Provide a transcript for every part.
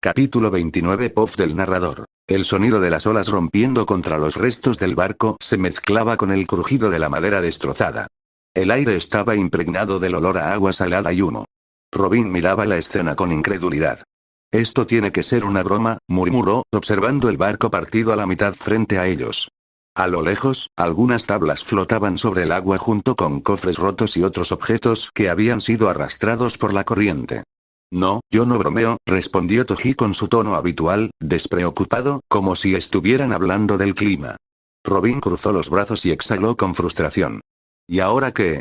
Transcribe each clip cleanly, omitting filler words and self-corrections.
Capítulo 29. Voz del narrador. El sonido de las olas rompiendo contra los restos del barco se mezclaba con el crujido de la madera destrozada. El aire estaba impregnado del olor a agua salada y humo. Robin miraba la escena con incredulidad. Esto tiene que ser una broma, murmuró, observando el barco partido a la mitad frente a ellos. A lo lejos, algunas tablas flotaban sobre el agua junto con cofres rotos y otros objetos que habían sido arrastrados por la corriente. No, yo no bromeo, respondió Toji con su tono habitual, despreocupado, como si estuvieran hablando del clima. Robin cruzó los brazos y exhaló con frustración. ¿Y ahora qué?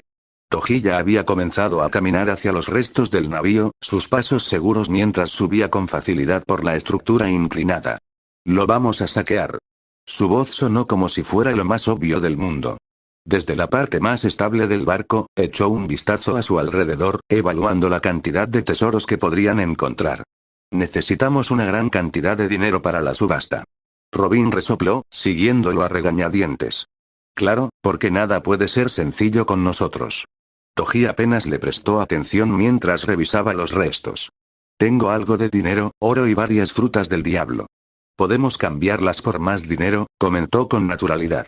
Toji ya había comenzado a caminar hacia los restos del navío, sus pasos seguros mientras subía con facilidad por la estructura inclinada. Lo vamos a saquear. Su voz sonó como si fuera lo más obvio del mundo. Desde la parte más estable del barco, echó un vistazo a su alrededor, evaluando la cantidad de tesoros que podrían encontrar. Necesitamos una gran cantidad de dinero para la subasta. Robin resopló, siguiéndolo a regañadientes. Claro, porque nada puede ser sencillo con nosotros. Toji apenas le prestó atención mientras revisaba los restos. Tengo algo de dinero, oro y varias frutas del diablo. Podemos cambiarlas por más dinero, comentó con naturalidad.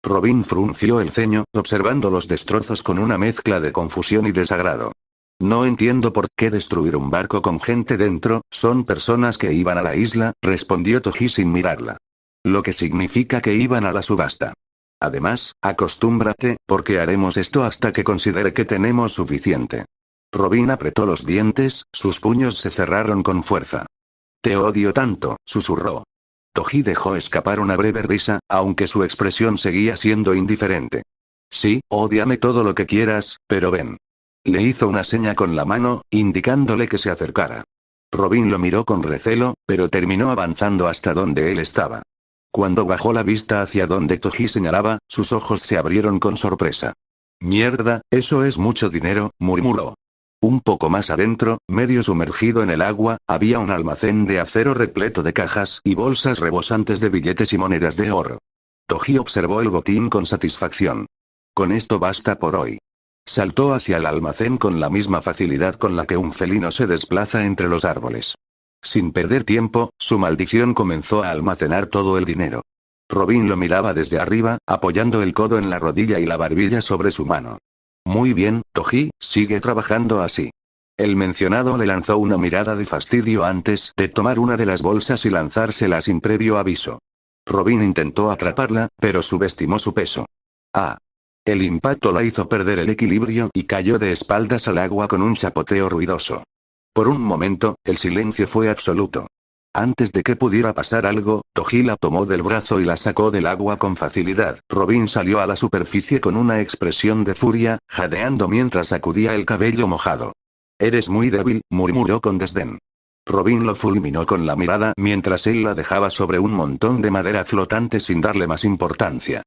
Robin frunció el ceño, observando los destrozos con una mezcla de confusión y desagrado. No entiendo por qué destruir un barco con gente dentro, son personas que iban a la isla, respondió Toji sin mirarla. Lo que significa que iban a la subasta. Además, acostúmbrate, porque haremos esto hasta que considere que tenemos suficiente. Robin apretó los dientes, sus puños se cerraron con fuerza. Te odio tanto, susurró. Toji dejó escapar una breve risa, aunque su expresión seguía siendo indiferente. Sí, ódiame todo lo que quieras, pero ven. Le hizo una seña con la mano, indicándole que se acercara. Robin lo miró con recelo, pero terminó avanzando hasta donde él estaba. Cuando bajó la vista hacia donde Toji señalaba, sus ojos se abrieron con sorpresa. Mierda, eso es mucho dinero, murmuró. Un poco más adentro, medio sumergido en el agua, había un almacén de acero repleto de cajas y bolsas rebosantes de billetes y monedas de oro. Toji observó el botín con satisfacción. Con esto basta por hoy. Saltó hacia el almacén con la misma facilidad con la que un felino se desplaza entre los árboles. Sin perder tiempo, su maldición comenzó a almacenar todo el dinero. Robin lo miraba desde arriba, apoyando el codo en la rodilla y la barbilla sobre su mano. Muy bien, Toji, sigue trabajando así. El mencionado le lanzó una mirada de fastidio antes de tomar una de las bolsas y lanzársela sin previo aviso. Robin intentó atraparla, pero subestimó su peso. Ah. El impacto la hizo perder el equilibrio y cayó de espaldas al agua con un chapoteo ruidoso. Por un momento, el silencio fue absoluto. Antes de que pudiera pasar algo, Toji la tomó del brazo y la sacó del agua con facilidad. Robin salió a la superficie con una expresión de furia, jadeando mientras sacudía el cabello mojado. Eres muy débil, murmuró con desdén. Robin lo fulminó con la mirada mientras él la dejaba sobre un montón de madera flotante sin darle más importancia.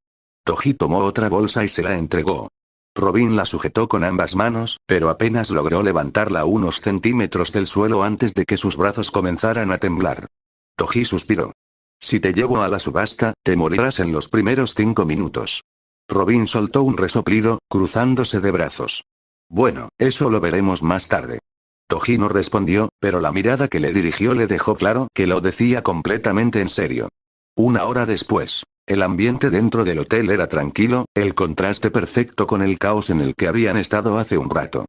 Toji tomó otra bolsa y se la entregó. Robin la sujetó con ambas manos, pero apenas logró levantarla unos centímetros del suelo antes de que sus brazos comenzaran a temblar. Toji suspiró. Si te llevo a la subasta, te morirás en los primeros 5 minutos. Robin soltó un resoplido, cruzándose de brazos. Bueno, eso lo veremos más tarde. Toji no respondió, pero la mirada que le dirigió le dejó claro que lo decía completamente en serio. Una hora después. El ambiente dentro del hotel era tranquilo, el contraste perfecto con el caos en el que habían estado hace un rato.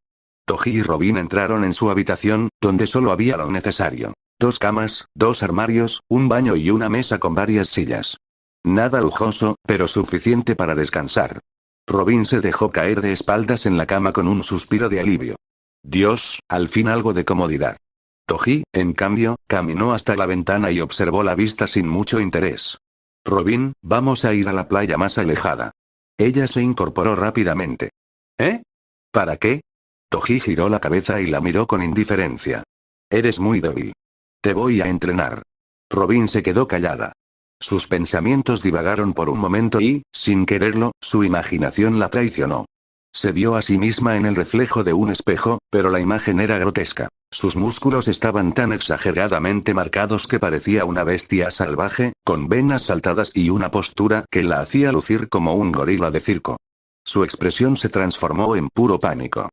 Toji y Robin entraron en su habitación, donde solo había lo necesario. 2 camas, 2 armarios, un baño y una mesa con varias sillas. Nada lujoso, pero suficiente para descansar. Robin se dejó caer de espaldas en la cama con un suspiro de alivio. Dios, al fin algo de comodidad. Toji, en cambio, caminó hasta la ventana y observó la vista sin mucho interés. Robin, vamos a ir a la playa más alejada. Ella se incorporó rápidamente. ¿Eh? ¿Para qué? Toji giró la cabeza y la miró con indiferencia. Eres muy débil. Te voy a entrenar. Robin se quedó callada. Sus pensamientos divagaron por un momento y, sin quererlo, su imaginación la traicionó. Se vio a sí misma en el reflejo de un espejo, pero la imagen era grotesca. Sus músculos estaban tan exageradamente marcados que parecía una bestia salvaje, con venas saltadas y una postura que la hacía lucir como un gorila de circo. Su expresión se transformó en puro pánico.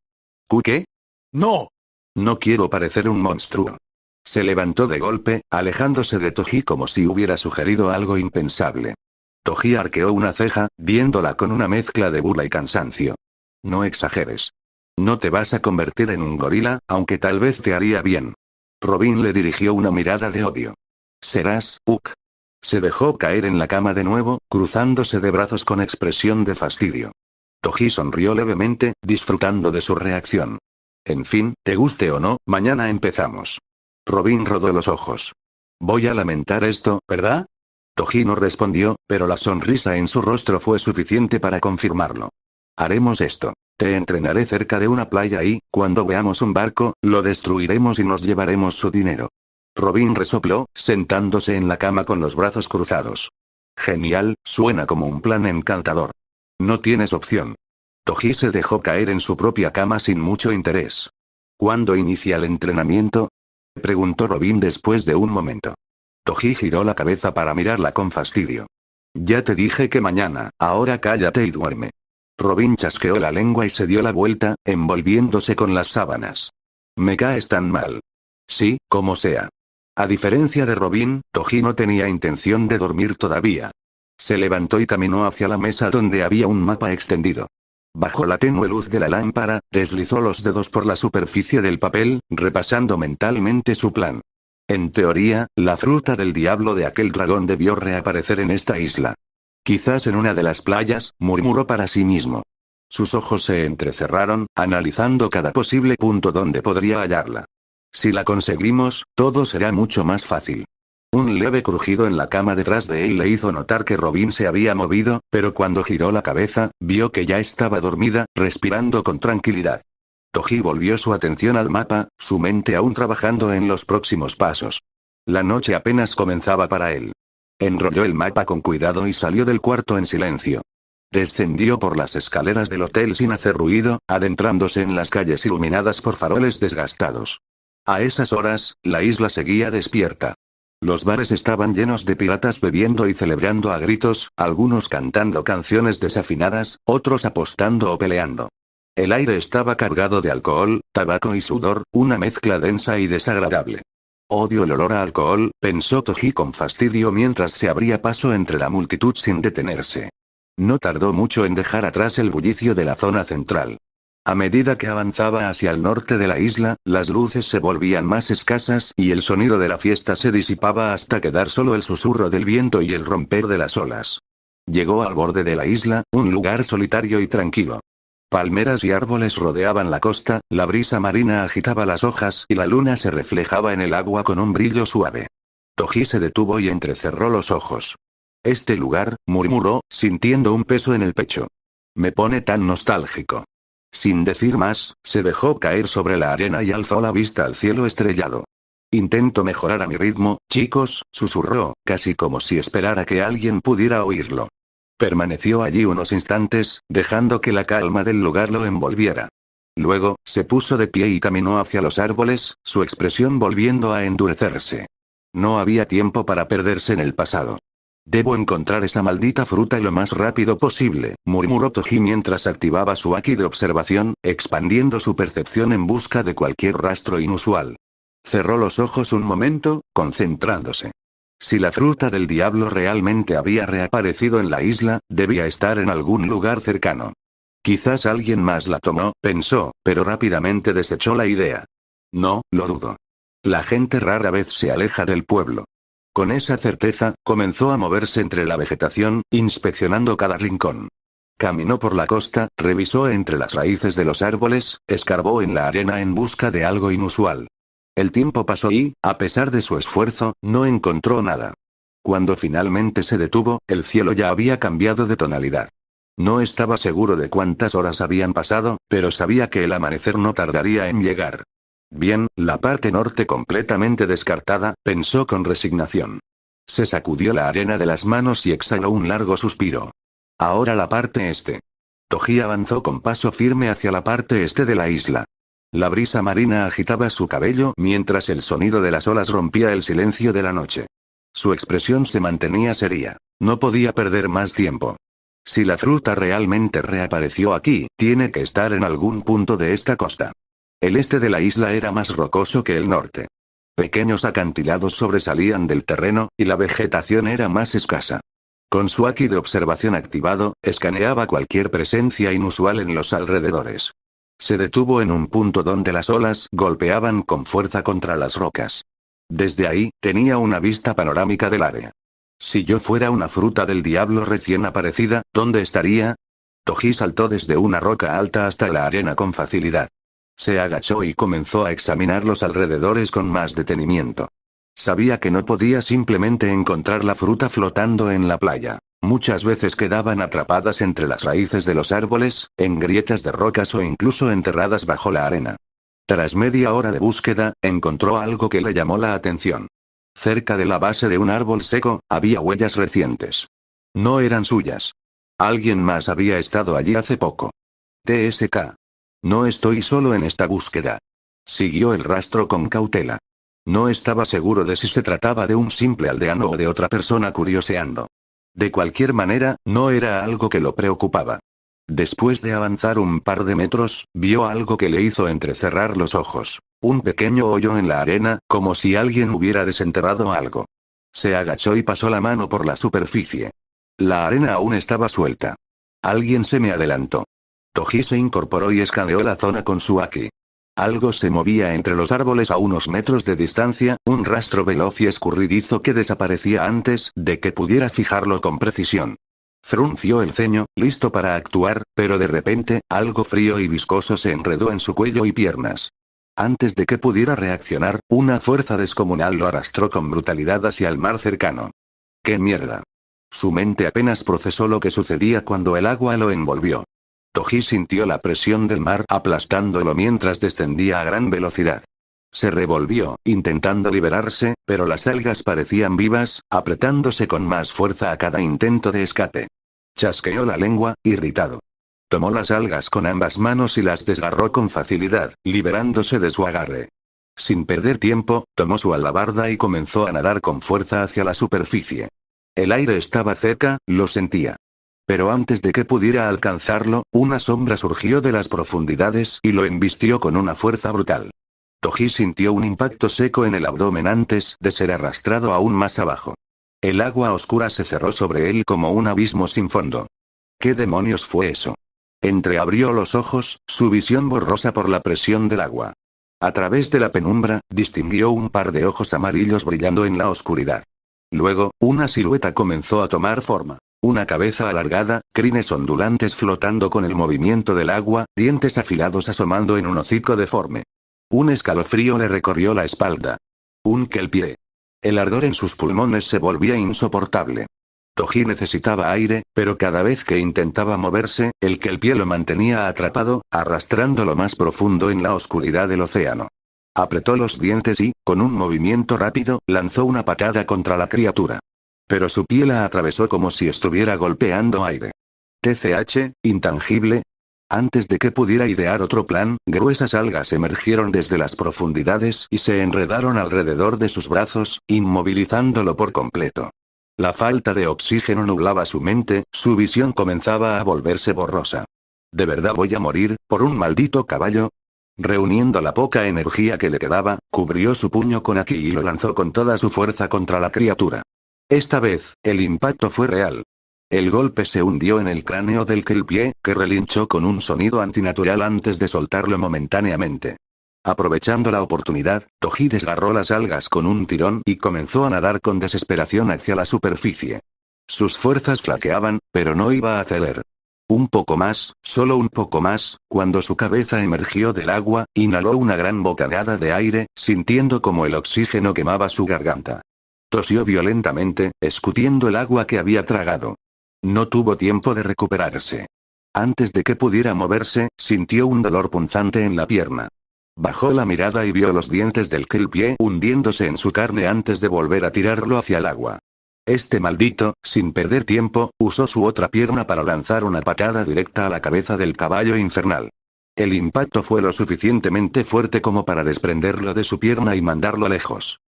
¿Qué? No. No quiero parecer un monstruo. Se levantó de golpe, alejándose de Toji como si hubiera sugerido algo impensable. Toji arqueó una ceja, viéndola con una mezcla de burla y cansancio. No exageres. No te vas a convertir en un gorila, aunque tal vez te haría bien. Robin le dirigió una mirada de odio. Serás, Uck. Se dejó caer en la cama de nuevo, cruzándose de brazos con expresión de fastidio. Toji sonrió levemente, disfrutando de su reacción. En fin, te guste o no, mañana empezamos. Robin rodó los ojos. Voy a lamentar esto, ¿verdad? Toji no respondió, pero la sonrisa en su rostro fue suficiente para confirmarlo. Haremos esto. Te entrenaré cerca de una playa y, cuando veamos un barco, lo destruiremos y nos llevaremos su dinero. Robin resopló, sentándose en la cama con los brazos cruzados. Genial, suena como un plan encantador. No tienes opción. Toji se dejó caer en su propia cama sin mucho interés. ¿Cuándo inicia el entrenamiento? Preguntó Robin después de un momento. Toji giró la cabeza para mirarla con fastidio. Ya te dije que mañana, ahora cállate y duerme. Robin chasqueó la lengua y se dio la vuelta, envolviéndose con las sábanas. Me caes tan mal. Sí, como sea. A diferencia de Robin, Toji no tenía intención de dormir todavía. Se levantó y caminó hacia la mesa donde había un mapa extendido. Bajo la tenue luz de la lámpara, deslizó los dedos por la superficie del papel, repasando mentalmente su plan. En teoría, la fruta del diablo de aquel dragón debió reaparecer en esta isla. Quizás en una de las playas, murmuró para sí mismo. Sus ojos se entrecerraron, analizando cada posible punto donde podría hallarla. Si la conseguimos, todo será mucho más fácil. Un leve crujido en la cama detrás de él le hizo notar que Robin se había movido, pero cuando giró la cabeza, vio que ya estaba dormida, respirando con tranquilidad. Toji volvió su atención al mapa, su mente aún trabajando en los próximos pasos. La noche apenas comenzaba para él. Enrolló el mapa con cuidado y salió del cuarto en silencio. Descendió por las escaleras del hotel sin hacer ruido, adentrándose en las calles iluminadas por faroles desgastados. A esas horas, la isla seguía despierta. Los bares estaban llenos de piratas bebiendo y celebrando a gritos, algunos cantando canciones desafinadas, otros apostando o peleando. El aire estaba cargado de alcohol, tabaco y sudor, una mezcla densa y desagradable. Odio el olor a alcohol, pensó Toji con fastidio mientras se abría paso entre la multitud sin detenerse. No tardó mucho en dejar atrás el bullicio de la zona central. A medida que avanzaba hacia el norte de la isla, las luces se volvían más escasas y el sonido de la fiesta se disipaba hasta quedar solo el susurro del viento y el romper de las olas. Llegó al borde de la isla, un lugar solitario y tranquilo. Palmeras y árboles rodeaban la costa, la brisa marina agitaba las hojas y la luna se reflejaba en el agua con un brillo suave. Toji se detuvo y entrecerró los ojos. Este lugar, murmuró, sintiendo un peso en el pecho. Me pone tan nostálgico. Sin decir más, se dejó caer sobre la arena y alzó la vista al cielo estrellado. Intento mejorar a mi ritmo, chicos, susurró, casi como si esperara que alguien pudiera oírlo. Permaneció allí unos instantes, dejando que la calma del lugar lo envolviera. Luego, se puso de pie y caminó hacia los árboles, su expresión volviendo a endurecerse. No había tiempo para perderse en el pasado. Debo encontrar esa maldita fruta lo más rápido posible, murmuró Toji mientras activaba su haki de observación, expandiendo su percepción en busca de cualquier rastro inusual. Cerró los ojos un momento, concentrándose. Si la fruta del diablo realmente había reaparecido en la isla, debía estar en algún lugar cercano. Quizás alguien más la tomó, pensó, pero rápidamente desechó la idea. No, lo dudo. La gente rara vez se aleja del pueblo. Con esa certeza, comenzó a moverse entre la vegetación, inspeccionando cada rincón. Caminó por la costa, revisó entre las raíces de los árboles, escarbó en la arena en busca de algo inusual. El tiempo pasó y, a pesar de su esfuerzo, no encontró nada. Cuando finalmente se detuvo, el cielo ya había cambiado de tonalidad. No estaba seguro de cuántas horas habían pasado, pero sabía que el amanecer no tardaría en llegar. Bien, la parte norte completamente descartada, pensó con resignación. Se sacudió la arena de las manos y exhaló un largo suspiro. Ahora la parte este. Toji avanzó con paso firme hacia la parte este de la isla. La brisa marina agitaba su cabello mientras el sonido de las olas rompía el silencio de la noche. Su expresión se mantenía seria. No podía perder más tiempo. Si la fruta realmente reapareció aquí, tiene que estar en algún punto de esta costa. El este de la isla era más rocoso que el norte. Pequeños acantilados sobresalían del terreno, y la vegetación era más escasa. Con su haki de observación activado, escaneaba cualquier presencia inusual en los alrededores. Se detuvo en un punto donde las olas golpeaban con fuerza contra las rocas. Desde ahí, tenía una vista panorámica del área. Si yo fuera una fruta del diablo recién aparecida, ¿dónde estaría? Toji saltó desde una roca alta hasta la arena con facilidad. Se agachó y comenzó a examinar los alrededores con más detenimiento. Sabía que no podía simplemente encontrar la fruta flotando en la playa. Muchas veces quedaban atrapadas entre las raíces de los árboles, en grietas de rocas o incluso enterradas bajo la arena. Tras media hora de búsqueda, encontró algo que le llamó la atención. Cerca de la base de un árbol seco, había huellas recientes. No eran suyas. Alguien más había estado allí hace poco. TSK. No estoy solo en esta búsqueda. Siguió el rastro con cautela. No estaba seguro de si se trataba de un simple aldeano o de otra persona curioseando. De cualquier manera, no era algo que lo preocupaba. Después de avanzar un par de metros, vio algo que le hizo entrecerrar los ojos. Un pequeño hoyo en la arena, como si alguien hubiera desenterrado algo. Se agachó y pasó la mano por la superficie. La arena aún estaba suelta. Alguien se me adelantó. Toji se incorporó y escaneó la zona con su haki. Algo se movía entre los árboles a unos metros de distancia, un rastro veloz y escurridizo que desaparecía antes de que pudiera fijarlo con precisión. Frunció el ceño, listo para actuar, pero de repente, algo frío y viscoso se enredó en su cuello y piernas. Antes de que pudiera reaccionar, una fuerza descomunal lo arrastró con brutalidad hacia el mar cercano. ¡Qué mierda! Su mente apenas procesó lo que sucedía cuando el agua lo envolvió. Toji sintió la presión del mar aplastándolo mientras descendía a gran velocidad. Se revolvió, intentando liberarse, pero las algas parecían vivas, apretándose con más fuerza a cada intento de escape. Chasqueó la lengua, irritado. Tomó las algas con ambas manos y las desgarró con facilidad, liberándose de su agarre. Sin perder tiempo, tomó su alabarda y comenzó a nadar con fuerza hacia la superficie. El aire estaba cerca, lo sentía. Pero antes de que pudiera alcanzarlo, una sombra surgió de las profundidades y lo embistió con una fuerza brutal. Toji sintió un impacto seco en el abdomen antes de ser arrastrado aún más abajo. El agua oscura se cerró sobre él como un abismo sin fondo. ¿Qué demonios fue eso? Entreabrió los ojos, su visión borrosa por la presión del agua. A través de la penumbra, distinguió un par de ojos amarillos brillando en la oscuridad. Luego, una silueta comenzó a tomar forma. Una cabeza alargada, crines ondulantes flotando con el movimiento del agua, dientes afilados asomando en un hocico deforme. Un escalofrío le recorrió la espalda. Un kelpie. El ardor en sus pulmones se volvía insoportable. Toji necesitaba aire, pero cada vez que intentaba moverse, el kelpie lo mantenía atrapado, arrastrándolo más profundo en la oscuridad del océano. Apretó los dientes y, con un movimiento rápido, lanzó una patada contra la criatura. Pero su piel la atravesó como si estuviera golpeando aire. TCH, intangible. Antes de que pudiera idear otro plan, gruesas algas emergieron desde las profundidades y se enredaron alrededor de sus brazos, inmovilizándolo por completo. La falta de oxígeno nublaba su mente, su visión comenzaba a volverse borrosa. ¿De verdad voy a morir, por un maldito caballo? Reuniendo la poca energía que le quedaba, cubrió su puño con haki y lo lanzó con toda su fuerza contra la criatura. Esta vez, el impacto fue real. El golpe se hundió en el cráneo del kelpie, que relinchó con un sonido antinatural antes de soltarlo momentáneamente. Aprovechando la oportunidad, Toji desgarró las algas con un tirón y comenzó a nadar con desesperación hacia la superficie. Sus fuerzas flaqueaban, pero no iba a ceder. Un poco más, solo un poco más, cuando su cabeza emergió del agua, inhaló una gran bocanada de aire, sintiendo como el oxígeno quemaba su garganta. Tosió violentamente, escutiendo el agua que había tragado. No tuvo tiempo de recuperarse. Antes de que pudiera moverse, sintió un dolor punzante en la pierna. Bajó la mirada y vio los dientes del kelpie hundiéndose en su carne antes de volver a tirarlo hacia el agua. Este maldito, sin perder tiempo, usó su otra pierna para lanzar una patada directa a la cabeza del caballo infernal. El impacto fue lo suficientemente fuerte como para desprenderlo de su pierna y mandarlo lejos.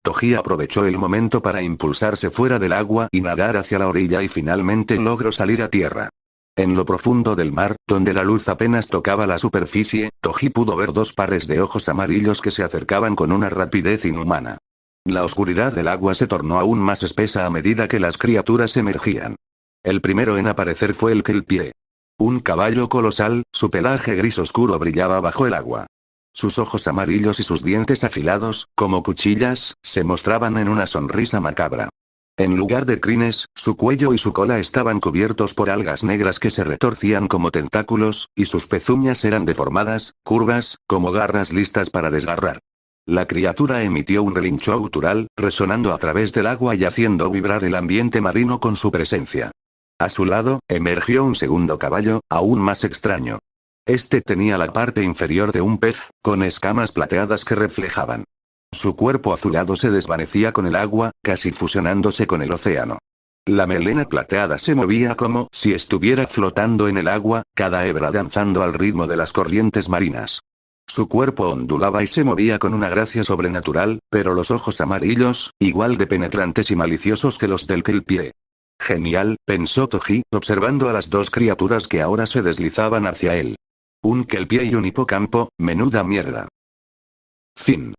Toji aprovechó el momento para impulsarse fuera del agua y nadar hacia la orilla y finalmente logró salir a tierra. En lo profundo del mar, donde la luz apenas tocaba la superficie, Toji pudo ver dos pares de ojos amarillos que se acercaban con una rapidez inhumana. La oscuridad del agua se tornó aún más espesa a medida que las criaturas emergían. El primero en aparecer fue el Kelpie. Un caballo colosal, su pelaje gris oscuro brillaba bajo el agua. Sus ojos amarillos y sus dientes afilados, como cuchillas, se mostraban en una sonrisa macabra. En lugar de crines, su cuello y su cola estaban cubiertos por algas negras que se retorcían como tentáculos, y sus pezuñas eran deformadas, curvas, como garras listas para desgarrar. La criatura emitió un relincho gutural, resonando a través del agua y haciendo vibrar el ambiente marino con su presencia. A su lado, emergió un segundo caballo, aún más extraño. Este tenía la parte inferior de un pez, con escamas plateadas que reflejaban. Su cuerpo azulado se desvanecía con el agua, casi fusionándose con el océano. La melena plateada se movía como si estuviera flotando en el agua, cada hebra danzando al ritmo de las corrientes marinas. Su cuerpo ondulaba y se movía con una gracia sobrenatural, pero los ojos amarillos, igual de penetrantes y maliciosos que los del Kelpie. Genial, pensó Toji, observando a las dos criaturas que ahora se deslizaban hacia él. Un Kelpie y un hipocampo, menuda mierda. Fin.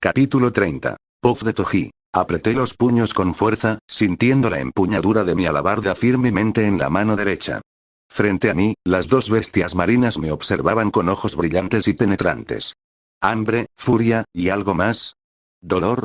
Capítulo 30. Puff de Toji. Apreté los puños con fuerza, sintiendo la empuñadura de mi alabarda firmemente en la mano derecha. Frente a mí, las dos bestias marinas me observaban con ojos brillantes y penetrantes. Hambre, furia, ¿y algo más? ¿Dolor?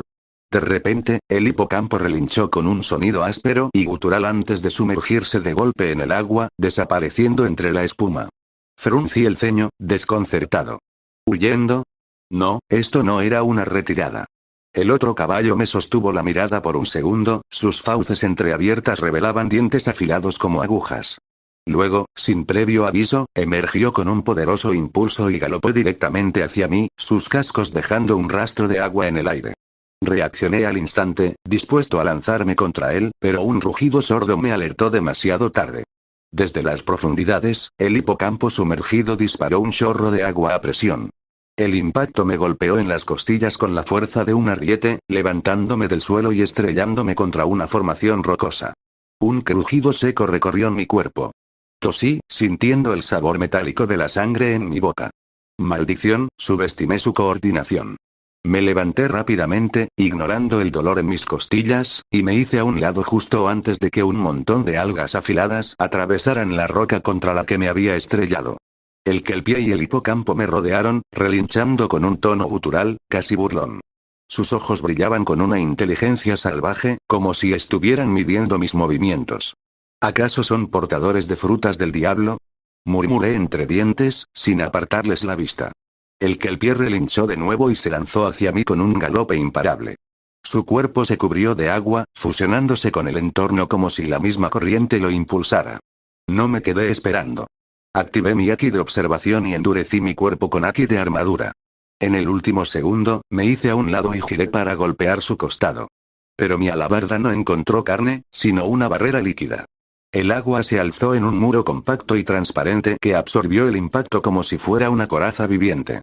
De repente, el hipocampo relinchó con un sonido áspero y gutural antes de sumergirse de golpe en el agua, desapareciendo entre la espuma. Fruncí el ceño, desconcertado. ¿Huyendo? No, esto no era una retirada. El otro caballo me sostuvo la mirada por un segundo, sus fauces entreabiertas revelaban dientes afilados como agujas. Luego, sin previo aviso, emergió con un poderoso impulso y galopó directamente hacia mí, sus cascos dejando un rastro de agua en el aire. Reaccioné al instante, dispuesto a lanzarme contra él, pero un rugido sordo me alertó demasiado tarde. Desde las profundidades, el hipocampo sumergido disparó un chorro de agua a presión. El impacto me golpeó en las costillas con la fuerza de un ariete, levantándome del suelo y estrellándome contra una formación rocosa. Un crujido seco recorrió mi cuerpo. Tosí, sintiendo el sabor metálico de la sangre en mi boca. Maldición, subestimé su coordinación. Me levanté rápidamente, ignorando el dolor en mis costillas, y me hice a un lado justo antes de que un montón de algas afiladas atravesaran la roca contra la que me había estrellado. El Kelpie y el hipocampo me rodearon, relinchando con un tono gutural, casi burlón. Sus ojos brillaban con una inteligencia salvaje, como si estuvieran midiendo mis movimientos. ¿Acaso son portadores de frutas del diablo? Murmuré entre dientes, sin apartarles la vista. El Kelpie relinchó de nuevo y se lanzó hacia mí con un galope imparable. Su cuerpo se cubrió de agua, fusionándose con el entorno como si la misma corriente lo impulsara. No me quedé esperando. Activé mi Haki de observación y endurecí mi cuerpo con Haki de armadura. En el último segundo, me hice a un lado y giré para golpear su costado. Pero mi alabarda no encontró carne, sino una barrera líquida. El agua se alzó en un muro compacto y transparente que absorbió el impacto como si fuera una coraza viviente.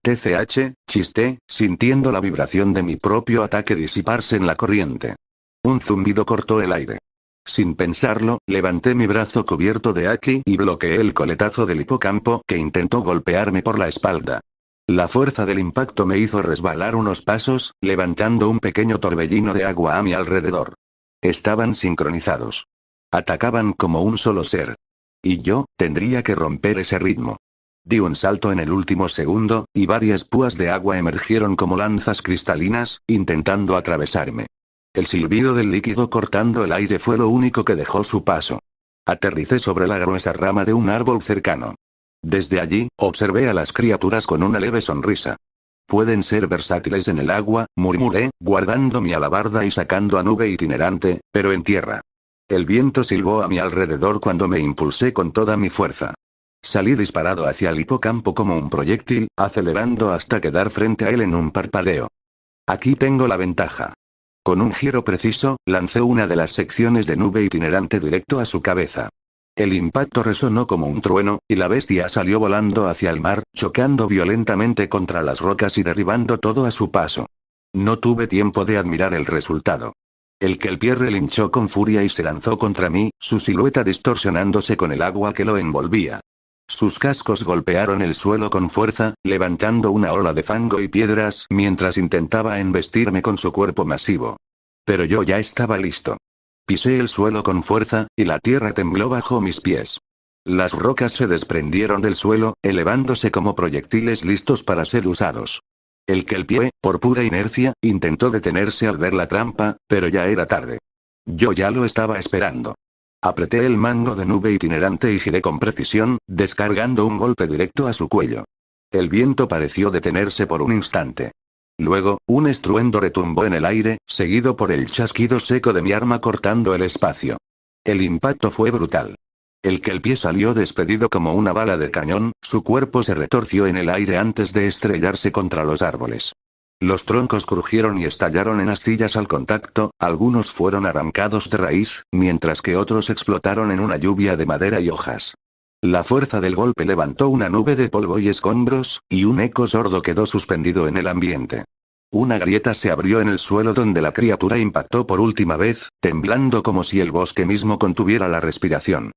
TCH, chisté, sintiendo la vibración de mi propio ataque disiparse en la corriente. Un zumbido cortó el aire. Sin pensarlo, levanté mi brazo cubierto de Haki y bloqueé el coletazo del hipocampo que intentó golpearme por la espalda. La fuerza del impacto me hizo resbalar unos pasos, levantando un pequeño torbellino de agua a mi alrededor. Estaban sincronizados. Atacaban como un solo ser. Y yo, tendría que romper ese ritmo. Di un salto en el último segundo, y varias púas de agua emergieron como lanzas cristalinas, intentando atravesarme. El silbido del líquido cortando el aire fue lo único que dejó su paso. Aterricé sobre la gruesa rama de un árbol cercano. Desde allí, observé a las criaturas con una leve sonrisa. Pueden ser versátiles en el agua, murmuré, guardando mi alabarda y sacando a nube itinerante, pero en tierra. El viento silbó a mi alrededor cuando me impulsé con toda mi fuerza. Salí disparado hacia el hipocampo como un proyectil, acelerando hasta quedar frente a él en un parpadeo. Aquí tengo la ventaja. Con un giro preciso, lancé una de las secciones de nube itinerante directo a su cabeza. El impacto resonó como un trueno, y la bestia salió volando hacia el mar, chocando violentamente contra las rocas y derribando todo a su paso. No tuve tiempo de admirar el resultado. El Kelpie relinchó con furia y se lanzó contra mí, su silueta distorsionándose con el agua que lo envolvía. Sus cascos golpearon el suelo con fuerza, levantando una ola de fango y piedras mientras intentaba embestirme con su cuerpo masivo. Pero yo ya estaba listo. Pisé el suelo con fuerza, y la tierra tembló bajo mis pies. Las rocas se desprendieron del suelo, elevándose como proyectiles listos para ser usados. El Kelpie, por pura inercia, intentó detenerse al ver la trampa, pero ya era tarde. Yo ya lo estaba esperando. Apreté el mango de nube itinerante y giré con precisión, descargando un golpe directo a su cuello. El viento pareció detenerse por un instante. Luego, un estruendo retumbó en el aire, seguido por el chasquido seco de mi arma cortando el espacio. El impacto fue brutal. El Kelpie salió despedido como una bala de cañón, su cuerpo se retorció en el aire antes de estrellarse contra los árboles. Los troncos crujieron y estallaron en astillas al contacto, algunos fueron arrancados de raíz, mientras que otros explotaron en una lluvia de madera y hojas. La fuerza del golpe levantó una nube de polvo y escombros, y un eco sordo quedó suspendido en el ambiente. Una grieta se abrió en el suelo donde la criatura impactó por última vez, temblando como si el bosque mismo contuviera la respiración.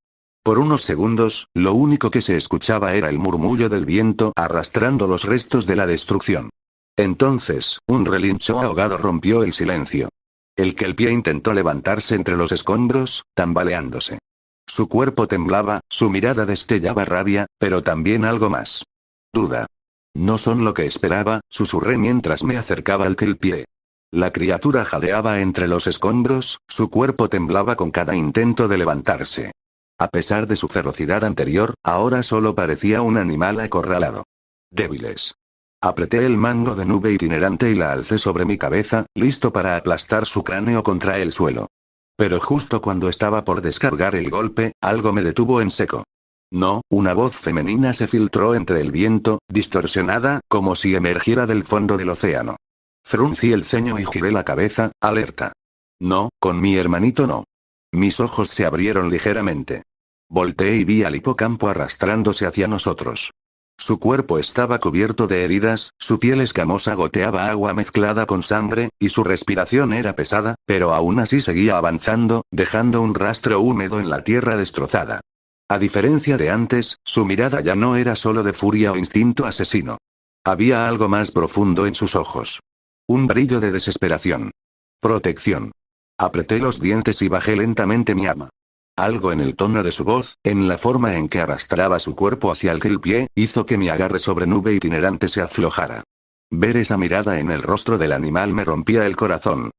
Por unos segundos, lo único que se escuchaba era el murmullo del viento arrastrando los restos de la destrucción. Entonces, un relincho ahogado rompió el silencio. El Kelpie intentó levantarse entre los escombros, tambaleándose. Su cuerpo temblaba, su mirada destellaba rabia, pero también algo más. Duda. No son lo que esperaba, susurré mientras me acercaba al Kelpie. La criatura jadeaba entre los escombros, su cuerpo temblaba con cada intento de levantarse. A pesar de su ferocidad anterior, ahora solo parecía un animal acorralado. Débiles. Apreté el mango de nube itinerante y la alcé sobre mi cabeza, listo para aplastar su cráneo contra el suelo. Pero justo cuando estaba por descargar el golpe, algo me detuvo en seco. No, una voz femenina se filtró entre el viento, distorsionada, como si emergiera del fondo del océano. Fruncí el ceño y giré la cabeza, alerta. No, con mi hermanito no. Mis ojos se abrieron ligeramente. Volteé y vi al hipocampo arrastrándose hacia nosotros. Su cuerpo estaba cubierto de heridas, su piel escamosa goteaba agua mezclada con sangre, y su respiración era pesada, pero aún así seguía avanzando, dejando un rastro húmedo en la tierra destrozada. A diferencia de antes, su mirada ya no era solo de furia o instinto asesino. Había algo más profundo en sus ojos. Un brillo de desesperación. Protección. Apreté los dientes y bajé lentamente mi arma. Algo en el tono de su voz, en la forma en que arrastraba su cuerpo hacia el Kelpie, hizo que mi agarre sobre nube itinerante se aflojara. Ver esa mirada en el rostro del animal me rompía el corazón.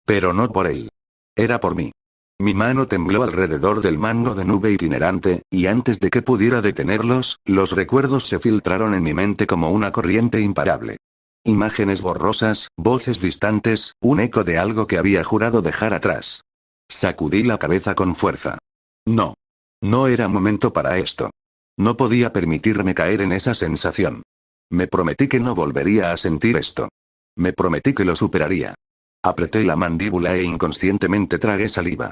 Pero no por él. Era por mí. Mi mano tembló alrededor del mango de nube itinerante, y antes de que pudiera detenerlos, los recuerdos se filtraron en mi mente como una corriente imparable. Imágenes borrosas, voces distantes, un eco de algo que había jurado dejar atrás. Sacudí la cabeza con fuerza. No. No era momento para esto. No podía permitirme caer en esa sensación. Me prometí que no volvería a sentir esto. Me prometí que lo superaría. Apreté la mandíbula e inconscientemente tragué saliva.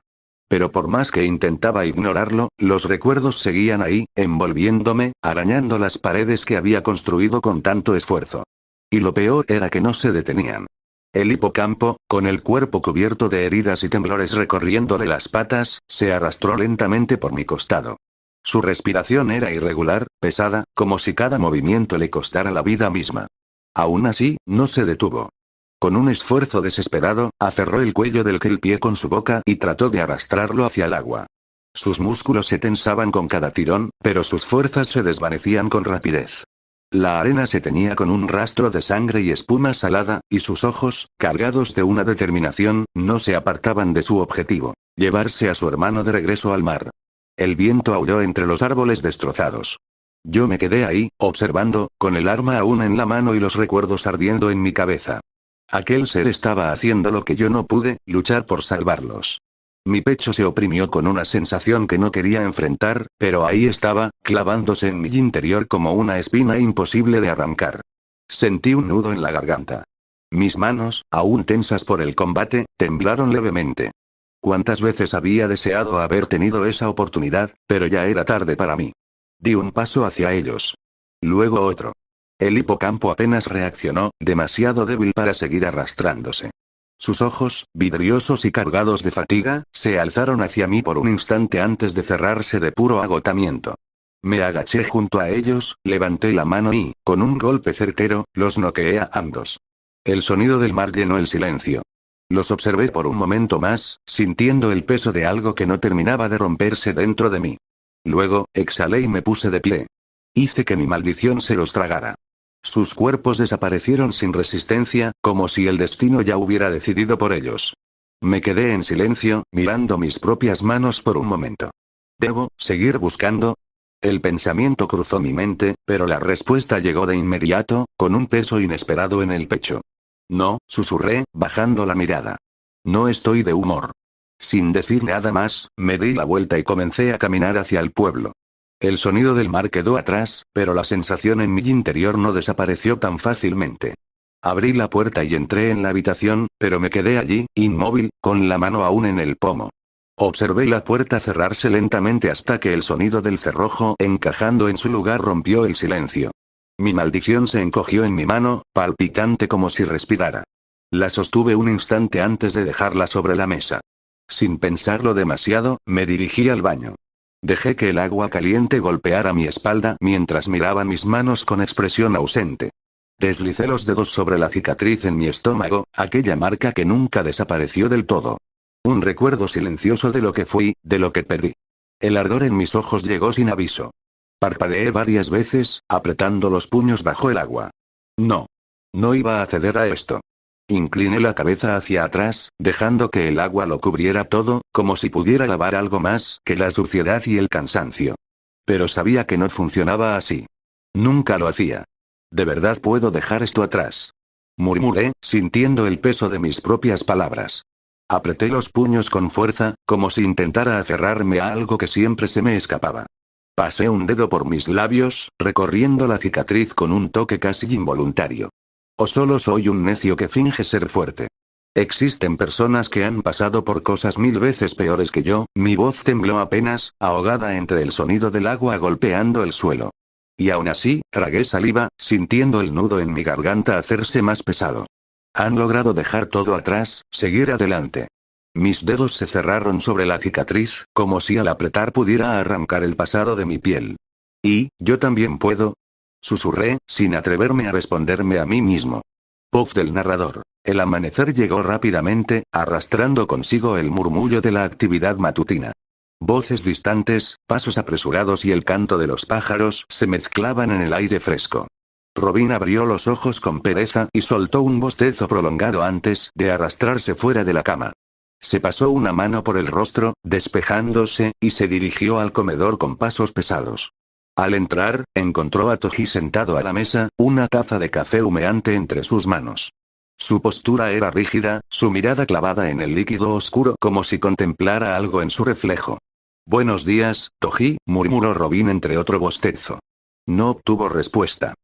Pero por más que intentaba ignorarlo, los recuerdos seguían ahí, envolviéndome, arañando las paredes que había construido con tanto esfuerzo. Y lo peor era que no se detenían. El hipocampo, con el cuerpo cubierto de heridas y temblores recorriéndole las patas, se arrastró lentamente por mi costado. Su respiración era irregular, pesada, como si cada movimiento le costara la vida misma. Aún así, no se detuvo. Con un esfuerzo desesperado, aferró el cuello del Kelpie con su boca y trató de arrastrarlo hacia el agua. Sus músculos se tensaban con cada tirón, pero sus fuerzas se desvanecían con rapidez. La arena se teñía con un rastro de sangre y espuma salada, y sus ojos, cargados de una determinación, no se apartaban de su objetivo: llevarse a su hermano de regreso al mar. El viento aulló entre los árboles destrozados. Yo me quedé ahí, observando, con el arma aún en la mano y los recuerdos ardiendo en mi cabeza. Aquel ser estaba haciendo lo que yo no pude, luchar por salvarlos. Mi pecho se oprimió con una sensación que no quería enfrentar, pero ahí estaba, clavándose en mi interior como una espina imposible de arrancar. Sentí un nudo en la garganta. Mis manos, aún tensas por el combate, temblaron levemente. Cuántas veces había deseado haber tenido esa oportunidad, pero ya era tarde para mí. Di un paso hacia ellos. Luego otro. El hipocampo apenas reaccionó, demasiado débil para seguir arrastrándose. Sus ojos, vidriosos y cargados de fatiga, se alzaron hacia mí por un instante antes de cerrarse de puro agotamiento. Me agaché junto a ellos, levanté la mano y, con un golpe certero, los noqueé a ambos. El sonido del mar llenó el silencio. Los observé por un momento más, sintiendo el peso de algo que no terminaba de romperse dentro de mí. Luego, exhalé y me puse de pie. Hice que mi maldición se los tragara. Sus cuerpos desaparecieron sin resistencia, como si el destino ya hubiera decidido por ellos. Me quedé en silencio, mirando mis propias manos por un momento. ¿Debo seguir buscando? El pensamiento cruzó mi mente, pero la respuesta llegó de inmediato, con un peso inesperado en el pecho. No, susurré, bajando la mirada. No estoy de humor. Sin decir nada más, me di la vuelta y comencé a caminar hacia el pueblo. El sonido del mar quedó atrás, pero la sensación en mi interior no desapareció tan fácilmente. Abrí la puerta y entré en la habitación, pero me quedé allí, inmóvil, con la mano aún en el pomo. Observé la puerta cerrarse lentamente hasta que el sonido del cerrojo encajando en su lugar rompió el silencio. Mi maldición se encogió en mi mano, palpitante como si respirara. La sostuve un instante antes de dejarla sobre la mesa. Sin pensarlo demasiado, me dirigí al baño. Dejé que el agua caliente golpeara mi espalda mientras miraba mis manos con expresión ausente. Deslicé los dedos sobre la cicatriz en mi estómago, aquella marca que nunca desapareció del todo. Un recuerdo silencioso de lo que fui, de lo que perdí. El ardor en mis ojos llegó sin aviso. Parpadeé varias veces, apretando los puños bajo el agua. No. No iba a ceder a esto. Incliné la cabeza hacia atrás, dejando que el agua lo cubriera todo, como si pudiera lavar algo más que la suciedad y el cansancio. Pero sabía que no funcionaba así. Nunca lo hacía. ¿De verdad puedo dejar esto atrás?, murmuré, sintiendo el peso de mis propias palabras. Apreté los puños con fuerza, como si intentara aferrarme a algo que siempre se me escapaba. Pasé un dedo por mis labios, recorriendo la cicatriz con un toque casi involuntario. ¿O solo soy un necio que finge ser fuerte? Existen personas que han pasado por cosas 1000 veces peores que yo. Mi voz tembló apenas, ahogada entre el sonido del agua golpeando el suelo. Y aún así, tragué saliva, sintiendo el nudo en mi garganta hacerse más pesado. Han logrado dejar todo atrás, seguir adelante. Mis dedos se cerraron sobre la cicatriz, como si al apretar pudiera arrancar el pasado de mi piel. ¿Y yo también puedo?, susurré, sin atreverme a responderme a mí mismo. Voz del narrador. El amanecer llegó rápidamente, arrastrando consigo el murmullo de la actividad matutina. Voces distantes, pasos apresurados y el canto de los pájaros se mezclaban en el aire fresco. Robin abrió los ojos con pereza y soltó un bostezo prolongado antes de arrastrarse fuera de la cama. Se pasó una mano por el rostro, despejándose, y se dirigió al comedor con pasos pesados. Al entrar, encontró a Toji sentado a la mesa, una taza de café humeante entre sus manos. Su postura era rígida, su mirada clavada en el líquido oscuro como si contemplara algo en su reflejo. «Buenos días, Toji», murmuró Robin entre otro bostezo. No obtuvo respuesta.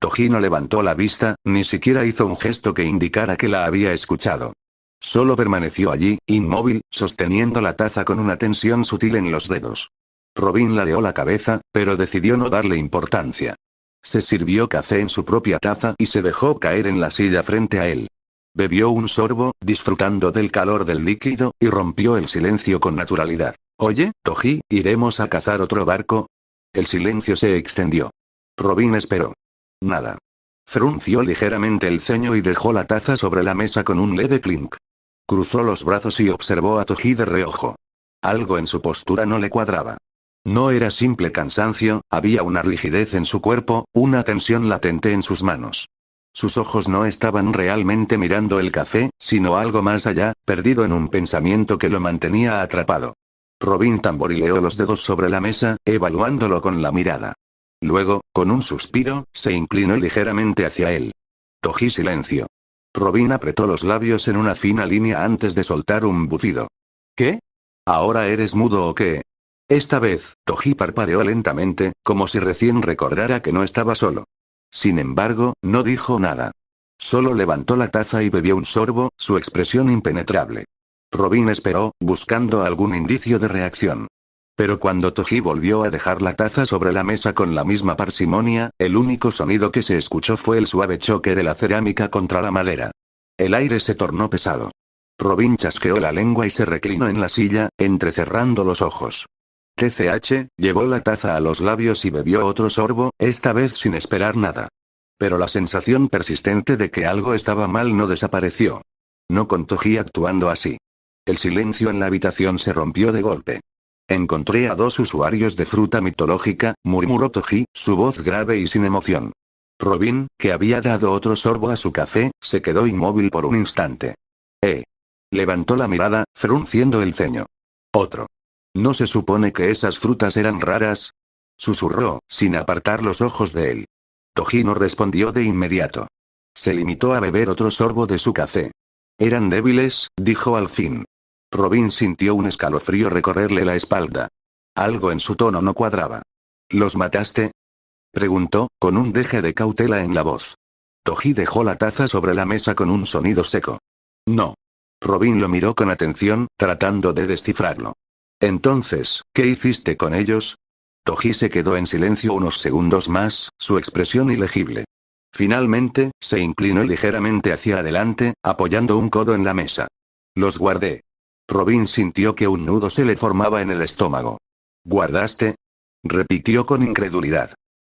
Toji no levantó la vista, ni siquiera hizo un gesto que indicara que la había escuchado. Solo permaneció allí, inmóvil, sosteniendo la taza con una tensión sutil en los dedos. Robin ladeó la cabeza, pero decidió no darle importancia. Se sirvió café en su propia taza y se dejó caer en la silla frente a él. Bebió un sorbo, disfrutando del calor del líquido, y rompió el silencio con naturalidad. «Oye, Toji, ¿iremos a cazar otro barco?». El silencio se extendió. Robin esperó. Nada. Frunció ligeramente el ceño y dejó la taza sobre la mesa con un leve clink. Cruzó los brazos y observó a Toji de reojo. Algo en su postura no le cuadraba. No era simple cansancio, había una rigidez en su cuerpo, una tensión latente en sus manos. Sus ojos no estaban realmente mirando el café, sino algo más allá, perdido en un pensamiento que lo mantenía atrapado. Robin tamborileó los dedos sobre la mesa, evaluándolo con la mirada. Luego, con un suspiro, se inclinó ligeramente hacia él. Toji silencio. Robin apretó los labios en una fina línea antes de soltar un bufido. ¿Qué? ¿Ahora eres mudo o qué? Esta vez, Toji parpadeó lentamente, como si recién recordara que no estaba solo. Sin embargo, no dijo nada. Solo levantó la taza y bebió un sorbo, su expresión impenetrable. Robin esperó, buscando algún indicio de reacción. Pero cuando Toji volvió a dejar la taza sobre la mesa con la misma parsimonia, el único sonido que se escuchó fue el suave choque de la cerámica contra la madera. El aire se tornó pesado. Robin chasqueó la lengua y se reclinó en la silla, entrecerrando los ojos. TCH, llevó la taza a los labios y bebió otro sorbo, esta vez sin esperar nada. Pero la sensación persistente de que algo estaba mal no desapareció. No con Toji actuando así. El silencio en la habitación se rompió de golpe. Encontré a 2 usuarios de fruta mitológica, murmuró Toji, su voz grave y sin emoción. Robin, que había dado otro sorbo a su café, se quedó inmóvil por un instante. Levantó la mirada, frunciendo el ceño. Otro. ¿No se supone que esas frutas eran raras? Susurró, sin apartar los ojos de él. Toji no respondió de inmediato. Se limitó a beber otro sorbo de su café. Eran débiles, dijo al fin. Robin sintió un escalofrío recorrerle la espalda. Algo en su tono no cuadraba. ¿Los mataste? Preguntó, con un deje de cautela en la voz. Toji dejó la taza sobre la mesa con un sonido seco. No. Robin lo miró con atención, tratando de descifrarlo. Entonces, ¿qué hiciste con ellos? Toji se quedó en silencio unos segundos más, su expresión ilegible. Finalmente, se inclinó ligeramente hacia adelante, apoyando un codo en la mesa. Los guardé. Robin sintió que un nudo se le formaba en el estómago. ¿Guardaste? Repitió con incredulidad.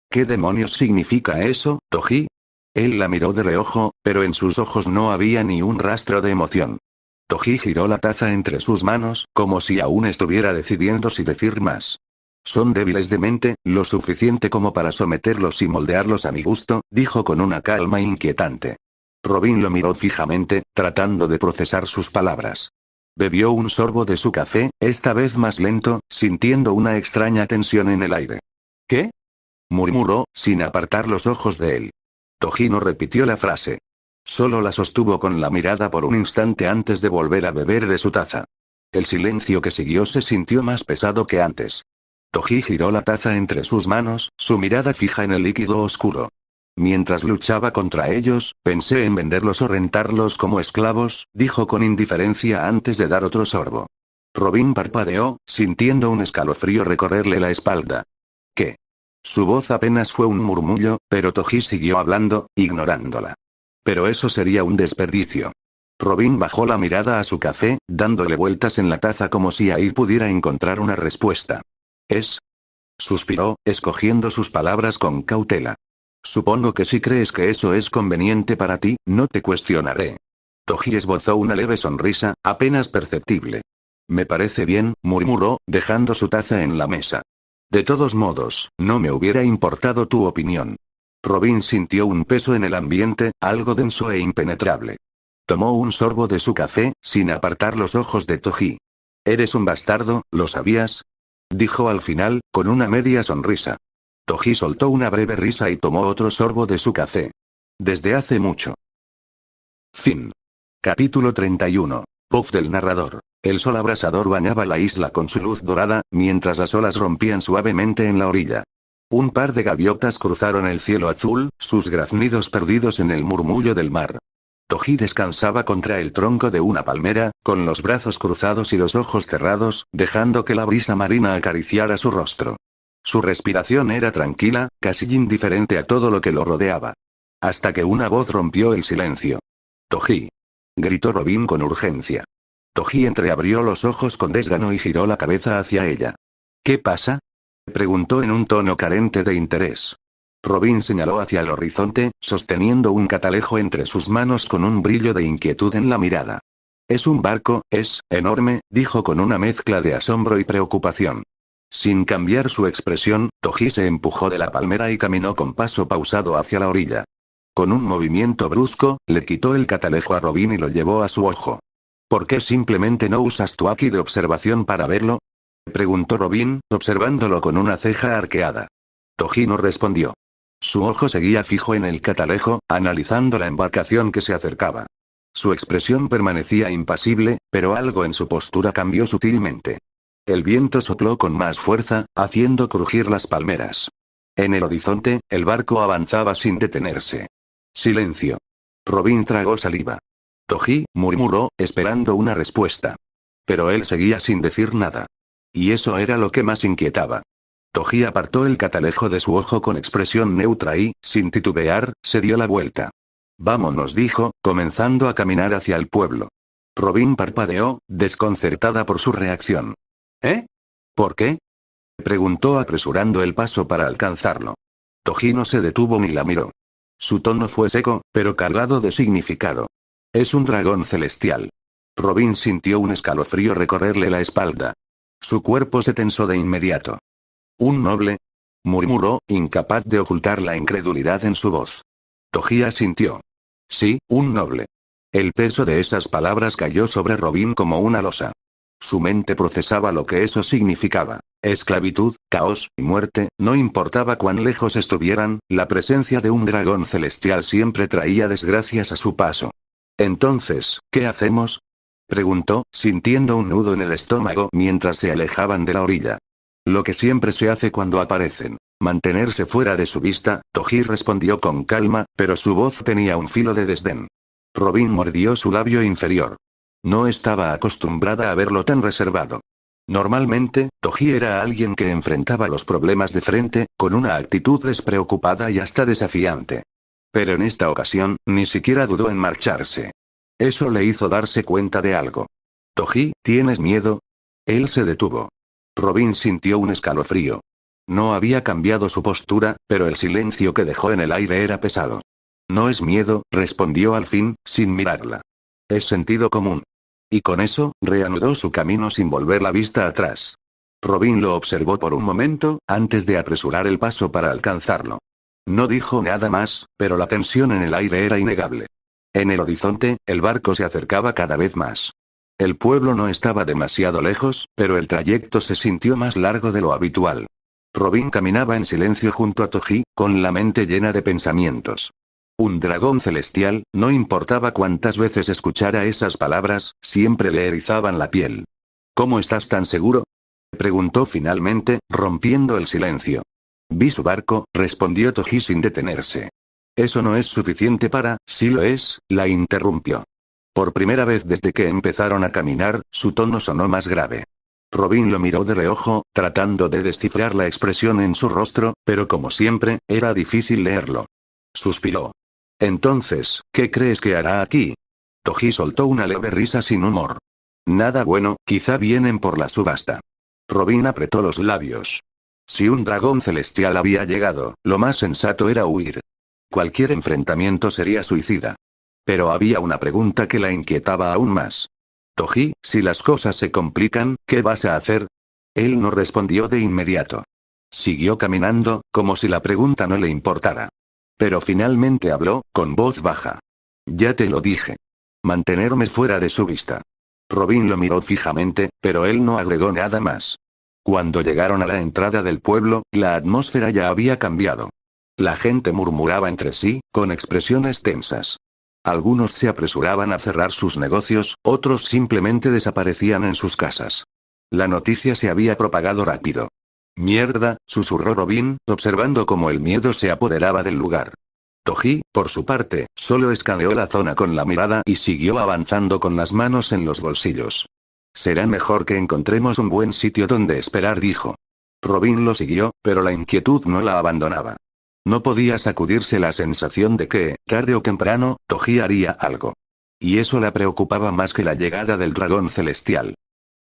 ¿Qué demonios significa eso, Toji? Él la miró de reojo, pero en sus ojos no había ni un rastro de emoción. Toji giró la taza entre sus manos, como si aún estuviera decidiendo si decir más. Son débiles de mente, lo suficiente como para someterlos y moldearlos a mi gusto, dijo con una calma inquietante. Robin lo miró fijamente, tratando de procesar sus palabras. Bebió un sorbo de su café, esta vez más lento, sintiendo una extraña tensión en el aire. ¿Qué? Murmuró, sin apartar los ojos de él. Toji no repitió la frase. Solo la sostuvo con la mirada por un instante antes de volver a beber de su taza. El silencio que siguió se sintió más pesado que antes. Toji giró la taza entre sus manos, su mirada fija en el líquido oscuro. Mientras luchaba contra ellos, pensé en venderlos o rentarlos como esclavos, dijo con indiferencia antes de dar otro sorbo. Robin parpadeó, sintiendo un escalofrío recorrerle la espalda. ¿Qué? Su voz apenas fue un murmullo, pero Toji siguió hablando, ignorándola. Pero eso sería un desperdicio. Robin bajó la mirada a su café, dándole vueltas en la taza como si ahí pudiera encontrar una respuesta. ¿Es? Suspiró, escogiendo sus palabras con cautela. Supongo que si crees que eso es conveniente para ti, no te cuestionaré. Toji esbozó una leve sonrisa, apenas perceptible. Me parece bien, murmuró, dejando su taza en la mesa. De todos modos, no me hubiera importado tu opinión. Robin sintió un peso en el ambiente, algo denso e impenetrable. Tomó un sorbo de su café, sin apartar los ojos de Toji. Eres un bastardo, ¿lo sabías? Dijo al final, con una media sonrisa. Toji soltó una breve risa y tomó otro sorbo de su café. Desde hace mucho. Fin. Capítulo 31. Puff del narrador. El sol abrasador bañaba la isla con su luz dorada, mientras las olas rompían suavemente en la orilla. Un par de gaviotas cruzaron el cielo azul, sus graznidos perdidos en el murmullo del mar. Toji descansaba contra el tronco de una palmera, con los brazos cruzados y los ojos cerrados, dejando que la brisa marina acariciara su rostro. Su respiración era tranquila, casi indiferente a todo lo que lo rodeaba. Hasta que una voz rompió el silencio. «Toji», gritó Robin con urgencia. Toji entreabrió los ojos con desgano y giró la cabeza hacia ella. «¿Qué pasa?», preguntó en un tono carente de interés. Robin señaló hacia el horizonte, sosteniendo un catalejo entre sus manos con un brillo de inquietud en la mirada. «Es un barco, es enorme», dijo con una mezcla de asombro y preocupación. Sin cambiar su expresión, Toji se empujó de la palmera y caminó con paso pausado hacia la orilla. Con un movimiento brusco, le quitó el catalejo a Robin y lo llevó a su ojo. «¿Por qué simplemente no usas tu haki de observación para verlo?», preguntó Robin, observándolo con una ceja arqueada. Toji no respondió. Su ojo seguía fijo en el catalejo, analizando la embarcación que se acercaba. Su expresión permanecía impasible, pero algo en su postura cambió sutilmente. El viento sopló con más fuerza, haciendo crujir las palmeras. En el horizonte, el barco avanzaba sin detenerse. Silencio. Robin tragó saliva. «Toji», murmuró, esperando una respuesta. Pero él seguía sin decir nada. Y eso era lo que más inquietaba. Toji apartó el catalejo de su ojo con expresión neutra y, sin titubear, se dio la vuelta. «Vámonos», dijo, comenzando a caminar hacia el pueblo. Robin parpadeó, desconcertada por su reacción. ¿Eh? ¿Por qué? Preguntó apresurando el paso para alcanzarlo. Toji no se detuvo ni la miró. Su tono fue seco, pero cargado de significado. Es un dragón celestial. Robin sintió un escalofrío recorrerle la espalda. Su cuerpo se tensó de inmediato. ¿Un noble? Murmuró, incapaz de ocultar la incredulidad en su voz. Toji asintió. Sí, un noble. El peso de esas palabras cayó sobre Robin como una losa. Su mente procesaba lo que eso significaba. Esclavitud, caos y muerte, no importaba cuán lejos estuvieran, la presencia de un dragón celestial siempre traía desgracias a su paso. Entonces, ¿qué hacemos? Preguntó, sintiendo un nudo en el estómago mientras se alejaban de la orilla. Lo que siempre se hace cuando aparecen. Mantenerse fuera de su vista, Toji respondió con calma, pero su voz tenía un filo de desdén. Robin mordió su labio inferior. No estaba acostumbrada a verlo tan reservado. Normalmente, Toji era alguien que enfrentaba los problemas de frente, con una actitud despreocupada y hasta desafiante. Pero en esta ocasión, ni siquiera dudó en marcharse. Eso le hizo darse cuenta de algo. Toji, ¿tienes miedo? Él se detuvo. Robin sintió un escalofrío. No había cambiado su postura, pero el silencio que dejó en el aire era pesado. No es miedo, respondió al fin, sin mirarla. Es sentido común. Y con eso, reanudó su camino sin volver la vista atrás. Robin lo observó por un momento, antes de apresurar el paso para alcanzarlo. No dijo nada más, pero la tensión en el aire era innegable. En el horizonte, el barco se acercaba cada vez más. El pueblo no estaba demasiado lejos, pero el trayecto se sintió más largo de lo habitual. Robin caminaba en silencio junto a Toji, con la mente llena de pensamientos. Un dragón celestial, no importaba cuántas veces escuchara esas palabras, siempre le erizaban la piel. ¿Cómo estás tan seguro? Preguntó finalmente, rompiendo el silencio. Vi su barco, respondió Toji sin detenerse. Eso no es suficiente para, si lo es, la interrumpió. Por primera vez desde que empezaron a caminar, su tono sonó más grave. Robin lo miró de reojo, tratando de descifrar la expresión en su rostro, pero como siempre, era difícil leerlo. Suspiró. Entonces, ¿qué crees que hará aquí? Toji soltó una leve risa sin humor. Nada bueno, quizá vienen por la subasta. Robin apretó los labios. Si un dragón celestial había llegado, lo más sensato era huir. Cualquier enfrentamiento sería suicida. Pero había una pregunta que la inquietaba aún más. Toji, si las cosas se complican, ¿qué vas a hacer? Él no respondió de inmediato. Siguió caminando, como si la pregunta no le importara. Pero finalmente habló, con voz baja. Ya te lo dije. Mantenerme fuera de su vista. Robin lo miró fijamente, pero él no agregó nada más. Cuando llegaron a la entrada del pueblo, la atmósfera ya había cambiado. La gente murmuraba entre sí, con expresiones tensas. Algunos se apresuraban a cerrar sus negocios, otros simplemente desaparecían en sus casas. La noticia se había propagado rápido. Mierda, susurró Robin, observando cómo el miedo se apoderaba del lugar. Toji, por su parte, solo escaneó la zona con la mirada y siguió avanzando con las manos en los bolsillos. Será mejor que encontremos un buen sitio donde esperar, dijo. Robin lo siguió, pero la inquietud no la abandonaba. No podía sacudirse la sensación de que, tarde o temprano, Toji haría algo. Y eso la preocupaba más que la llegada del dragón celestial.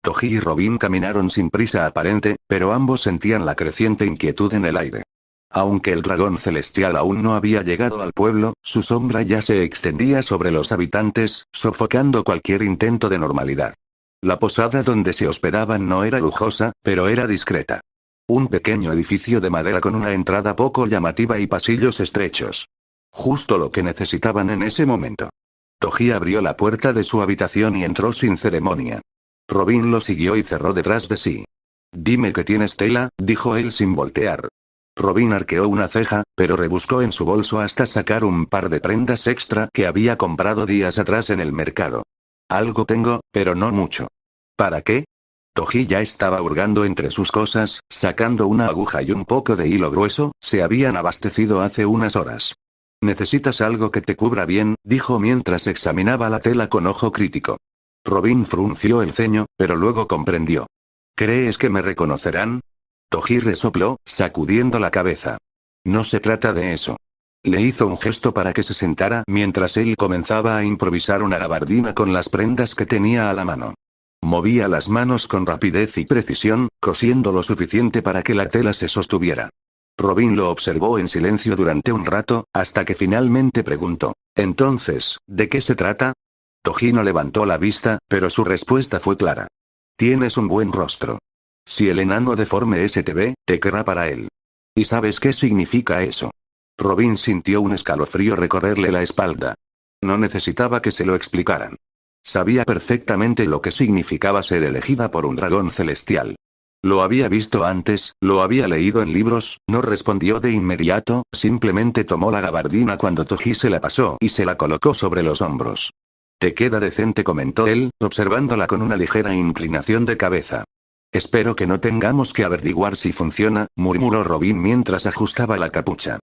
Toji y Robin caminaron sin prisa aparente, pero ambos sentían la creciente inquietud en el aire. Aunque el dragón celestial aún no había llegado al pueblo, su sombra ya se extendía sobre los habitantes, sofocando cualquier intento de normalidad. La posada donde se hospedaban no era lujosa, pero era discreta. Un pequeño edificio de madera con una entrada poco llamativa y pasillos estrechos. Justo lo que necesitaban en ese momento. Toji abrió la puerta de su habitación y entró sin ceremonia. Robin lo siguió y cerró detrás de sí. Dime que tienes tela, dijo él sin voltear. Robin arqueó una ceja, pero rebuscó en su bolso hasta sacar un par de prendas extra que había comprado días atrás en el mercado. Algo tengo, pero no mucho. ¿Para qué? Toji ya estaba hurgando entre sus cosas, sacando una aguja y un poco de hilo grueso, se habían abastecido hace unas horas. Necesitas algo que te cubra bien, dijo mientras examinaba la tela con ojo crítico. Robin frunció el ceño, pero luego comprendió. ¿Crees que me reconocerán? Toji resopló, sacudiendo la cabeza. No se trata de eso. Le hizo un gesto para que se sentara mientras él comenzaba a improvisar una gabardina con las prendas que tenía a la mano. Movía las manos con rapidez y precisión, cosiendo lo suficiente para que la tela se sostuviera. Robin lo observó en silencio durante un rato, hasta que finalmente preguntó: «Entonces, ¿de qué se trata?». Toji no levantó la vista, pero su respuesta fue clara. «Tienes un buen rostro. Si el enano deforme ese te ve, te querrá para él. ¿Y sabes qué significa eso?». Robin sintió un escalofrío recorrerle la espalda. No necesitaba que se lo explicaran. Sabía perfectamente lo que significaba ser elegida por un dragón celestial. Lo había visto antes, lo había leído en libros. No respondió de inmediato, simplemente tomó la gabardina cuando Toji se la pasó y se la colocó sobre los hombros. «Te queda decente», comentó él, observándola con una ligera inclinación de cabeza. «Espero que no tengamos que averiguar si funciona», murmuró Robin mientras ajustaba la capucha.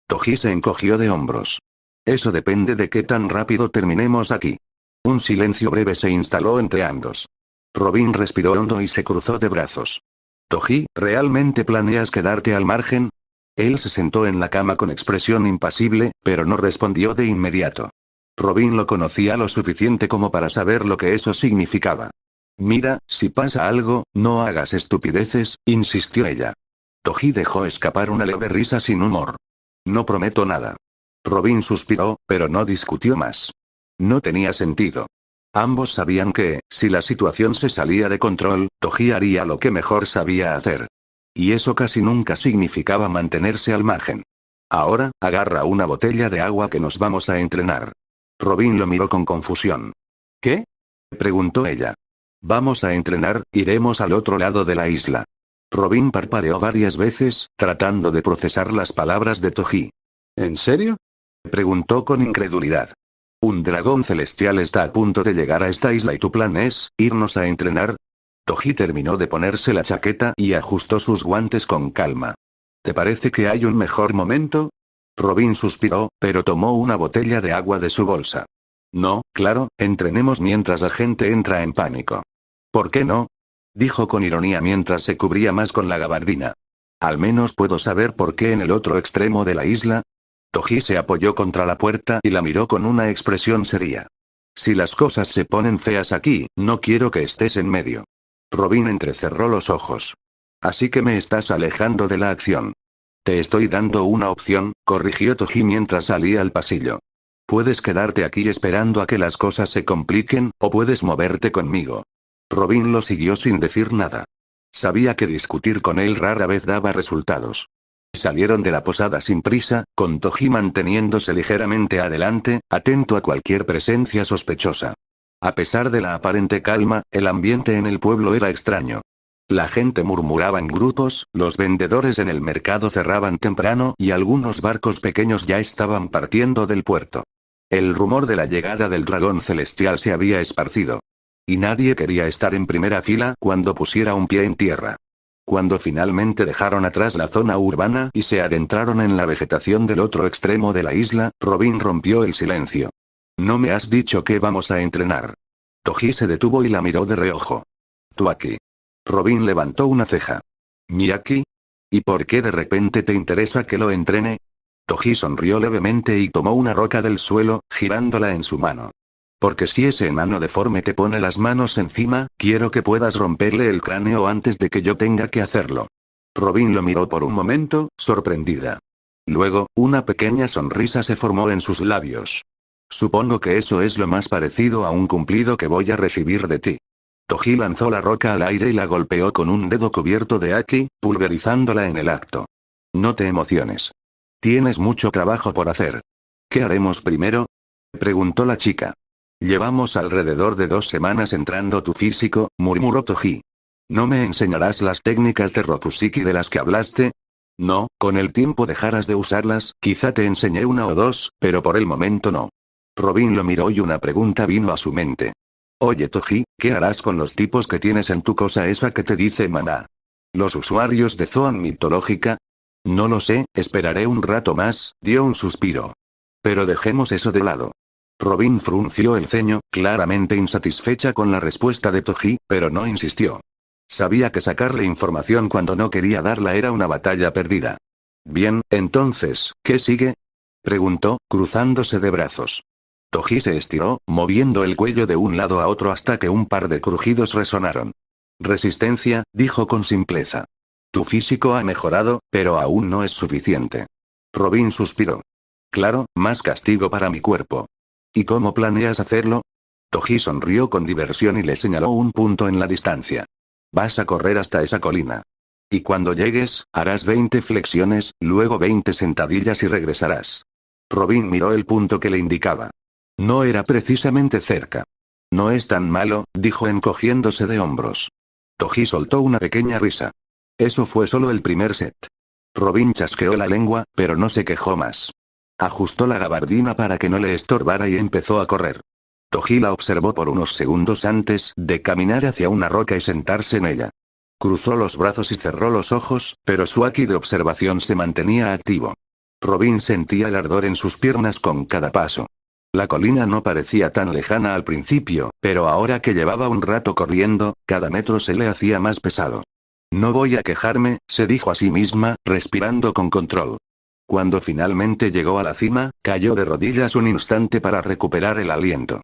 Toji se encogió de hombros. «Eso depende de qué tan rápido terminemos aquí». Un silencio breve se instaló entre ambos. Robin respiró hondo y se cruzó de brazos. «Toji, ¿realmente planeas quedarte al margen?». Él se sentó en la cama con expresión impasible, pero no respondió de inmediato. Robin lo conocía lo suficiente como para saber lo que eso significaba. «Mira, si pasa algo, no hagas estupideces», insistió ella. Toji dejó escapar una leve risa sin humor. «No prometo nada». Robin suspiró, pero no discutió más. No tenía sentido. Ambos sabían que, si la situación se salía de control, Toji haría lo que mejor sabía hacer. Y eso casi nunca significaba mantenerse al margen. «Ahora, agarra una botella de agua que nos vamos a entrenar». Robin lo miró con confusión. «¿Qué?», preguntó ella. «Vamos a entrenar, iremos al otro lado de la isla». Robin parpadeó varias veces, tratando de procesar las palabras de Toji. «¿En serio?», preguntó con incredulidad. «¿Un dragón celestial está a punto de llegar a esta isla y tu plan es irnos a entrenar?». Toji terminó de ponerse la chaqueta y ajustó sus guantes con calma. «¿Te parece que hay un mejor momento?». Robin suspiró, pero tomó una botella de agua de su bolsa. «No, claro, entrenemos mientras la gente entra en pánico». «¿Por qué no?», dijo con ironía mientras se cubría más con la gabardina. «Al menos puedo saber por qué en el otro extremo de la isla». Toji se apoyó contra la puerta y la miró con una expresión seria. «Si las cosas se ponen feas aquí, no quiero que estés en medio». Robin entrecerró los ojos. «Así que me estás alejando de la acción». «Te estoy dando una opción», corrigió Toji mientras salía al pasillo. «Puedes quedarte aquí esperando a que las cosas se compliquen, o puedes moverte conmigo». Robin lo siguió sin decir nada. Sabía que discutir con él rara vez daba resultados. Salieron de la posada sin prisa, con Toji manteniéndose ligeramente adelante, atento a cualquier presencia sospechosa. A pesar de la aparente calma, el ambiente en el pueblo era extraño. La gente murmuraba en grupos, los vendedores en el mercado cerraban temprano y algunos barcos pequeños ya estaban partiendo del puerto. El rumor de la llegada del dragón celestial se había esparcido. Y nadie quería estar en primera fila cuando pusiera un pie en tierra. Cuando finalmente dejaron atrás la zona urbana y se adentraron en la vegetación del otro extremo de la isla, Robin rompió el silencio. «¿No me has dicho que vamos a entrenar?». Toji se detuvo y la miró de reojo. «¿Tú aquí?». Robin levantó una ceja. «¿Mi aquí? ¿Y por qué de repente te interesa que lo entrene?». Toji sonrió levemente y tomó una roca del suelo, girándola en su mano. «Porque si ese enano deforme te pone las manos encima, quiero que puedas romperle el cráneo antes de que yo tenga que hacerlo». Robin lo miró por un momento, sorprendida. Luego, una pequeña sonrisa se formó en sus labios. «Supongo que eso es lo más parecido a un cumplido que voy a recibir de ti». Toji lanzó la roca al aire y la golpeó con un dedo cubierto de haki, pulverizándola en el acto. «No te emociones. Tienes mucho trabajo por hacer». «¿Qué haremos primero?», preguntó la chica. «Llevamos alrededor de 2 semanas entrando tu físico», murmuró Toji. «¿No me enseñarás las técnicas de Rokusiki de las que hablaste?». «No, con el tiempo dejarás de usarlas, quizá te enseñé 1 o 2, pero por el momento no». Robin lo miró y una pregunta vino a su mente. «Oye Toji, ¿qué harás con los tipos que tienes en tu cosa esa que te dice maná? ¿Los usuarios de Zoan mitológica?». «No lo sé, esperaré un rato más», dio un suspiro. «Pero dejemos eso de lado». Robin frunció el ceño, claramente insatisfecha con la respuesta de Toji, pero no insistió. Sabía que sacarle información cuando no quería darla era una batalla perdida. «Bien, entonces, ¿qué sigue?». Preguntó, cruzándose de brazos. Toji se estiró, moviendo el cuello de un lado a otro hasta que un par de crujidos resonaron. Resistencia, dijo con simpleza. Tu físico ha mejorado, pero aún no es suficiente. Robin suspiró. Claro, más castigo para mi cuerpo. ¿Y cómo planeas hacerlo? Toji sonrió con diversión y le señaló un punto en la distancia. Vas a correr hasta esa colina. Y cuando llegues, harás 20 flexiones, luego 20 sentadillas y regresarás. Robin miró el punto que le indicaba. No era precisamente cerca. No es tan malo, dijo encogiéndose de hombros. Toji soltó una pequeña risa. Eso fue solo el primer set. Robin chasqueó la lengua, pero no se quejó más. Ajustó la gabardina para que no le estorbara y empezó a correr. Toji la observó por unos segundos antes de caminar hacia una roca y sentarse en ella. Cruzó los brazos y cerró los ojos, pero su haki de observación se mantenía activo. Robin sentía el ardor en sus piernas con cada paso. La colina no parecía tan lejana al principio, pero ahora que llevaba un rato corriendo, cada metro se le hacía más pesado. No voy a quejarme, se dijo a sí misma, respirando con control. Cuando finalmente llegó a la cima, cayó de rodillas un instante para recuperar el aliento.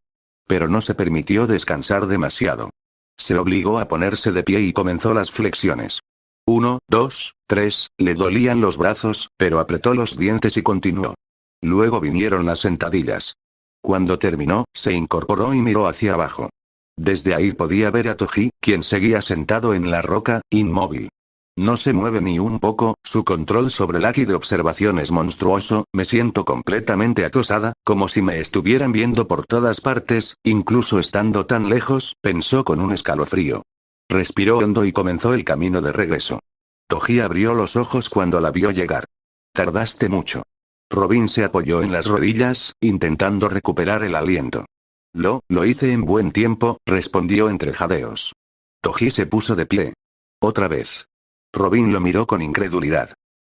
Pero no se permitió descansar demasiado. Se obligó a ponerse de pie y comenzó las flexiones. 1, 2, 3, le dolían los brazos, pero apretó los dientes y continuó. Luego vinieron las sentadillas. Cuando terminó, se incorporó y miró hacia abajo. Desde ahí podía ver a Toji, quien seguía sentado en la roca, inmóvil. No se mueve ni un poco, su control sobre el haki de observación es monstruoso, me siento completamente acosada, como si me estuvieran viendo por todas partes, incluso estando tan lejos, pensó con un escalofrío. Respiró hondo y comenzó el camino de regreso. Toji abrió los ojos cuando la vio llegar. Tardaste mucho. Robin se apoyó en las rodillas, intentando recuperar el aliento. Lo hice en buen tiempo, respondió entre jadeos. Toji se puso de pie. Otra vez. Robin lo miró con incredulidad.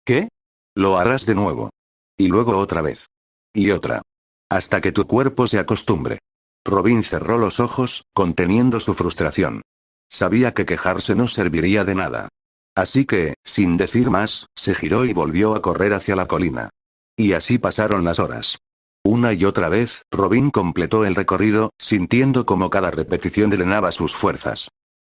¿Qué? Lo harás de nuevo. Y luego otra vez. Y otra. Hasta que tu cuerpo se acostumbre. Robin cerró los ojos, conteniendo su frustración. Sabía que quejarse no serviría de nada. Así que, sin decir más, se giró y volvió a correr hacia la colina. Y así pasaron las horas. Una y otra vez, Robin completó el recorrido, sintiendo como cada repetición drenaba sus fuerzas.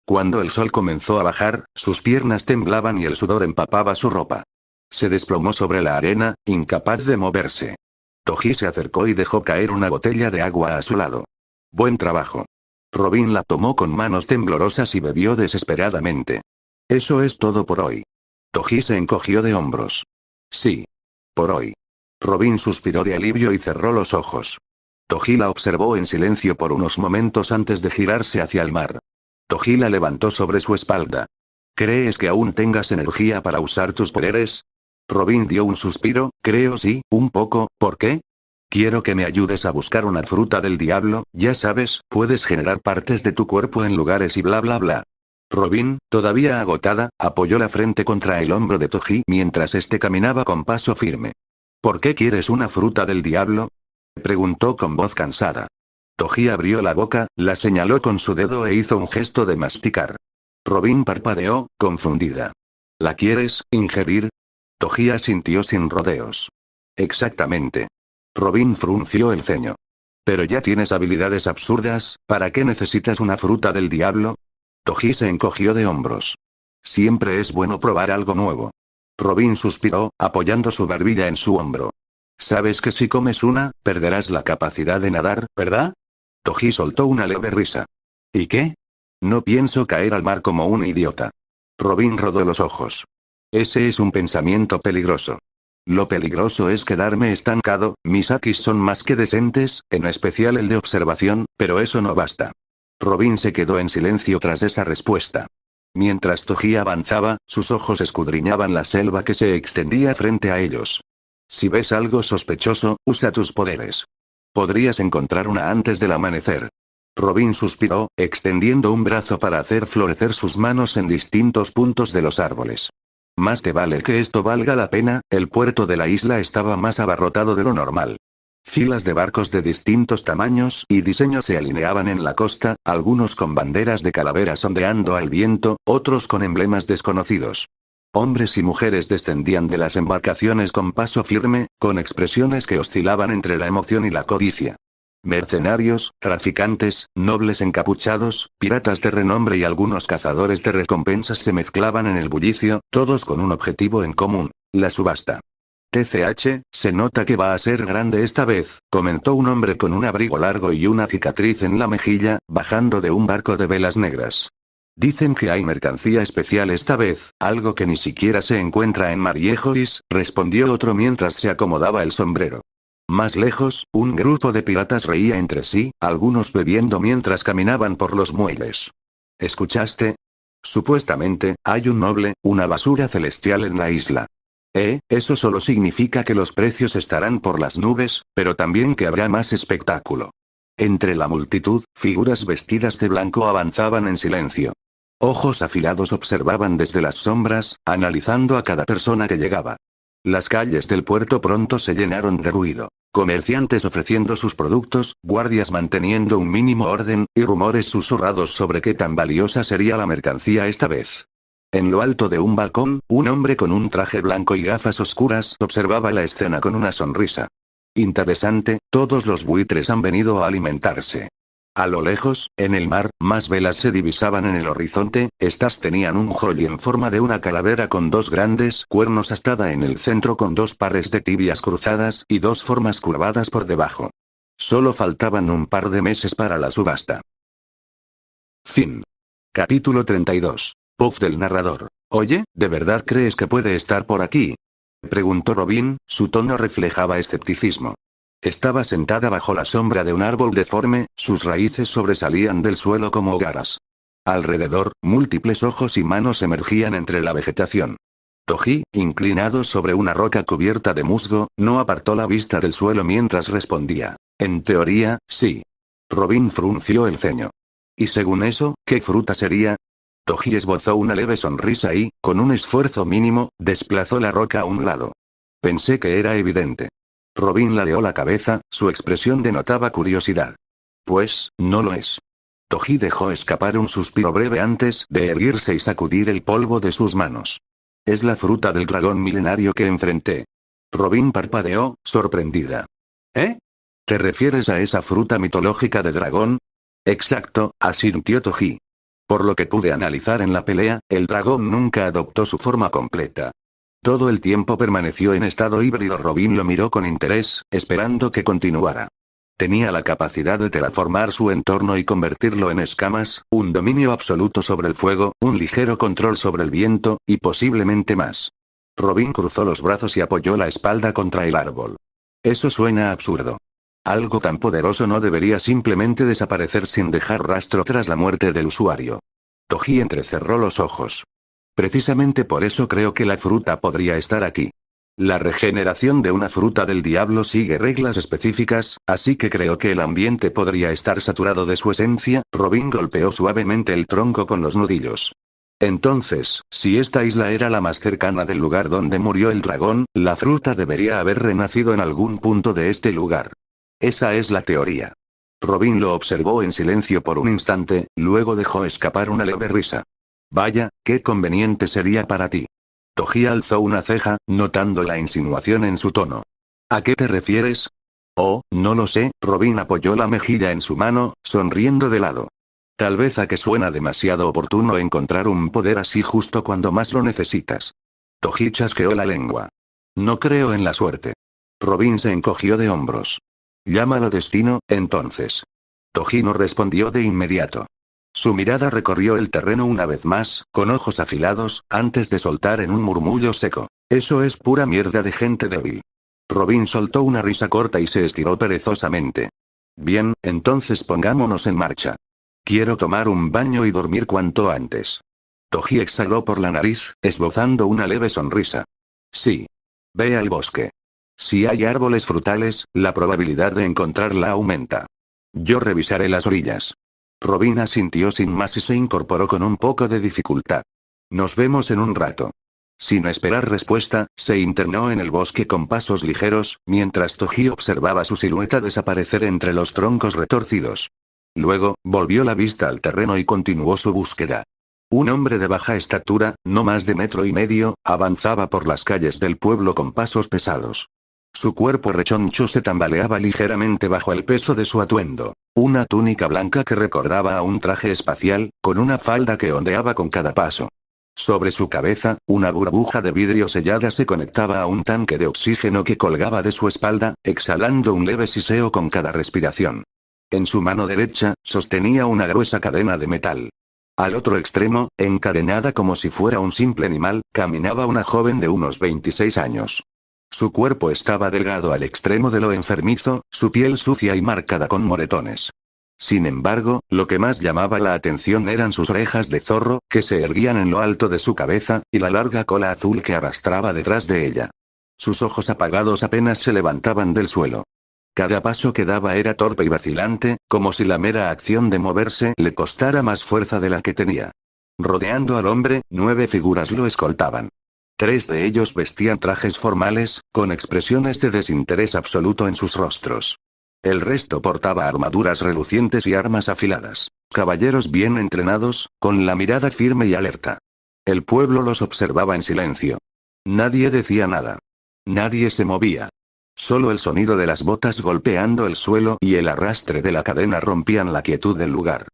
Cuando el sol comenzó a bajar, sus piernas temblaban y el sudor empapaba su ropa. Se desplomó sobre la arena, incapaz de moverse. Toji se acercó y dejó caer una botella de agua a su lado. Buen trabajo. Robin la tomó con manos temblorosas y bebió desesperadamente. Eso es todo por hoy. Toji se encogió de hombros. Sí. Por hoy. Robin suspiró de alivio y cerró los ojos. Toji la observó en silencio por unos momentos antes de girarse hacia el mar. Toji la levantó sobre su espalda. ¿Crees que aún tengas energía para usar tus poderes? Robin dio un suspiro, creo sí, un poco, ¿por qué? Quiero que me ayudes a buscar una fruta del diablo, ya sabes, puedes generar partes de tu cuerpo en lugares y bla bla bla. Robin, todavía agotada, apoyó la frente contra el hombro de Toji mientras este caminaba con paso firme. ¿Por qué quieres una fruta del diablo? Preguntó con voz cansada. Toji abrió la boca, la señaló con su dedo e hizo un gesto de masticar. Robin parpadeó, confundida. ¿La quieres ingerir? Toji asintió sin rodeos. Exactamente. Robin frunció el ceño. Pero ya tienes habilidades absurdas, ¿para qué necesitas una fruta del diablo? Toji se encogió de hombros. Siempre es bueno probar algo nuevo. Robin suspiró, apoyando su barbilla en su hombro. Sabes que si comes una, perderás la capacidad de nadar, ¿verdad? Toji soltó una leve risa. ¿Y qué? No pienso caer al mar como un idiota. Robin rodó los ojos. Ese es un pensamiento peligroso. Lo peligroso es quedarme estancado, mis akis son más que decentes, en especial el de observación, pero eso no basta. Robin se quedó en silencio tras esa respuesta. Mientras Toji avanzaba, sus ojos escudriñaban la selva que se extendía frente a ellos. Si ves algo sospechoso, usa tus poderes. Podrías encontrar una antes del amanecer. Robin suspiró, extendiendo un brazo para hacer florecer sus manos en distintos puntos de los árboles. Más te vale que esto valga la pena, el puerto de la isla estaba más abarrotado de lo normal. Filas de barcos de distintos tamaños y diseños se alineaban en la costa, algunos con banderas de calaveras ondeando al viento, otros con emblemas desconocidos. Hombres y mujeres descendían de las embarcaciones con paso firme, con expresiones que oscilaban entre la emoción y la codicia. Mercenarios, traficantes, nobles encapuchados, piratas de renombre y algunos cazadores de recompensas se mezclaban en el bullicio, todos con un objetivo en común: la subasta. TCH, se nota que va a ser grande esta vez, comentó un hombre con un abrigo largo y una cicatriz en la mejilla, bajando de un barco de velas negras. Dicen que hay mercancía especial esta vez, algo que ni siquiera se encuentra en Mariejois, respondió otro mientras se acomodaba el sombrero. Más lejos, un grupo de piratas reía entre sí, algunos bebiendo mientras caminaban por los muelles. ¿Escuchaste? Supuestamente, hay un noble, una basura celestial en la isla. Eso solo significa que los precios estarán por las nubes, pero también que habrá más espectáculo. Entre la multitud, figuras vestidas de blanco avanzaban en silencio. Ojos afilados observaban desde las sombras, analizando a cada persona que llegaba. Las calles del puerto pronto se llenaron de ruido. Comerciantes ofreciendo sus productos, guardias manteniendo un mínimo orden, y rumores susurrados sobre qué tan valiosa sería la mercancía esta vez. En lo alto de un balcón, un hombre con un traje blanco y gafas oscuras observaba la escena con una sonrisa. Interesante, todos los buitres han venido a alimentarse. A lo lejos, en el mar, más velas se divisaban en el horizonte, estas tenían un joy en forma de una calavera con dos grandes cuernos astada en el centro con dos pares de tibias cruzadas y dos formas curvadas por debajo. Solo faltaban un par de meses para la subasta. Fin. Capítulo 32. Puff del narrador. Oye, ¿de verdad crees que puede estar por aquí? Preguntó Robin, su tono reflejaba escepticismo. Estaba sentada bajo la sombra de un árbol deforme, sus raíces sobresalían del suelo como garras. Alrededor, múltiples ojos y manos emergían entre la vegetación. Toji, inclinado sobre una roca cubierta de musgo, no apartó la vista del suelo mientras respondía. En teoría, sí. Robin frunció el ceño. ¿Y según eso, qué fruta sería? Toji esbozó una leve sonrisa y, con un esfuerzo mínimo, desplazó la roca a un lado. Pensé que era evidente. Robin ladeó la cabeza, su expresión denotaba curiosidad. Pues, no lo es. Toji dejó escapar un suspiro breve antes de erguirse y sacudir el polvo de sus manos. Es la fruta del dragón milenario que enfrenté. Robin parpadeó, sorprendida. ¿Eh? ¿Te refieres a esa fruta mitológica de dragón? Exacto, asintió Toji. Por lo que pude analizar en la pelea, el dragón nunca adoptó su forma completa. Todo el tiempo permaneció en estado híbrido. Robin lo miró con interés, esperando que continuara. Tenía la capacidad de terraformar su entorno y convertirlo en escamas, un dominio absoluto sobre el fuego, un ligero control sobre el viento, y posiblemente más. Robin cruzó los brazos y apoyó la espalda contra el árbol. Eso suena absurdo. Algo tan poderoso no debería simplemente desaparecer sin dejar rastro tras la muerte del usuario. Toji entrecerró los ojos. Precisamente por eso creo que la fruta podría estar aquí. La regeneración de una fruta del diablo sigue reglas específicas, así que creo que el ambiente podría estar saturado de su esencia. Robin golpeó suavemente el tronco con los nudillos. Entonces, si esta isla era la más cercana del lugar donde murió el dragón, la fruta debería haber renacido en algún punto de este lugar. Esa es la teoría. Robin lo observó en silencio por un instante, luego dejó escapar una leve risa. Vaya, qué conveniente sería para ti. Toji alzó una ceja, notando la insinuación en su tono. ¿A qué te refieres? Oh, no lo sé. Robin apoyó la mejilla en su mano, sonriendo de lado. Tal vez a que suena demasiado oportuno encontrar un poder así justo cuando más lo necesitas. Toji chasqueó la lengua. No creo en la suerte. Robin se encogió de hombros. Llámalo destino, entonces. Toji no respondió de inmediato. Su mirada recorrió el terreno una vez más, con ojos afilados, antes de soltar en un murmullo seco. Eso es pura mierda de gente débil. Robin soltó una risa corta y se estiró perezosamente. Bien, entonces pongámonos en marcha. Quiero tomar un baño y dormir cuanto antes. Toji exhaló por la nariz, esbozando una leve sonrisa. Sí. Ve al bosque. Si hay árboles frutales, la probabilidad de encontrarla aumenta. Yo revisaré las orillas. Robin asintió sin más y se incorporó con un poco de dificultad. Nos vemos en un rato. Sin esperar respuesta, se internó en el bosque con pasos ligeros, mientras Toji observaba su silueta desaparecer entre los troncos retorcidos. Luego, volvió la vista al terreno y continuó su búsqueda. Un hombre de baja estatura, no más de 1,5 metros, avanzaba por las calles del pueblo con pasos pesados. Su cuerpo rechoncho se tambaleaba ligeramente bajo el peso de su atuendo. Una túnica blanca que recordaba a un traje espacial, con una falda que ondeaba con cada paso. Sobre su cabeza, una burbuja de vidrio sellada se conectaba a un tanque de oxígeno que colgaba de su espalda, exhalando un leve siseo con cada respiración. En su mano derecha, sostenía una gruesa cadena de metal. Al otro extremo, encadenada como si fuera un simple animal, caminaba una joven de unos 26 años. Su cuerpo estaba delgado al extremo de lo enfermizo, su piel sucia y marcada con moretones. Sin embargo, lo que más llamaba la atención eran sus orejas de zorro, que se erguían en lo alto de su cabeza, y la larga cola azul que arrastraba detrás de ella. Sus ojos apagados apenas se levantaban del suelo. Cada paso que daba era torpe y vacilante, como si la mera acción de moverse le costara más fuerza de la que tenía. Rodeando al hombre, 9 figuras lo escoltaban. 3 de ellos vestían trajes formales, con expresiones de desinterés absoluto en sus rostros. El resto portaba armaduras relucientes y armas afiladas. Caballeros bien entrenados, con la mirada firme y alerta. El pueblo los observaba en silencio. Nadie decía nada. Nadie se movía. Solo el sonido de las botas golpeando el suelo y el arrastre de la cadena rompían la quietud del lugar.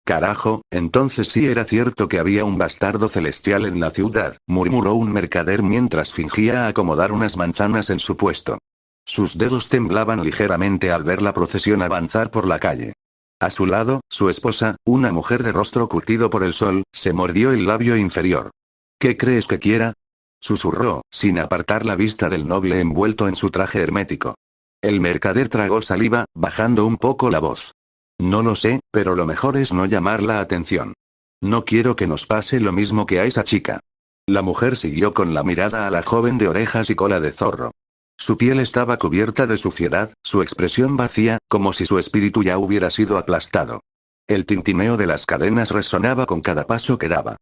Carajo, entonces sí era cierto que había un bastardo celestial en la ciudad, murmuró un mercader mientras fingía acomodar unas manzanas en su puesto. Sus dedos temblaban ligeramente al ver la procesión avanzar por la calle. A su lado, su esposa, una mujer de rostro curtido por el sol, se mordió el labio inferior. ¿Qué crees que quiera?, susurró, sin apartar la vista del noble envuelto en su traje hermético. El mercader tragó saliva, bajando un poco la voz. No lo sé, pero lo mejor es no llamar la atención. No quiero que nos pase lo mismo que a esa chica. La mujer siguió con la mirada a la joven de orejas y cola de zorro. Su piel estaba cubierta de suciedad, su expresión vacía, como si su espíritu ya hubiera sido aplastado. El tintineo de las cadenas resonaba con cada paso que daba.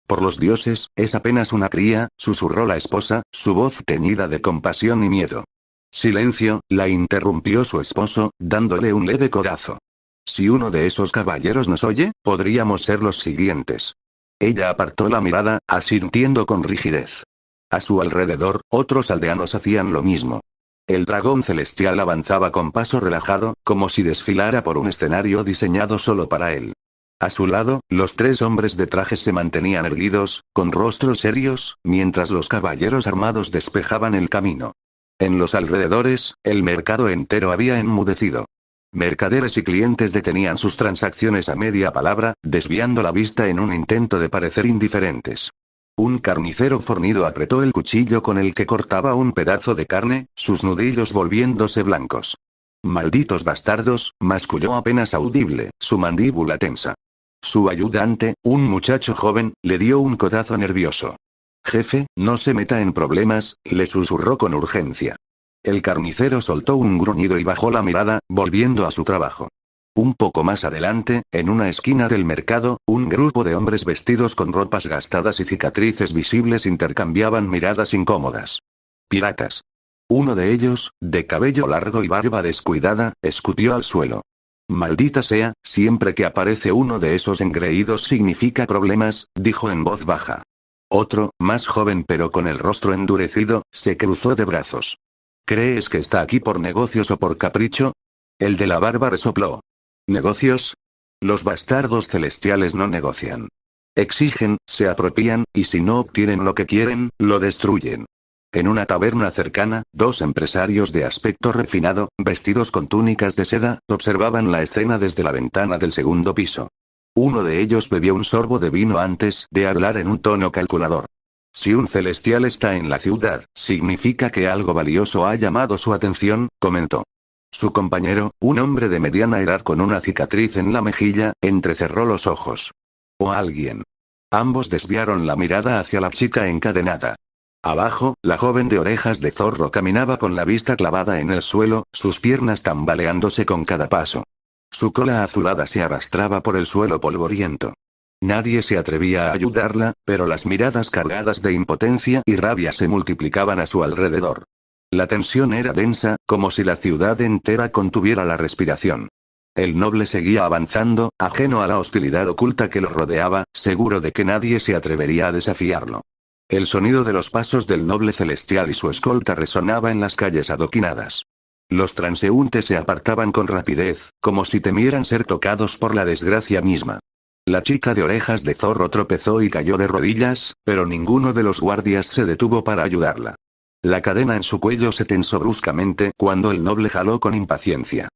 Por los dioses, es apenas una cría, susurró la esposa, su voz teñida de compasión y miedo. Silencio, la interrumpió su esposo, dándole un leve codazo. Si uno de esos caballeros nos oye, podríamos ser los siguientes. Ella apartó la mirada, asintiendo con rigidez. A su alrededor, otros aldeanos hacían lo mismo. El dragón celestial avanzaba con paso relajado, como si desfilara por un escenario diseñado solo para él. A su lado, los 3 hombres de trajes se mantenían erguidos, con rostros serios, mientras los caballeros armados despejaban el camino. En los alrededores, el mercado entero había enmudecido. Mercaderes y clientes detenían sus transacciones a media palabra, desviando la vista en un intento de parecer indiferentes. Un carnicero fornido apretó el cuchillo con el que cortaba un pedazo de carne, sus nudillos volviéndose blancos. Malditos bastardos, masculló apenas audible, su mandíbula tensa. Su ayudante, un muchacho joven, le dio un codazo nervioso. Jefe, no se meta en problemas, le susurró con urgencia. El carnicero soltó un gruñido y bajó la mirada, volviendo a su trabajo. Un poco más adelante, en una esquina del mercado, un grupo de hombres vestidos con ropas gastadas y cicatrices visibles intercambiaban miradas incómodas. Piratas. Uno de ellos, de cabello largo y barba descuidada, escupió al suelo. Maldita sea, siempre que aparece uno de esos engreídos significa problemas, dijo en voz baja. Otro, más joven pero con el rostro endurecido, se cruzó de brazos. ¿Crees que está aquí por negocios o por capricho? El de la barba resopló. ¿Negocios? Los bastardos celestiales no negocian. Exigen, se apropian, y si no obtienen lo que quieren, lo destruyen. En una taberna cercana, 2 empresarios de aspecto refinado, vestidos con túnicas de seda, observaban la escena desde la ventana del segundo piso. Uno de ellos bebió un sorbo de vino antes de hablar en un tono calculador. Si un celestial está en la ciudad, significa que algo valioso ha llamado su atención, comentó. Su compañero, un hombre de mediana edad con una cicatriz en la mejilla, entrecerró los ojos. ¿O alguien? Ambos desviaron la mirada hacia la chica encadenada. Abajo, la joven de orejas de zorro caminaba con la vista clavada en el suelo, sus piernas tambaleándose con cada paso. Su cola azulada se arrastraba por el suelo polvoriento. Nadie se atrevía a ayudarla, pero las miradas cargadas de impotencia y rabia se multiplicaban a su alrededor. La tensión era densa, como si la ciudad entera contuviera la respiración. El noble seguía avanzando, ajeno a la hostilidad oculta que lo rodeaba, seguro de que nadie se atrevería a desafiarlo. El sonido de los pasos del noble celestial y su escolta resonaba en las calles adoquinadas. Los transeúntes se apartaban con rapidez, como si temieran ser tocados por la desgracia misma. La chica de orejas de zorro tropezó y cayó de rodillas, pero ninguno de los guardias se detuvo para ayudarla. La cadena en su cuello se tensó bruscamente cuando el noble jaló con impaciencia.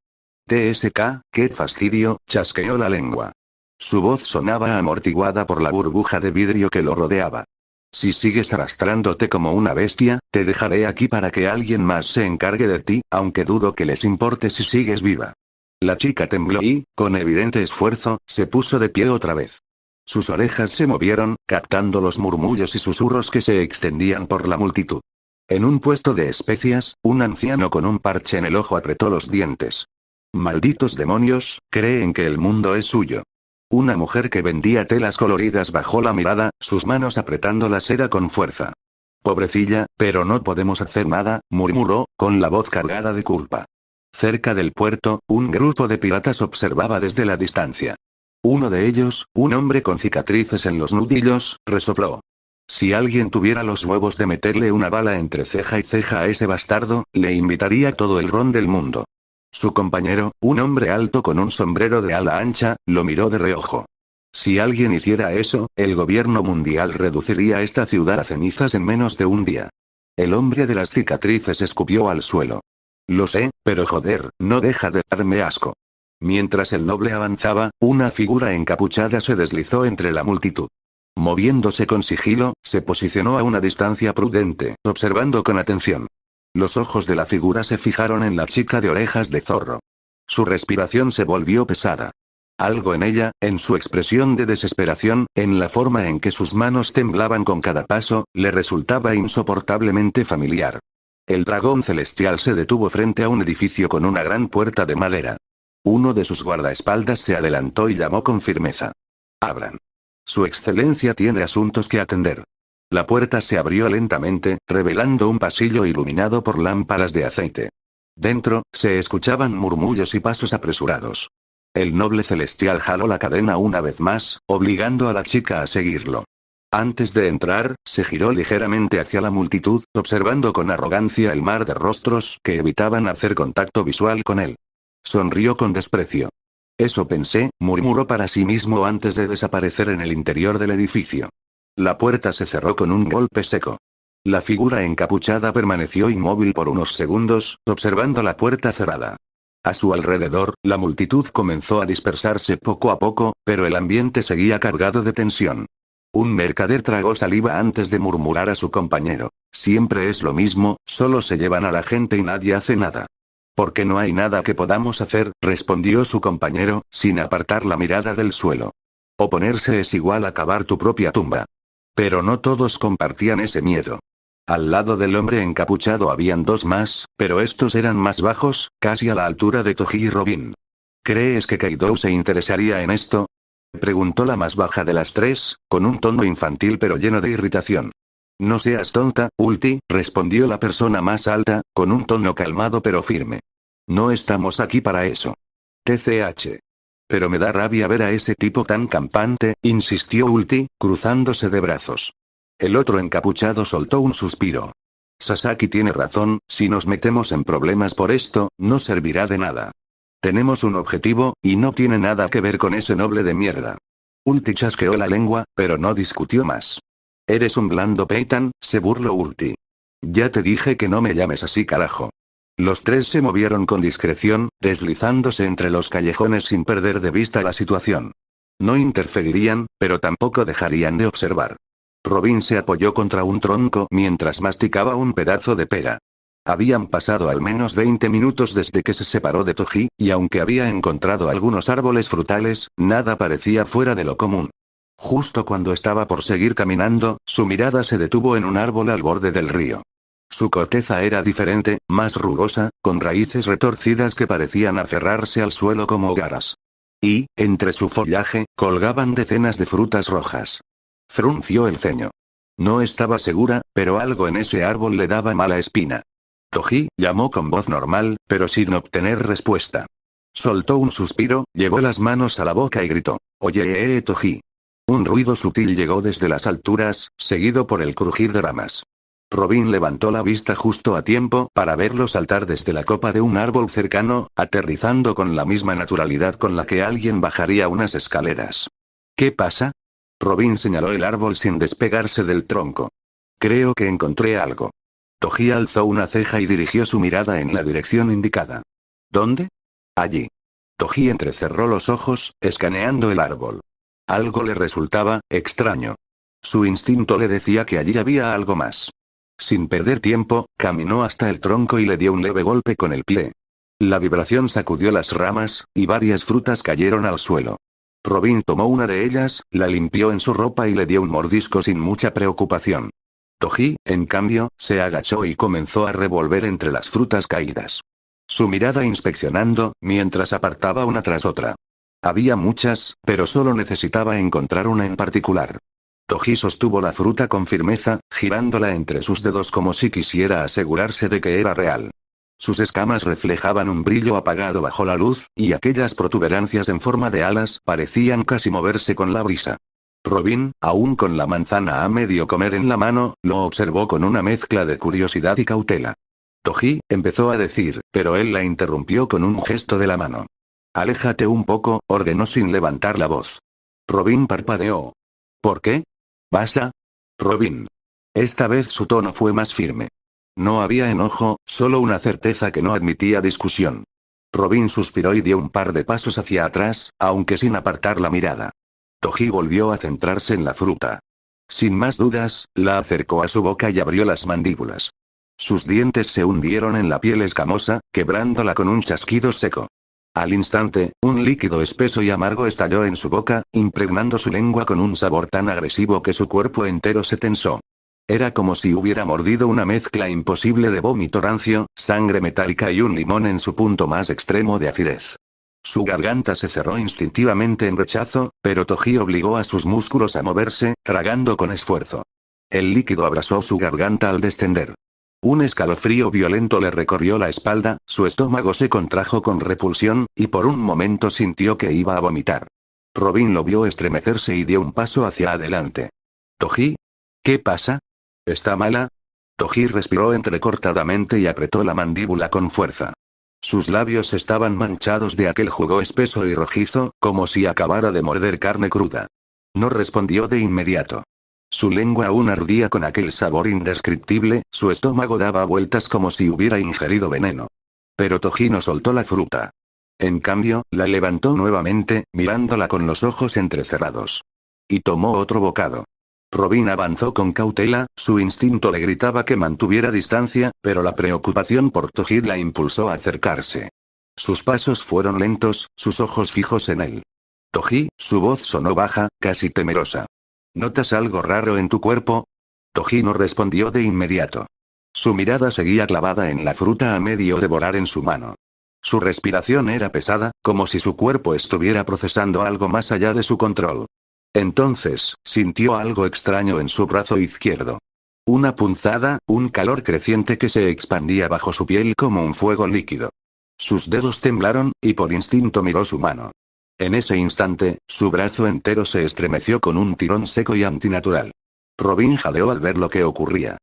«TSK, qué fastidio», chasqueó la lengua. Su voz sonaba amortiguada por la burbuja de vidrio que lo rodeaba. «Si sigues arrastrándote como una bestia, te dejaré aquí para que alguien más se encargue de ti, aunque dudo que les importe si sigues viva». La chica tembló y, con evidente esfuerzo, se puso de pie otra vez. Sus orejas se movieron, captando los murmullos y susurros que se extendían por la multitud. En un puesto de especias, un anciano con un parche en el ojo apretó los dientes. «Malditos demonios, creen que el mundo es suyo». Una mujer que vendía telas coloridas bajó la mirada, sus manos apretando la seda con fuerza. «Pobrecilla, pero no podemos hacer nada», murmuró, con la voz cargada de culpa. Cerca del puerto, un grupo de piratas observaba desde la distancia. Uno de ellos, un hombre con cicatrices en los nudillos, resopló. Si alguien tuviera los huevos de meterle una bala entre ceja y ceja a ese bastardo, le invitaría todo el ron del mundo. Su compañero, un hombre alto con un sombrero de ala ancha, lo miró de reojo. Si alguien hiciera eso, el gobierno mundial reduciría esta ciudad a cenizas en menos de un día. El hombre de las cicatrices escupió al suelo. Lo sé, pero joder, no deja de darme asco. Mientras el noble avanzaba, una figura encapuchada se deslizó entre la multitud. Moviéndose con sigilo, se posicionó a una distancia prudente, observando con atención. Los ojos de la figura se fijaron en la chica de orejas de zorro. Su respiración se volvió pesada. Algo en ella, en su expresión de desesperación, en la forma en que sus manos temblaban con cada paso, le resultaba insoportablemente familiar. El dragón celestial se detuvo frente a un edificio con una gran puerta de madera. Uno de sus guardaespaldas se adelantó y llamó con firmeza. «Abran. Su excelencia tiene asuntos que atender». La puerta se abrió lentamente, revelando un pasillo iluminado por lámparas de aceite. Dentro, se escuchaban murmullos y pasos apresurados. El noble celestial jaló la cadena una vez más, obligando a la chica a seguirlo. Antes de entrar, se giró ligeramente hacia la multitud, observando con arrogancia el mar de rostros que evitaban hacer contacto visual con él. Sonrió con desprecio. «Eso pensé», murmuró para sí mismo antes de desaparecer en el interior del edificio. La puerta se cerró con un golpe seco. La figura encapuchada permaneció inmóvil por unos segundos, observando la puerta cerrada. A su alrededor, la multitud comenzó a dispersarse poco a poco, pero el ambiente seguía cargado de tensión. Un mercader tragó saliva antes de murmurar a su compañero. «Siempre es lo mismo, solo se llevan a la gente y nadie hace nada». «Porque no hay nada que podamos hacer», respondió su compañero, sin apartar la mirada del suelo. «Oponerse es igual a cavar tu propia tumba». Pero no todos compartían ese miedo. Al lado del hombre encapuchado habían dos más, pero estos eran más bajos, casi a la altura de Toji y Robin. «¿Crees que Kaido se interesaría en esto?», preguntó la más baja de las tres, con un tono infantil pero lleno de irritación. «No seas tonta, Ulti», respondió la persona más alta, con un tono calmado pero firme. «No estamos aquí para eso». «TCH. Pero me da rabia ver a ese tipo tan campante», insistió Ulti, cruzándose de brazos. El otro encapuchado soltó un suspiro. «Sasaki tiene razón, si nos metemos en problemas por esto, no servirá de nada. Tenemos un objetivo, y no tiene nada que ver con ese noble de mierda». Ulti chasqueó la lengua, pero no discutió más. «Eres un blando Peitan», se burló Ulti. «Ya te dije que no me llames así, carajo». Los tres se movieron con discreción, deslizándose entre los callejones sin perder de vista la situación. No interferirían, pero tampoco dejarían de observar. Robin se apoyó contra un tronco mientras masticaba un pedazo de pera. Habían pasado al menos 20 minutos desde que se separó de Toji, y aunque había encontrado algunos árboles frutales, nada parecía fuera de lo común. Justo cuando estaba por seguir caminando, su mirada se detuvo en un árbol al borde del río. Su corteza era diferente, más rugosa, con raíces retorcidas que parecían aferrarse al suelo como garras. Y, entre su follaje, colgaban decenas de frutas rojas. Frunció el ceño. No estaba segura, pero algo en ese árbol le daba mala espina. Toji llamó con voz normal, pero sin obtener respuesta. Soltó un suspiro, llevó las manos a la boca y gritó: «Oye, Toji». Un ruido sutil llegó desde las alturas, seguido por el crujir de ramas. Robin levantó la vista justo a tiempo para verlo saltar desde la copa de un árbol cercano, aterrizando con la misma naturalidad con la que alguien bajaría unas escaleras. «¿Qué pasa?». Robin señaló el árbol sin despegarse del tronco. «Creo que encontré algo». Toji alzó una ceja y dirigió su mirada en la dirección indicada. «¿Dónde?». «Allí». Toji entrecerró los ojos, escaneando el árbol. Algo le resultaba extraño. Su instinto le decía que allí había algo más. Sin perder tiempo, caminó hasta el tronco y le dio un leve golpe con el pie. La vibración sacudió las ramas, y varias frutas cayeron al suelo. Robin tomó una de ellas, la limpió en su ropa y le dio un mordisco sin mucha preocupación. Toji, en cambio, se agachó y comenzó a revolver entre las frutas caídas. Su mirada inspeccionando, mientras apartaba una tras otra. Había muchas, pero solo necesitaba encontrar una en particular. Toji sostuvo la fruta con firmeza, girándola entre sus dedos como si quisiera asegurarse de que era real. Sus escamas reflejaban un brillo apagado bajo la luz, y aquellas protuberancias en forma de alas parecían casi moverse con la brisa. Robin, aún con la manzana a medio comer en la mano, lo observó con una mezcla de curiosidad y cautela. Toji, empezó a decir, pero él la interrumpió con un gesto de la mano. «Aléjate un poco», ordenó sin levantar la voz. Robin parpadeó. «¿Por qué?». «¿Vas a?». «Robin». Esta vez su tono fue más firme. No había enojo, solo una certeza que no admitía discusión. Robin suspiró y dio un par de pasos hacia atrás, aunque sin apartar la mirada. Toji volvió a centrarse en la fruta. Sin más dudas, la acercó a su boca y abrió las mandíbulas. Sus dientes se hundieron en la piel escamosa, quebrándola con un chasquido seco. Al instante, un líquido espeso y amargo estalló en su boca, impregnando su lengua con un sabor tan agresivo que su cuerpo entero se tensó. Era como si hubiera mordido una mezcla imposible de vómito rancio, sangre metálica y un limón en su punto más extremo de acidez. Su garganta se cerró instintivamente en rechazo, pero Toji obligó a sus músculos a moverse, tragando con esfuerzo. El líquido abrasó su garganta al descender. Un escalofrío violento le recorrió la espalda, su estómago se contrajo con repulsión, y por un momento sintió que iba a vomitar. Robin lo vio estremecerse y dio un paso hacia adelante. «¿Toji? ¿Qué pasa? ¿Está mala?». Toji respiró entrecortadamente y apretó la mandíbula con fuerza. Sus labios estaban manchados de aquel jugo espeso y rojizo, como si acabara de morder carne cruda. No respondió de inmediato. Su lengua aún ardía con aquel sabor indescriptible, su estómago daba vueltas como si hubiera ingerido veneno. Pero Toji no soltó la fruta. En cambio, la levantó nuevamente, mirándola con los ojos entrecerrados. Y tomó otro bocado. Robin avanzó con cautela, su instinto le gritaba que mantuviera distancia, pero la preocupación por Toji la impulsó a acercarse. Sus pasos fueron lentos, sus ojos fijos en él. «Toji», su voz sonó baja, casi temerosa. «¿Notas algo raro en tu cuerpo?». Toji no respondió de inmediato. Su mirada seguía clavada en la fruta a medio devorar en su mano. Su respiración era pesada, como si su cuerpo estuviera procesando algo más allá de su control. Entonces, sintió algo extraño en su brazo izquierdo. Una punzada, un calor creciente que se expandía bajo su piel como un fuego líquido. Sus dedos temblaron, y por instinto miró su mano. En ese instante, su brazo entero se estremeció con un tirón seco y antinatural. Robin jadeó al ver lo que ocurría.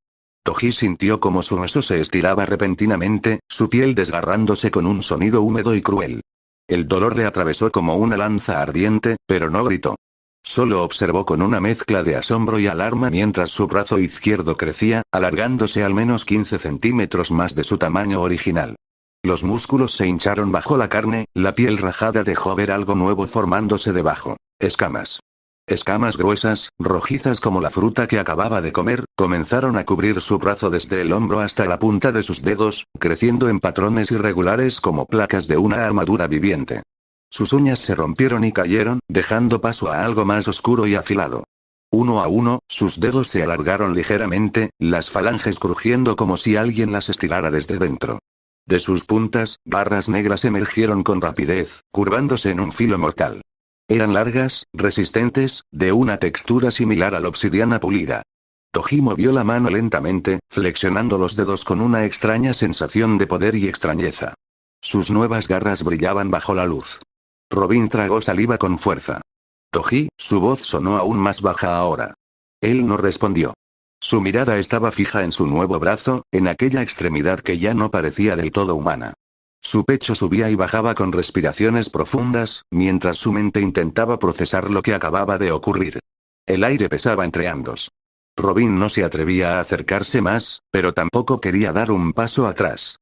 Toji sintió como su hueso se estiraba repentinamente, su piel desgarrándose con un sonido húmedo y cruel. El dolor le atravesó como una lanza ardiente, pero no gritó. Solo observó con una mezcla de asombro y alarma mientras su brazo izquierdo crecía, alargándose al menos 15 centímetros más de su tamaño original. Los músculos se hincharon bajo la carne, la piel rajada dejó ver algo nuevo formándose debajo. Escamas. Escamas gruesas, rojizas como la fruta que acababa de comer, comenzaron a cubrir su brazo desde el hombro hasta la punta de sus dedos, creciendo en patrones irregulares como placas de una armadura viviente. Sus uñas se rompieron y cayeron, dejando paso a algo más oscuro y afilado. Uno a uno, sus dedos se alargaron ligeramente, las falanges crujiendo como si alguien las estirara desde dentro. De sus puntas, barras negras emergieron con rapidez, curvándose en un filo mortal. Eran largas, resistentes, de una textura similar a la obsidiana pulida. Toji movió la mano lentamente, flexionando los dedos con una extraña sensación de poder y extrañeza. Sus nuevas garras brillaban bajo la luz. Robin tragó saliva con fuerza. Toji, su voz sonó aún más baja ahora. Él no respondió. Su mirada estaba fija en su nuevo brazo, en aquella extremidad que ya no parecía del todo humana. Su pecho subía y bajaba con respiraciones profundas, mientras su mente intentaba procesar lo que acababa de ocurrir. El aire pesaba entre ambos. Robin no se atrevía a acercarse más, pero tampoco quería dar un paso atrás.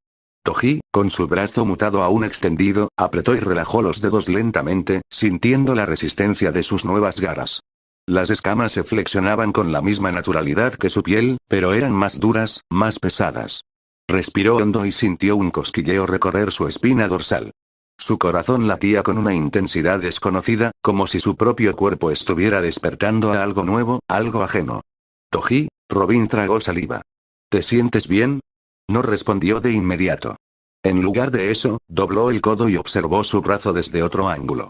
Toji, con su brazo mutado aún extendido, apretó y relajó los dedos lentamente, sintiendo la resistencia de sus nuevas garras. Las escamas se flexionaban con la misma naturalidad que su piel, pero eran más duras, más pesadas. Respiró hondo y sintió un cosquilleo recorrer su espina dorsal. Su corazón latía con una intensidad desconocida, como si su propio cuerpo estuviera despertando a algo nuevo, algo ajeno. Toji, Robin tragó saliva. ¿Te sientes bien? No respondió de inmediato. En lugar de eso, dobló el codo y observó su brazo desde otro ángulo.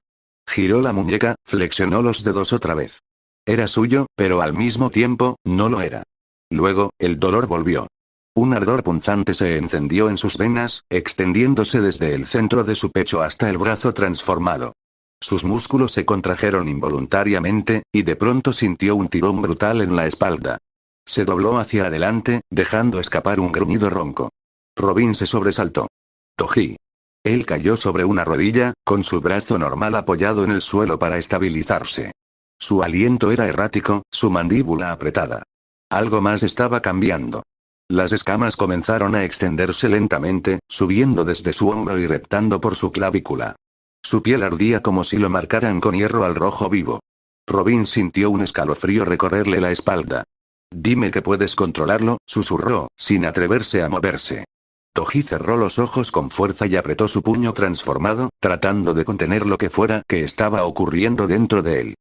Giró la muñeca, flexionó los dedos otra vez. Era suyo, pero al mismo tiempo, no lo era. Luego, el dolor volvió. Un ardor punzante se encendió en sus venas, extendiéndose desde el centro de su pecho hasta el brazo transformado. Sus músculos se contrajeron involuntariamente, y de pronto sintió un tirón brutal en la espalda. Se dobló hacia adelante, dejando escapar un gruñido ronco. Robin se sobresaltó. Toji. Él cayó sobre una rodilla, con su brazo normal apoyado en el suelo para estabilizarse. Su aliento era errático, su mandíbula apretada. Algo más estaba cambiando. Las escamas comenzaron a extenderse lentamente, subiendo desde su hombro y reptando por su clavícula. Su piel ardía como si lo marcaran con hierro al rojo vivo. Robin sintió un escalofrío recorrerle la espalda. Dime que puedes controlarlo, susurró, sin atreverse a moverse. Toji cerró los ojos con fuerza y apretó su puño transformado, tratando de contener lo que fuera que estaba ocurriendo dentro de él.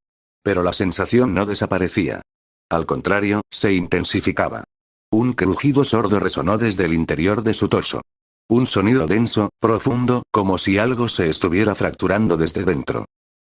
Pero la sensación no desaparecía. Al contrario, se intensificaba. Un crujido sordo resonó desde el interior de su torso. Un sonido denso, profundo, como si algo se estuviera fracturando desde dentro.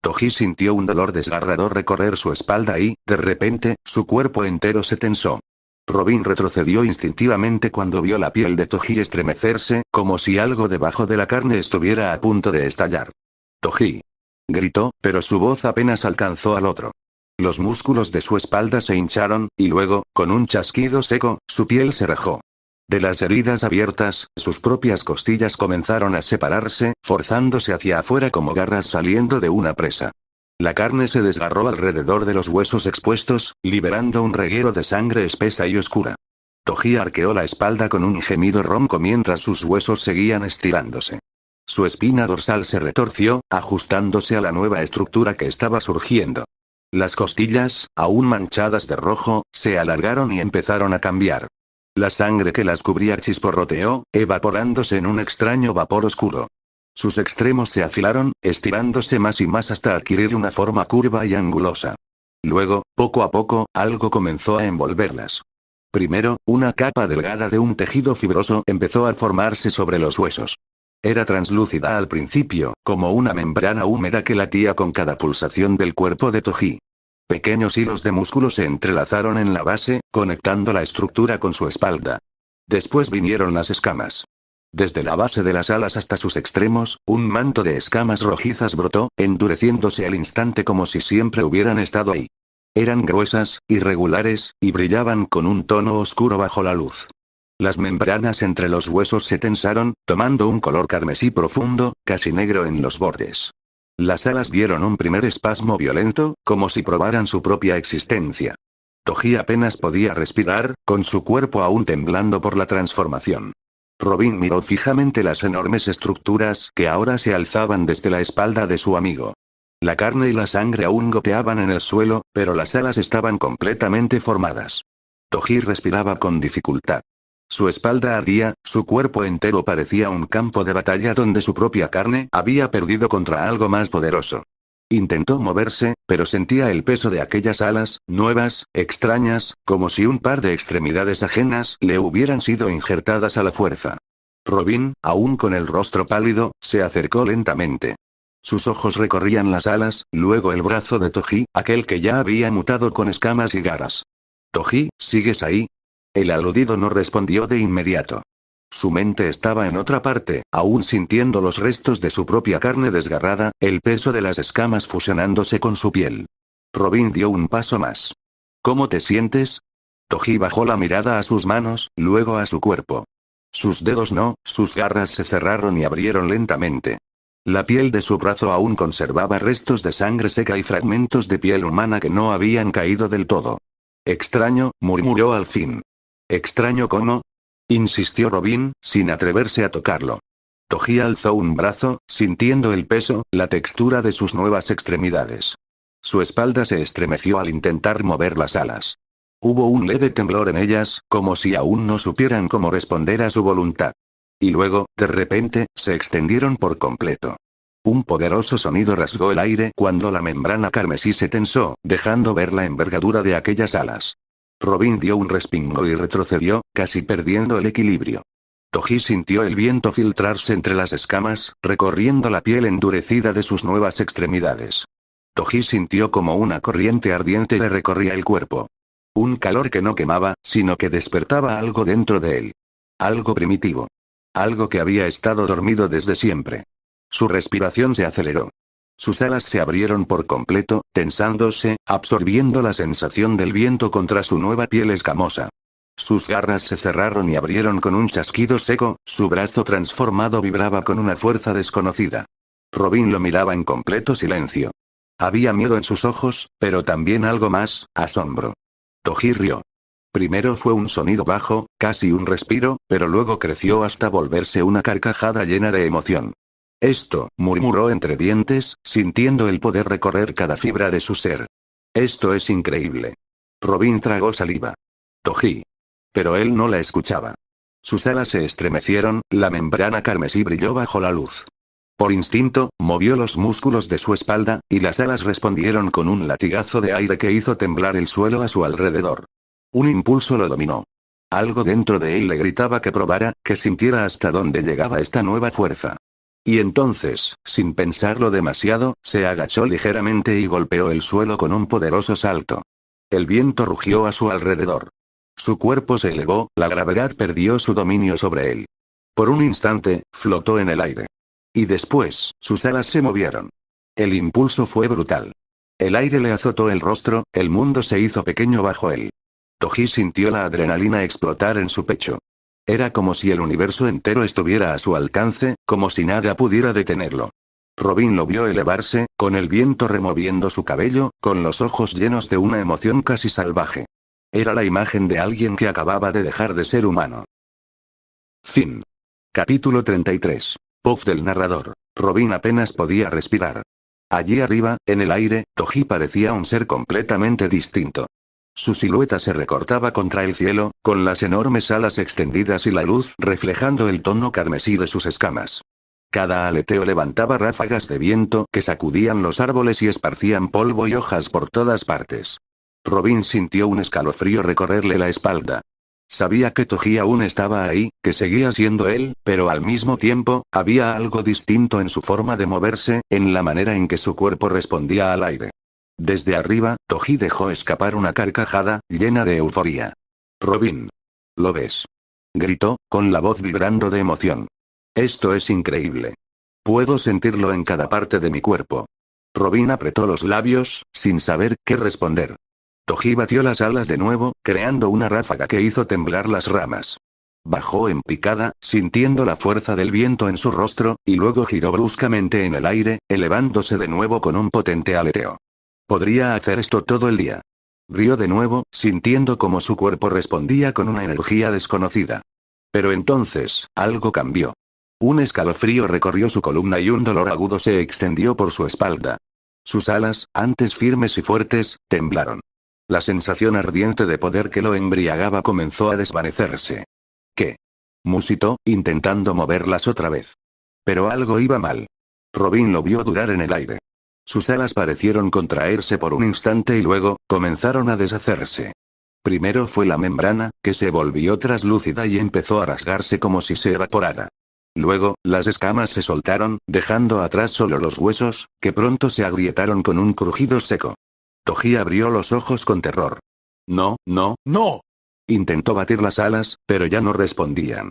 Toji sintió un dolor desgarrador recorrer su espalda y, de repente, su cuerpo entero se tensó. Robin retrocedió instintivamente cuando vio la piel de Toji estremecerse, como si algo debajo de la carne estuviera a punto de estallar. Toji. Gritó, pero su voz apenas alcanzó al otro. Los músculos de su espalda se hincharon, y luego, con un chasquido seco, su piel se rajó. De las heridas abiertas, sus propias costillas comenzaron a separarse, forzándose hacia afuera como garras saliendo de una presa. La carne se desgarró alrededor de los huesos expuestos, liberando un reguero de sangre espesa y oscura. Toji arqueó la espalda con un gemido ronco mientras sus huesos seguían estirándose. Su espina dorsal se retorció, ajustándose a la nueva estructura que estaba surgiendo. Las costillas, aún manchadas de rojo, se alargaron y empezaron a cambiar. La sangre que las cubría chisporroteó, evaporándose en un extraño vapor oscuro. Sus extremos se afilaron, estirándose más y más hasta adquirir una forma curva y angulosa. Luego, poco a poco, algo comenzó a envolverlas. Primero, una capa delgada de un tejido fibroso empezó a formarse sobre los huesos. Era translúcida al principio, como una membrana húmeda que latía con cada pulsación del cuerpo de Toji. Pequeños hilos de músculo se entrelazaron en la base, conectando la estructura con su espalda. Después vinieron las escamas. Desde la base de las alas hasta sus extremos, un manto de escamas rojizas brotó, endureciéndose al instante como si siempre hubieran estado ahí. Eran gruesas, irregulares, y brillaban con un tono oscuro bajo la luz. Las membranas entre los huesos se tensaron, tomando un color carmesí profundo, casi negro en los bordes. Las alas dieron un primer espasmo violento, como si probaran su propia existencia. Toji apenas podía respirar, con su cuerpo aún temblando por la transformación. Robin miró fijamente las enormes estructuras que ahora se alzaban desde la espalda de su amigo. La carne y la sangre aún goteaban en el suelo, pero las alas estaban completamente formadas. Toji respiraba con dificultad. Su espalda ardía, su cuerpo entero parecía un campo de batalla donde su propia carne había perdido contra algo más poderoso. Intentó moverse, pero sentía el peso de aquellas alas, nuevas, extrañas, como si un par de extremidades ajenas le hubieran sido injertadas a la fuerza. Robin, aún con el rostro pálido, se acercó lentamente. Sus ojos recorrían las alas, luego el brazo de Toji, aquel que ya había mutado con escamas y garras. Toji, ¿sigues ahí? El aludido no respondió de inmediato. Su mente estaba en otra parte, aún sintiendo los restos de su propia carne desgarrada, el peso de las escamas fusionándose con su piel. Robin dio un paso más. ¿Cómo te sientes? Toji bajó la mirada a sus manos, luego a su cuerpo. Sus dedos no, sus garras se cerraron y abrieron lentamente. La piel de su brazo aún conservaba restos de sangre seca y fragmentos de piel humana que no habían caído del todo. Extraño, murmuró al fin. ¿Extraño cómo? Insistió Robin, sin atreverse a tocarlo. Toji alzó un brazo, sintiendo el peso, la textura de sus nuevas extremidades. Su espalda se estremeció al intentar mover las alas. Hubo un leve temblor en ellas, como si aún no supieran cómo responder a su voluntad. Y luego, de repente, se extendieron por completo. Un poderoso sonido rasgó el aire cuando la membrana carmesí se tensó, dejando ver la envergadura de aquellas alas. Robin dio un respingo y retrocedió, casi perdiendo el equilibrio. Toji sintió el viento filtrarse entre las escamas, recorriendo la piel endurecida de sus nuevas extremidades. Toji sintió como una corriente ardiente le recorría el cuerpo. Un calor que no quemaba, sino que despertaba algo dentro de él. Algo primitivo. Algo que había estado dormido desde siempre. Su respiración se aceleró. Sus alas se abrieron por completo, tensándose, absorbiendo la sensación del viento contra su nueva piel escamosa. Sus garras se cerraron y abrieron con un chasquido seco, su brazo transformado vibraba con una fuerza desconocida. Robin lo miraba en completo silencio. Había miedo en sus ojos, pero también algo más, asombro. Toji rió. Primero fue un sonido bajo, casi un respiro, pero luego creció hasta volverse una carcajada llena de emoción. Esto, murmuró entre dientes, sintiendo el poder recorrer cada fibra de su ser. Esto es increíble. Robin tragó saliva. Toji. Pero él no la escuchaba. Sus alas se estremecieron, la membrana carmesí brilló bajo la luz. Por instinto, movió los músculos de su espalda, y las alas respondieron con un latigazo de aire que hizo temblar el suelo a su alrededor. Un impulso lo dominó. Algo dentro de él le gritaba que probara, que sintiera hasta dónde llegaba esta nueva fuerza. Y entonces, sin pensarlo demasiado, se agachó ligeramente y golpeó el suelo con un poderoso salto. El viento rugió a su alrededor. Su cuerpo se elevó, la gravedad perdió su dominio sobre él. Por un instante, flotó en el aire. Y después, sus alas se movieron. El impulso fue brutal. El aire le azotó el rostro, el mundo se hizo pequeño bajo él. Toji sintió la adrenalina explotar en su pecho. Era como si el universo entero estuviera a su alcance, como si nada pudiera detenerlo. Robin lo vio elevarse, con el viento removiendo su cabello, con los ojos llenos de una emoción casi salvaje. Era la imagen de alguien que acababa de dejar de ser humano. Fin. Capítulo 33. Voz del narrador. Robin apenas podía respirar. Allí arriba, en el aire, Toji parecía un ser completamente distinto. Su silueta se recortaba contra el cielo, con las enormes alas extendidas y la luz reflejando el tono carmesí de sus escamas. Cada aleteo levantaba ráfagas de viento que sacudían los árboles y esparcían polvo y hojas por todas partes. Robin sintió un escalofrío recorrerle la espalda. Sabía que Toji aún estaba ahí, que seguía siendo él, pero al mismo tiempo, había algo distinto en su forma de moverse, en la manera en que su cuerpo respondía al aire. Desde arriba, Toji dejó escapar una carcajada, llena de euforia. «Robin. ¿Lo ves?», gritó, con la voz vibrando de emoción. «Esto es increíble. Puedo sentirlo en cada parte de mi cuerpo». Robin apretó los labios, sin saber qué responder. Toji batió las alas de nuevo, creando una ráfaga que hizo temblar las ramas. Bajó en picada, sintiendo la fuerza del viento en su rostro, y luego giró bruscamente en el aire, elevándose de nuevo con un potente aleteo. Podría hacer esto todo el día. Rió de nuevo, sintiendo cómo su cuerpo respondía con una energía desconocida. Pero entonces, algo cambió. Un escalofrío recorrió su columna y un dolor agudo se extendió por su espalda. Sus alas, antes firmes y fuertes, temblaron. La sensación ardiente de poder que lo embriagaba comenzó a desvanecerse. ¿Qué? Musitó, intentando moverlas otra vez. Pero algo iba mal. Robin lo vio durar en el aire. Sus alas parecieron contraerse por un instante y luego, comenzaron a deshacerse. Primero fue la membrana, que se volvió traslúcida y empezó a rasgarse como si se evaporara. Luego, las escamas se soltaron, dejando atrás solo los huesos, que pronto se agrietaron con un crujido seco. Toji abrió los ojos con terror. «No, no, no». Intentó batir las alas, pero ya no respondían.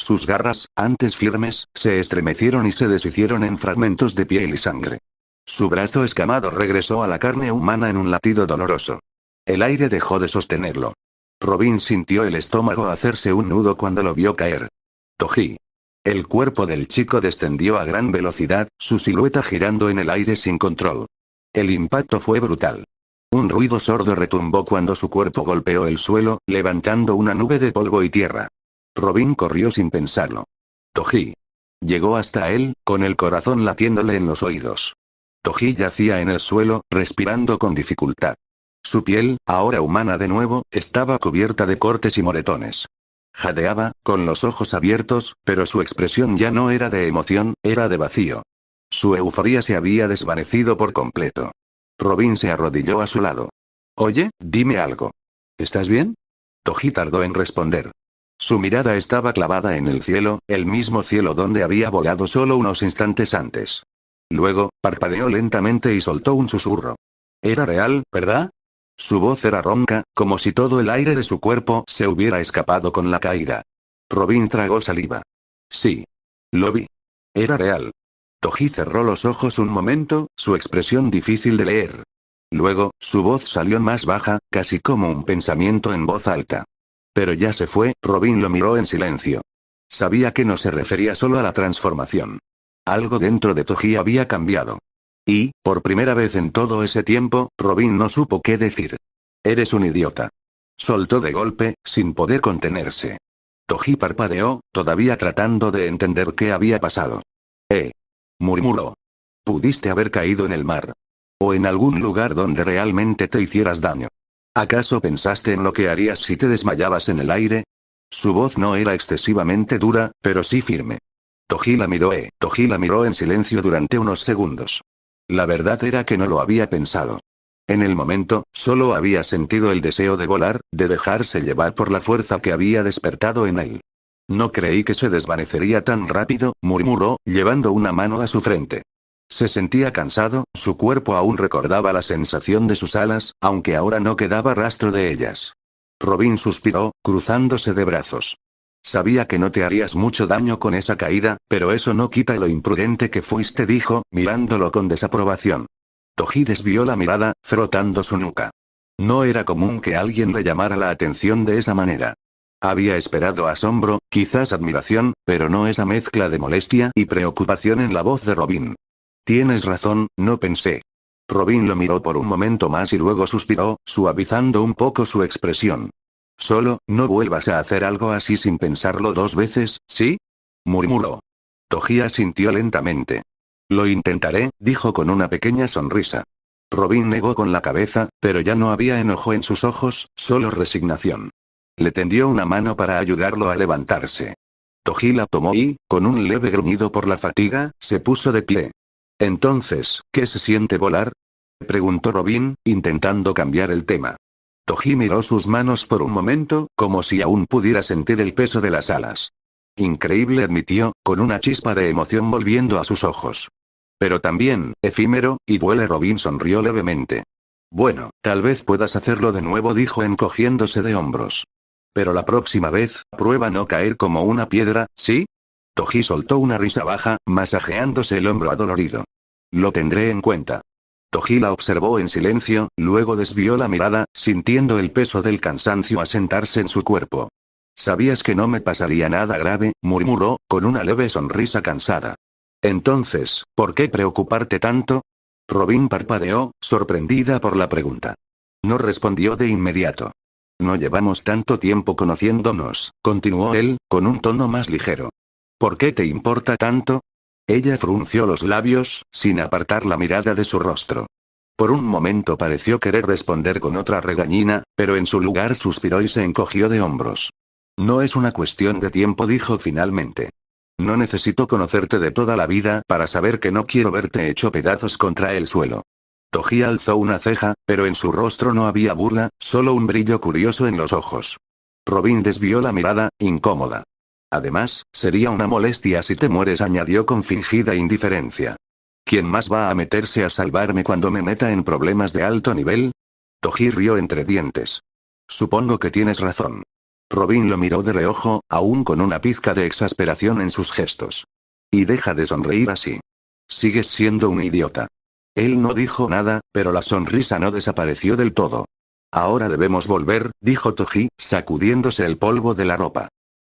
Sus garras, antes firmes, se estremecieron y se deshicieron en fragmentos de piel y sangre. Su brazo escamado regresó a la carne humana en un latido doloroso. El aire dejó de sostenerlo. Robin sintió el estómago hacerse un nudo cuando lo vio caer. Toji. El cuerpo del chico descendió a gran velocidad, su silueta girando en el aire sin control. El impacto fue brutal. Un ruido sordo retumbó cuando su cuerpo golpeó el suelo, levantando una nube de polvo y tierra. Robin corrió sin pensarlo. Toji. Llegó hasta él, con el corazón latiéndole en los oídos. Toji yacía en el suelo, respirando con dificultad. Su piel, ahora humana de nuevo, estaba cubierta de cortes y moretones. Jadeaba, con los ojos abiertos, pero su expresión ya no era de emoción, era de vacío. Su euforía se había desvanecido por completo. Robin se arrodilló a su lado. Oye, dime algo. ¿Estás bien? Toji tardó en responder. Su mirada estaba clavada en el cielo, el mismo cielo donde había volado solo unos instantes antes. Luego, parpadeó lentamente y soltó un susurro. Era real, ¿verdad? Su voz era ronca, como si todo el aire de su cuerpo se hubiera escapado con la caída. Robin tragó saliva. Sí. Lo vi. Era real. Toji cerró los ojos un momento, su expresión difícil de leer. Luego, su voz salió más baja, casi como un pensamiento en voz alta. Pero ya se fue, Robin lo miró en silencio. Sabía que no se refería solo a la transformación. Algo dentro de Toji había cambiado. Y, por primera vez en todo ese tiempo, Robin no supo qué decir. Eres un idiota. Soltó de golpe, sin poder contenerse. Toji parpadeó, todavía tratando de entender qué había pasado. Murmuró. Pudiste haber caído en el mar. O en algún lugar donde realmente te hicieras daño. ¿Acaso pensaste en lo que harías si te desmayabas en el aire? Su voz no era excesivamente dura, pero sí firme. Toji la miró en silencio durante unos segundos. La verdad era que no lo había pensado. En el momento, solo había sentido el deseo de volar, de dejarse llevar por la fuerza que había despertado en él. No creí que se desvanecería tan rápido, murmuró, llevando una mano a su frente. Se sentía cansado, su cuerpo aún recordaba la sensación de sus alas, aunque ahora no quedaba rastro de ellas. Robin suspiró, cruzándose de brazos. Sabía que no te harías mucho daño con esa caída, pero eso no quita lo imprudente que fuiste, dijo, mirándolo con desaprobación. Toji desvió la mirada, frotando su nuca. No era común que alguien le llamara la atención de esa manera. Había esperado asombro, quizás admiración, pero no esa mezcla de molestia y preocupación en la voz de Robin. Tienes razón, no pensé. Robin lo miró por un momento más y luego suspiró, suavizando un poco su expresión. Solo, no vuelvas a hacer algo así sin pensarlo dos veces, ¿sí? Murmuró. Toji asintió lentamente. Lo intentaré, dijo con una pequeña sonrisa. Robin negó con la cabeza, pero ya no había enojo en sus ojos, solo resignación. Le tendió una mano para ayudarlo a levantarse. Toji la tomó y, con un leve gruñido por la fatiga, se puso de pie. Entonces, ¿qué se siente volar? Preguntó Robin, intentando cambiar el tema. Toji miró sus manos por un momento, como si aún pudiera sentir el peso de las alas. Increíble, admitió, con una chispa de emoción volviendo a sus ojos. Pero también, efímero, y duele. Robin sonrió levemente. Bueno, tal vez puedas hacerlo de nuevo, dijo encogiéndose de hombros. Pero la próxima vez, prueba no caer como una piedra, ¿sí? Toji soltó una risa baja, masajeándose el hombro adolorido. Lo tendré en cuenta. Toji la observó en silencio, luego desvió la mirada, sintiendo el peso del cansancio asentarse en su cuerpo. Sabías que no me pasaría nada grave, murmuró, con una leve sonrisa cansada. Entonces, ¿por qué preocuparte tanto? Robin parpadeó, sorprendida por la pregunta. No respondió de inmediato. No llevamos tanto tiempo conociéndonos, continuó él, con un tono más ligero. ¿Por qué te importa tanto? Ella frunció los labios, sin apartar la mirada de su rostro. Por un momento pareció querer responder con otra regañina, pero en su lugar suspiró y se encogió de hombros. No es una cuestión de tiempo, dijo finalmente. No necesito conocerte de toda la vida para saber que no quiero verte hecho pedazos contra el suelo. Toji alzó una ceja, pero en su rostro no había burla, solo un brillo curioso en los ojos. Robin desvió la mirada, incómoda. Además, sería una molestia si te mueres, añadió con fingida indiferencia. ¿Quién más va a meterse a salvarme cuando me meta en problemas de alto nivel? Toji rió entre dientes. Supongo que tienes razón. Robin lo miró de reojo, aún con una pizca de exasperación en sus gestos. Y deja de sonreír así. Sigues siendo un idiota. Él no dijo nada, pero la sonrisa no desapareció del todo. Ahora debemos volver, dijo Toji, sacudiéndose el polvo de la ropa.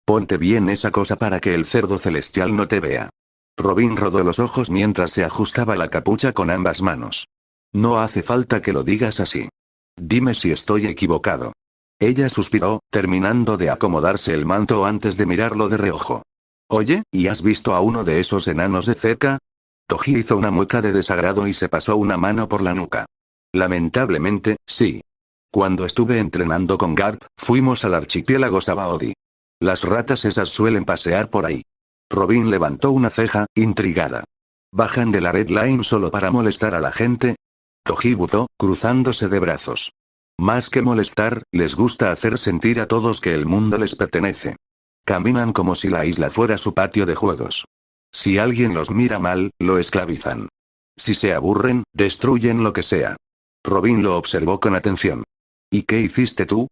Ponte bien esa cosa para que el cerdo celestial no te vea. Robin rodó los ojos mientras se ajustaba la capucha con ambas manos. No hace falta que lo digas así. Dime si estoy equivocado. Ella suspiró, terminando de acomodarse el manto antes de mirarlo de reojo. Oye, ¿y has visto a uno de esos enanos de cerca? Toji hizo una mueca de desagrado y se pasó una mano por la nuca. Lamentablemente, sí. Cuando estuve entrenando con Garp, fuimos al archipiélago Sabaody. Las ratas esas suelen pasear por ahí. Robin levantó una ceja, intrigada. ¿Bajan de la Red Line solo para molestar a la gente? Toji buzó, cruzándose de brazos. Más que molestar, les gusta hacer sentir a todos que el mundo les pertenece. Caminan como si la isla fuera su patio de juegos. Si alguien los mira mal, lo esclavizan. Si se aburren, destruyen lo que sea. Robin lo observó con atención. ¿Y qué hiciste tú?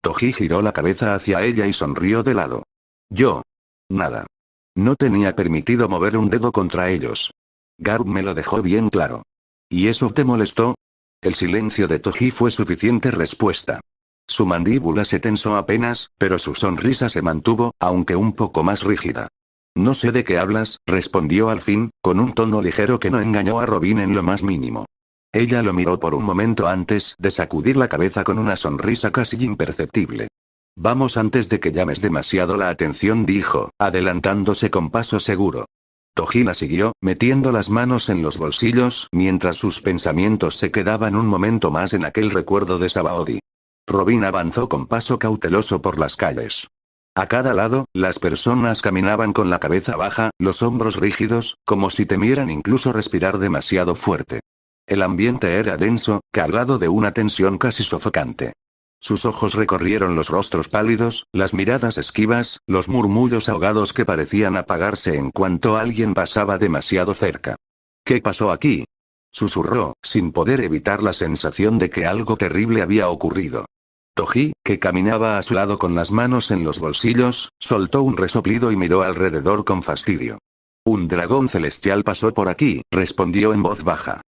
Toji giró la cabeza hacia ella y sonrió de lado. Yo. Nada. No tenía permitido mover un dedo contra ellos. Garp me lo dejó bien claro. ¿Y eso te molestó? El silencio de Toji fue suficiente respuesta. Su mandíbula se tensó apenas, pero su sonrisa se mantuvo, aunque un poco más rígida. No sé de qué hablas, respondió al fin, con un tono ligero que no engañó a Robin en lo más mínimo. Ella lo miró por un momento antes de sacudir la cabeza con una sonrisa casi imperceptible. Vamos antes de que llames demasiado la atención, dijo, adelantándose con paso seguro. Toji la siguió, metiendo las manos en los bolsillos, mientras sus pensamientos se quedaban un momento más en aquel recuerdo de Sabaody. Robin avanzó con paso cauteloso por las calles. A cada lado, las personas caminaban con la cabeza baja, los hombros rígidos, como si temieran incluso respirar demasiado fuerte. El ambiente era denso, cargado de una tensión casi sofocante. Sus ojos recorrieron los rostros pálidos, las miradas esquivas, los murmullos ahogados que parecían apagarse en cuanto alguien pasaba demasiado cerca. ¿Qué pasó aquí? Susurró, sin poder evitar la sensación de que algo terrible había ocurrido. Toji, que caminaba a su lado con las manos en los bolsillos, soltó un resoplido y miró alrededor con fastidio. Un dragón celestial pasó por aquí, respondió en voz baja.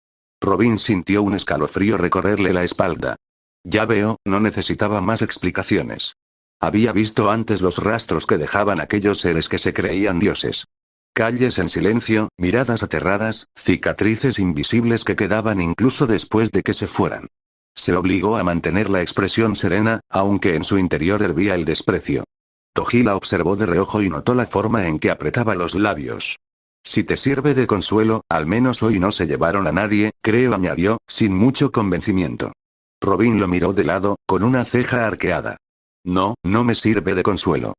Robin sintió un escalofrío recorrerle la espalda. Ya veo, no necesitaba más explicaciones. Había visto antes los rastros que dejaban aquellos seres que se creían dioses. Calles en silencio, miradas aterradas, cicatrices invisibles que quedaban incluso después de que se fueran. Se obligó a mantener la expresión serena, aunque en su interior hervía el desprecio. Toji la observó de reojo y notó la forma en que apretaba los labios. Si te sirve de consuelo, al menos hoy no se llevaron a nadie, creo, añadió, sin mucho convencimiento. Robin lo miró de lado, con una ceja arqueada. No, no me sirve de consuelo.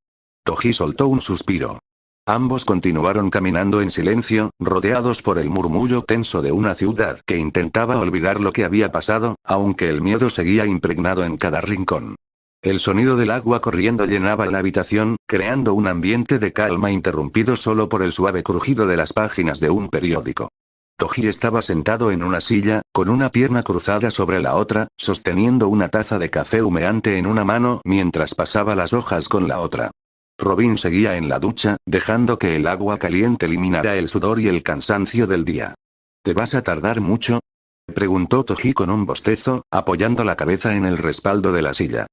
Toji soltó un suspiro. Ambos continuaron caminando en silencio, rodeados por el murmullo tenso de una ciudad que intentaba olvidar lo que había pasado, aunque el miedo seguía impregnado en cada rincón. El sonido del agua corriendo llenaba la habitación, creando un ambiente de calma interrumpido solo por el suave crujido de las páginas de un periódico. Toji estaba sentado en una silla, con una pierna cruzada sobre la otra, sosteniendo una taza de café humeante en una mano mientras pasaba las hojas con la otra. Robin seguía en la ducha, dejando que el agua caliente eliminara el sudor y el cansancio del día. ¿Te vas a tardar mucho?, preguntó Toji con un bostezo, apoyando la cabeza en el respaldo de la silla.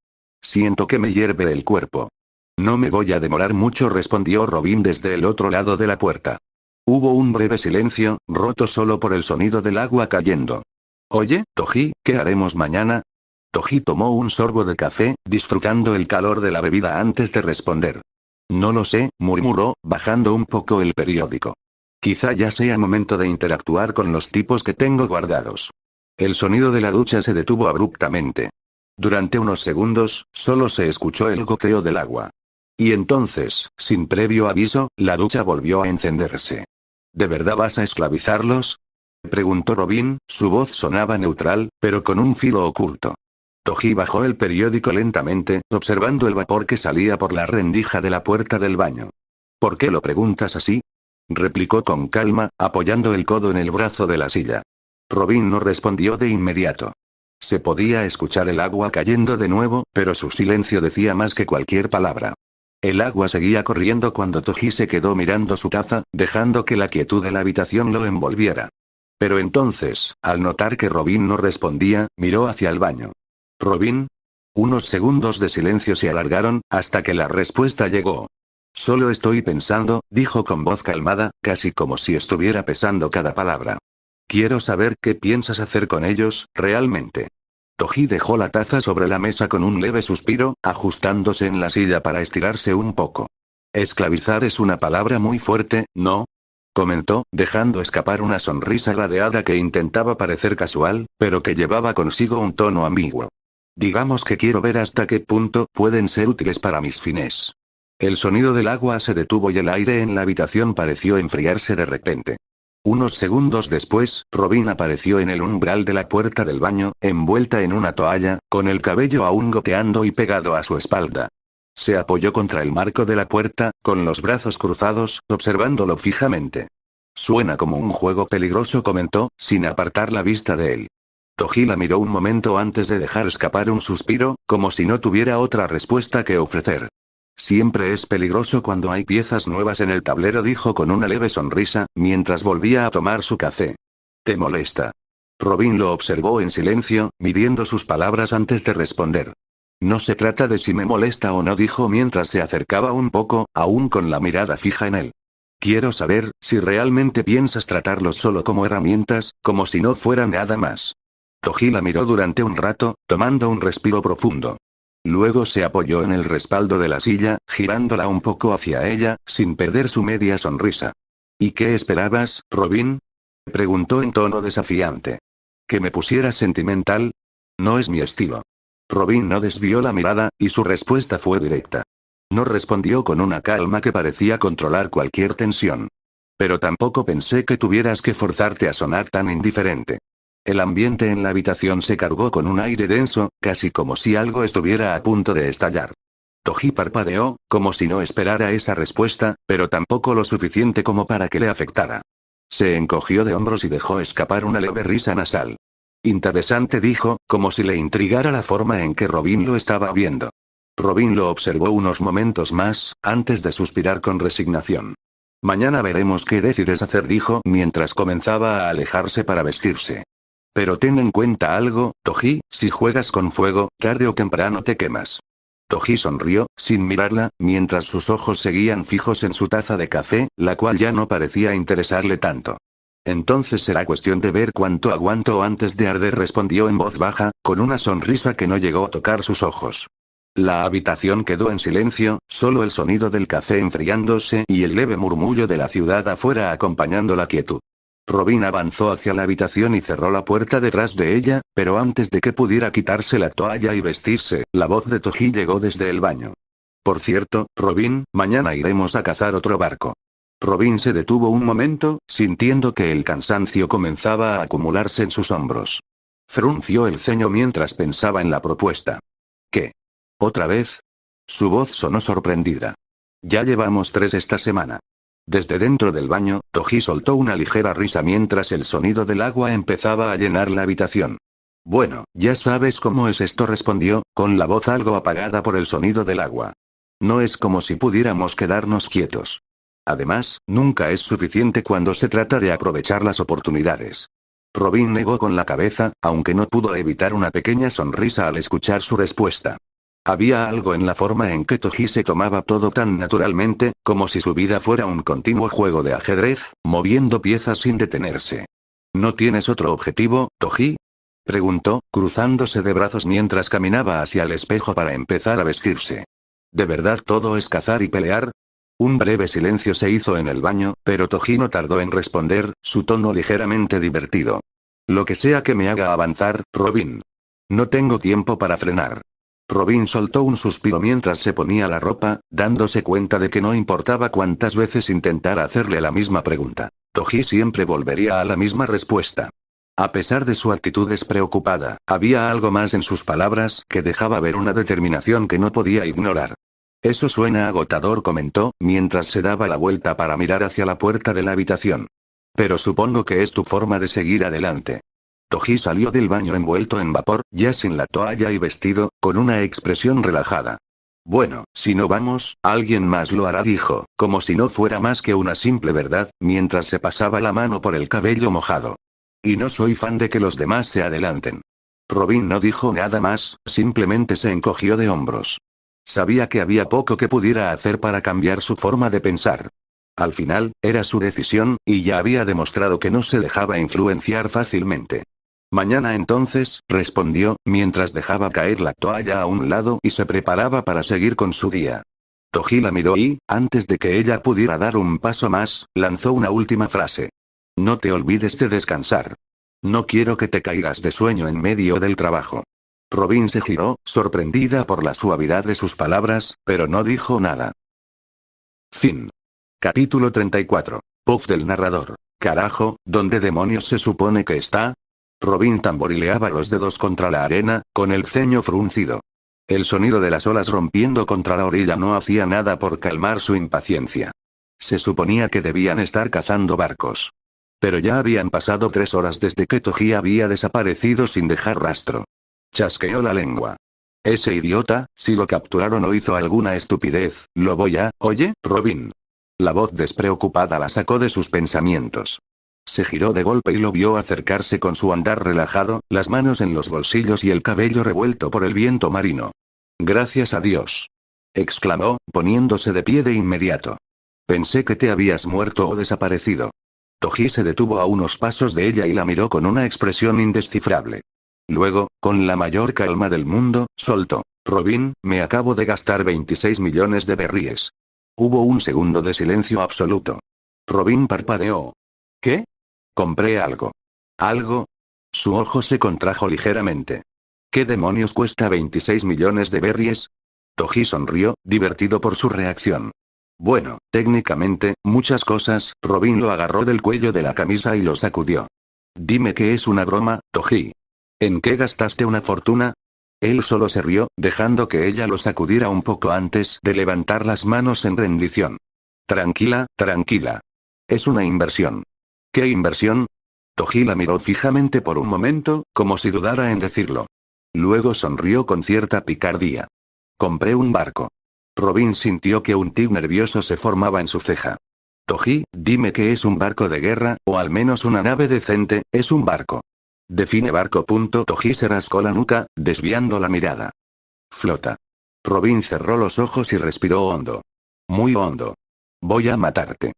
Siento que me hierve el cuerpo. No me voy a demorar mucho, respondió Robin desde el otro lado de la puerta. Hubo un breve silencio, roto solo por el sonido del agua cayendo. Oye, Toji, ¿qué haremos mañana? Toji tomó un sorbo de café, disfrutando el calor de la bebida antes de responder. No lo sé, murmuró, bajando un poco el periódico. Quizá ya sea momento de interactuar con los tipos que tengo guardados. El sonido de la ducha se detuvo abruptamente. Durante unos segundos, solo se escuchó el goteo del agua. Y entonces, sin previo aviso, la ducha volvió a encenderse. ¿De verdad vas a esclavizarlos?, preguntó Robin, su voz sonaba neutral, pero con un filo oculto. Toji bajó el periódico lentamente, observando el vapor que salía por la rendija de la puerta del baño. ¿Por qué lo preguntas así?, replicó con calma, apoyando el codo en el brazo de la silla. Robin no respondió de inmediato. Se podía escuchar el agua cayendo de nuevo, pero su silencio decía más que cualquier palabra. El agua seguía corriendo cuando Toji se quedó mirando su taza, dejando que la quietud de la habitación lo envolviera. Pero entonces, al notar que Robin no respondía, miró hacia el baño. ¿Robin? Unos segundos de silencio se alargaron, hasta que la respuesta llegó. Solo estoy pensando, dijo con voz calmada, casi como si estuviera pesando cada palabra. Quiero saber qué piensas hacer con ellos, realmente. Toji dejó la taza sobre la mesa con un leve suspiro, ajustándose en la silla para estirarse un poco. Esclavizar es una palabra muy fuerte, ¿no? Comentó, dejando escapar una sonrisa gradeada que intentaba parecer casual, pero que llevaba consigo un tono ambiguo. Digamos que quiero ver hasta qué punto pueden ser útiles para mis fines. El sonido del agua se detuvo y el aire en la habitación pareció enfriarse de repente. Unos segundos después, Robin apareció en el umbral de la puerta del baño, envuelta en una toalla, con el cabello aún goteando y pegado a su espalda. Se apoyó contra el marco de la puerta, con los brazos cruzados, observándolo fijamente. Suena como un juego peligroso, comentó, sin apartar la vista de él. Toji la miró un momento antes de dejar escapar un suspiro, como si no tuviera otra respuesta que ofrecer. Siempre es peligroso cuando hay piezas nuevas en el tablero, dijo con una leve sonrisa, mientras volvía a tomar su café. ¿Te molesta? Robin lo observó en silencio, midiendo sus palabras antes de responder. No se trata de si me molesta o no, dijo mientras se acercaba un poco, aún con la mirada fija en él. Quiero saber, si realmente piensas tratarlos solo como herramientas, como si no fueran nada más. Toji la miró durante un rato, tomando un respiro profundo. Luego se apoyó en el respaldo de la silla, girándola un poco hacia ella, sin perder su media sonrisa. ¿Y qué esperabas, Robin? Preguntó en tono desafiante. ¿Que me pusieras sentimental? No es mi estilo. Robin no desvió la mirada, y su respuesta fue directa. No respondió con una calma que parecía controlar cualquier tensión. Pero tampoco pensé que tuvieras que forzarte a sonar tan indiferente. El ambiente en la habitación se cargó con un aire denso, casi como si algo estuviera a punto de estallar. Toji parpadeó, como si no esperara esa respuesta, pero tampoco lo suficiente como para que le afectara. Se encogió de hombros y dejó escapar una leve risa nasal. Interesante, dijo, como si le intrigara la forma en que Robin lo estaba viendo. Robin lo observó unos momentos más, antes de suspirar con resignación. Mañana veremos qué decides hacer, dijo mientras comenzaba a alejarse para vestirse. Pero ten en cuenta algo, Toji, si juegas con fuego, tarde o temprano te quemas. Toji sonrió, sin mirarla, mientras sus ojos seguían fijos en su taza de café, la cual ya no parecía interesarle tanto. Entonces será cuestión de ver cuánto aguanto antes de arder, respondió en voz baja, con una sonrisa que no llegó a tocar sus ojos. La habitación quedó en silencio, solo el sonido del café enfriándose y el leve murmullo de la ciudad afuera acompañando la quietud. Robin avanzó hacia la habitación y cerró la puerta detrás de ella, pero antes de que pudiera quitarse la toalla y vestirse, la voz de Toji llegó desde el baño. Por cierto, Robin, mañana iremos a cazar otro barco. Robin se detuvo un momento, sintiendo que el cansancio comenzaba a acumularse en sus hombros. Frunció el ceño mientras pensaba en la propuesta. ¿Qué? ¿Otra vez? Su voz sonó sorprendida. Ya llevamos 3 esta semana. Desde dentro del baño, Toji soltó una ligera risa mientras el sonido del agua empezaba a llenar la habitación. Bueno, ya sabes cómo es esto, respondió, con la voz algo apagada por el sonido del agua. No es como si pudiéramos quedarnos quietos. Además, nunca es suficiente cuando se trata de aprovechar las oportunidades. Robin negó con la cabeza, aunque no pudo evitar una pequeña sonrisa al escuchar su respuesta. Había algo en la forma en que Toji se tomaba todo tan naturalmente, como si su vida fuera un continuo juego de ajedrez, moviendo piezas sin detenerse. ¿No tienes otro objetivo, Toji? Preguntó, cruzándose de brazos mientras caminaba hacia el espejo para empezar a vestirse. ¿De verdad todo es cazar y pelear? Un breve silencio se hizo en el baño, pero Toji no tardó en responder, su tono ligeramente divertido. Lo que sea que me haga avanzar, Robin. No tengo tiempo para frenar. Robin soltó un suspiro mientras se ponía la ropa, dándose cuenta de que no importaba cuántas veces intentara hacerle la misma pregunta. Toji siempre volvería a la misma respuesta. A pesar de su actitud despreocupada, había algo más en sus palabras que dejaba ver una determinación que no podía ignorar. Eso suena agotador, comentó, mientras se daba la vuelta para mirar hacia la puerta de la habitación. Pero supongo que es tu forma de seguir adelante. Toji salió del baño envuelto en vapor, ya sin la toalla y vestido, con una expresión relajada. Bueno, si no vamos, alguien más lo hará, dijo, como si no fuera más que una simple verdad, mientras se pasaba la mano por el cabello mojado. Y no soy fan de que los demás se adelanten. Robin no dijo nada más, simplemente se encogió de hombros. Sabía que había poco que pudiera hacer para cambiar su forma de pensar. Al final, era su decisión, y ya había demostrado que no se dejaba influenciar fácilmente. Mañana entonces, respondió, mientras dejaba caer la toalla a un lado y se preparaba para seguir con su día. Toji la miró y, antes de que ella pudiera dar un paso más, lanzó una última frase. No te olvides de descansar. No quiero que te caigas de sueño en medio del trabajo. Robin se giró, sorprendida por la suavidad de sus palabras, pero no dijo nada. Fin. Capítulo 34. Puff del narrador. Carajo, ¿dónde demonios se supone que está? Robin tamborileaba los dedos contra la arena, con el ceño fruncido. El sonido de las olas rompiendo contra la orilla no hacía nada por calmar su impaciencia. Se suponía que debían estar cazando barcos. Pero ya habían pasado 3 horas desde que Toji había desaparecido sin dejar rastro. Chasqueó la lengua. Ese idiota, si lo capturaron o hizo alguna estupidez, lo voy a... Oye, Robin. La voz despreocupada la sacó de sus pensamientos. Se giró de golpe y lo vio acercarse con su andar relajado, las manos en los bolsillos y el cabello revuelto por el viento marino. Gracias a Dios. Exclamó, poniéndose de pie de inmediato. Pensé que te habías muerto o desaparecido. Toji se detuvo a unos pasos de ella y la miró con una expresión indescifrable. Luego, con la mayor calma del mundo, soltó. Robin, me acabo de gastar 26 millones de berríes. Hubo un segundo de silencio absoluto. Robin parpadeó. ¿Qué? Compré algo. ¿Algo? Su ojo se contrajo ligeramente. ¿Qué demonios cuesta 26 millones de berries? Toji sonrió, divertido por su reacción. Bueno, técnicamente, muchas cosas. Robin lo agarró del cuello de la camisa y lo sacudió. Dime que es una broma, Toji. ¿En qué gastaste una fortuna? Él solo se rió, dejando que ella lo sacudiera un poco antes de levantar las manos en rendición. Tranquila, tranquila. Es una inversión. ¿Qué inversión? Toji la miró fijamente por un momento, como si dudara en decirlo. Luego sonrió con cierta picardía. Compré un barco. Robin sintió que un tic nervioso se formaba en su ceja. Toji, dime que es un barco de guerra, o al menos una nave decente, es un barco. Define barco. Toji se rascó la nuca, desviando la mirada. Flota. Robin cerró los ojos y respiró hondo. Muy hondo. Voy a matarte.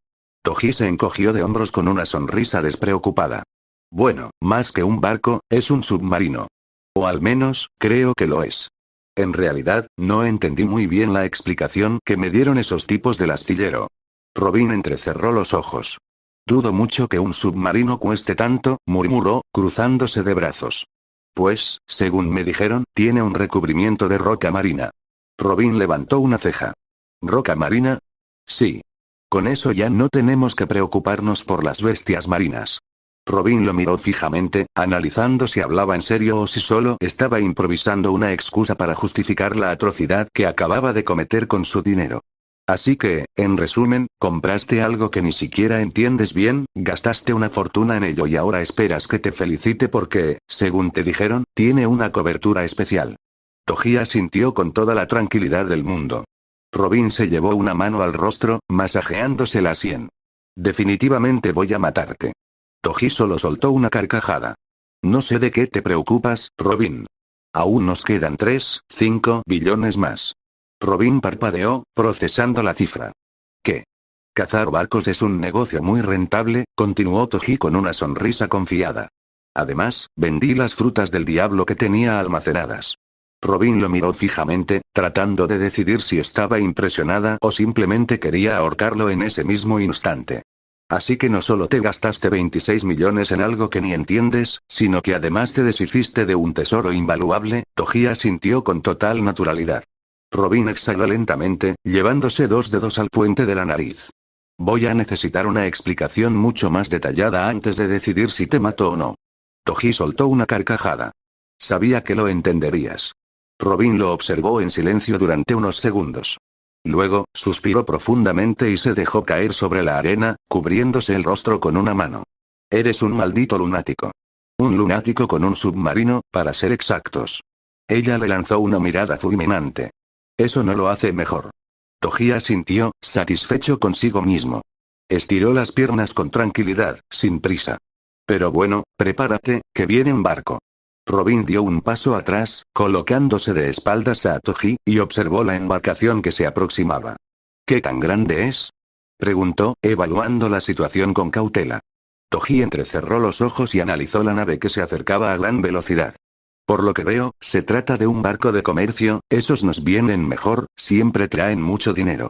Toji se encogió de hombros con una sonrisa despreocupada. Bueno, más que un barco, es un submarino. O al menos, creo que lo es. En realidad, no entendí muy bien la explicación que me dieron esos tipos del astillero. Robin entrecerró los ojos. Dudo mucho que un submarino cueste tanto, murmuró, cruzándose de brazos. Pues, según me dijeron, tiene un recubrimiento de roca marina. Robin levantó una ceja. ¿Roca marina? Sí. Con eso ya no tenemos que preocuparnos por las bestias marinas. Robin lo miró fijamente, analizando si hablaba en serio o si solo estaba improvisando una excusa para justificar la atrocidad que acababa de cometer con su dinero. Así que, en resumen, compraste algo que ni siquiera entiendes bien, gastaste una fortuna en ello y ahora esperas que te felicite porque, según te dijeron, tiene una cobertura especial. Toji asintió con toda la tranquilidad del mundo. Robin se llevó una mano al rostro, masajeándose la sien. Definitivamente voy a matarte. Toji solo soltó una carcajada. No sé de qué te preocupas, Robin. Aún nos quedan 3,5 billones más. Robin parpadeó, procesando la cifra. ¿Qué? Cazar barcos es un negocio muy rentable, continuó Toji con una sonrisa confiada. Además, vendí las frutas del diablo que tenía almacenadas. Robin lo miró fijamente, tratando de decidir si estaba impresionada o simplemente quería ahorcarlo en ese mismo instante. Así que no solo te gastaste 26 millones en algo que ni entiendes, sino que además te deshiciste de un tesoro invaluable. Toji asintió con total naturalidad. Robin exhaló lentamente, llevándose 2 dedos al puente de la nariz. Voy a necesitar una explicación mucho más detallada antes de decidir si te mato o no. Toji soltó una carcajada. Sabía que lo entenderías. Robin lo observó en silencio durante unos segundos. Luego, suspiró profundamente y se dejó caer sobre la arena, cubriéndose el rostro con una mano. Eres un maldito lunático. Un un lunático con un submarino, para ser exactos. Ella le lanzó una mirada fulminante. Eso no lo hace mejor. Toji asintió, satisfecho consigo mismo. Estiró las piernas con tranquilidad, sin prisa. Pero bueno, prepárate, que viene un barco. Robin dio un paso atrás, colocándose de espaldas a Toji, y observó la embarcación que se aproximaba. ¿Qué tan grande es? Preguntó, evaluando la situación con cautela. Toji entrecerró los ojos y analizó la nave que se acercaba a gran velocidad. Por lo que veo, se trata de un barco de comercio, esos nos vienen mejor, siempre traen mucho dinero.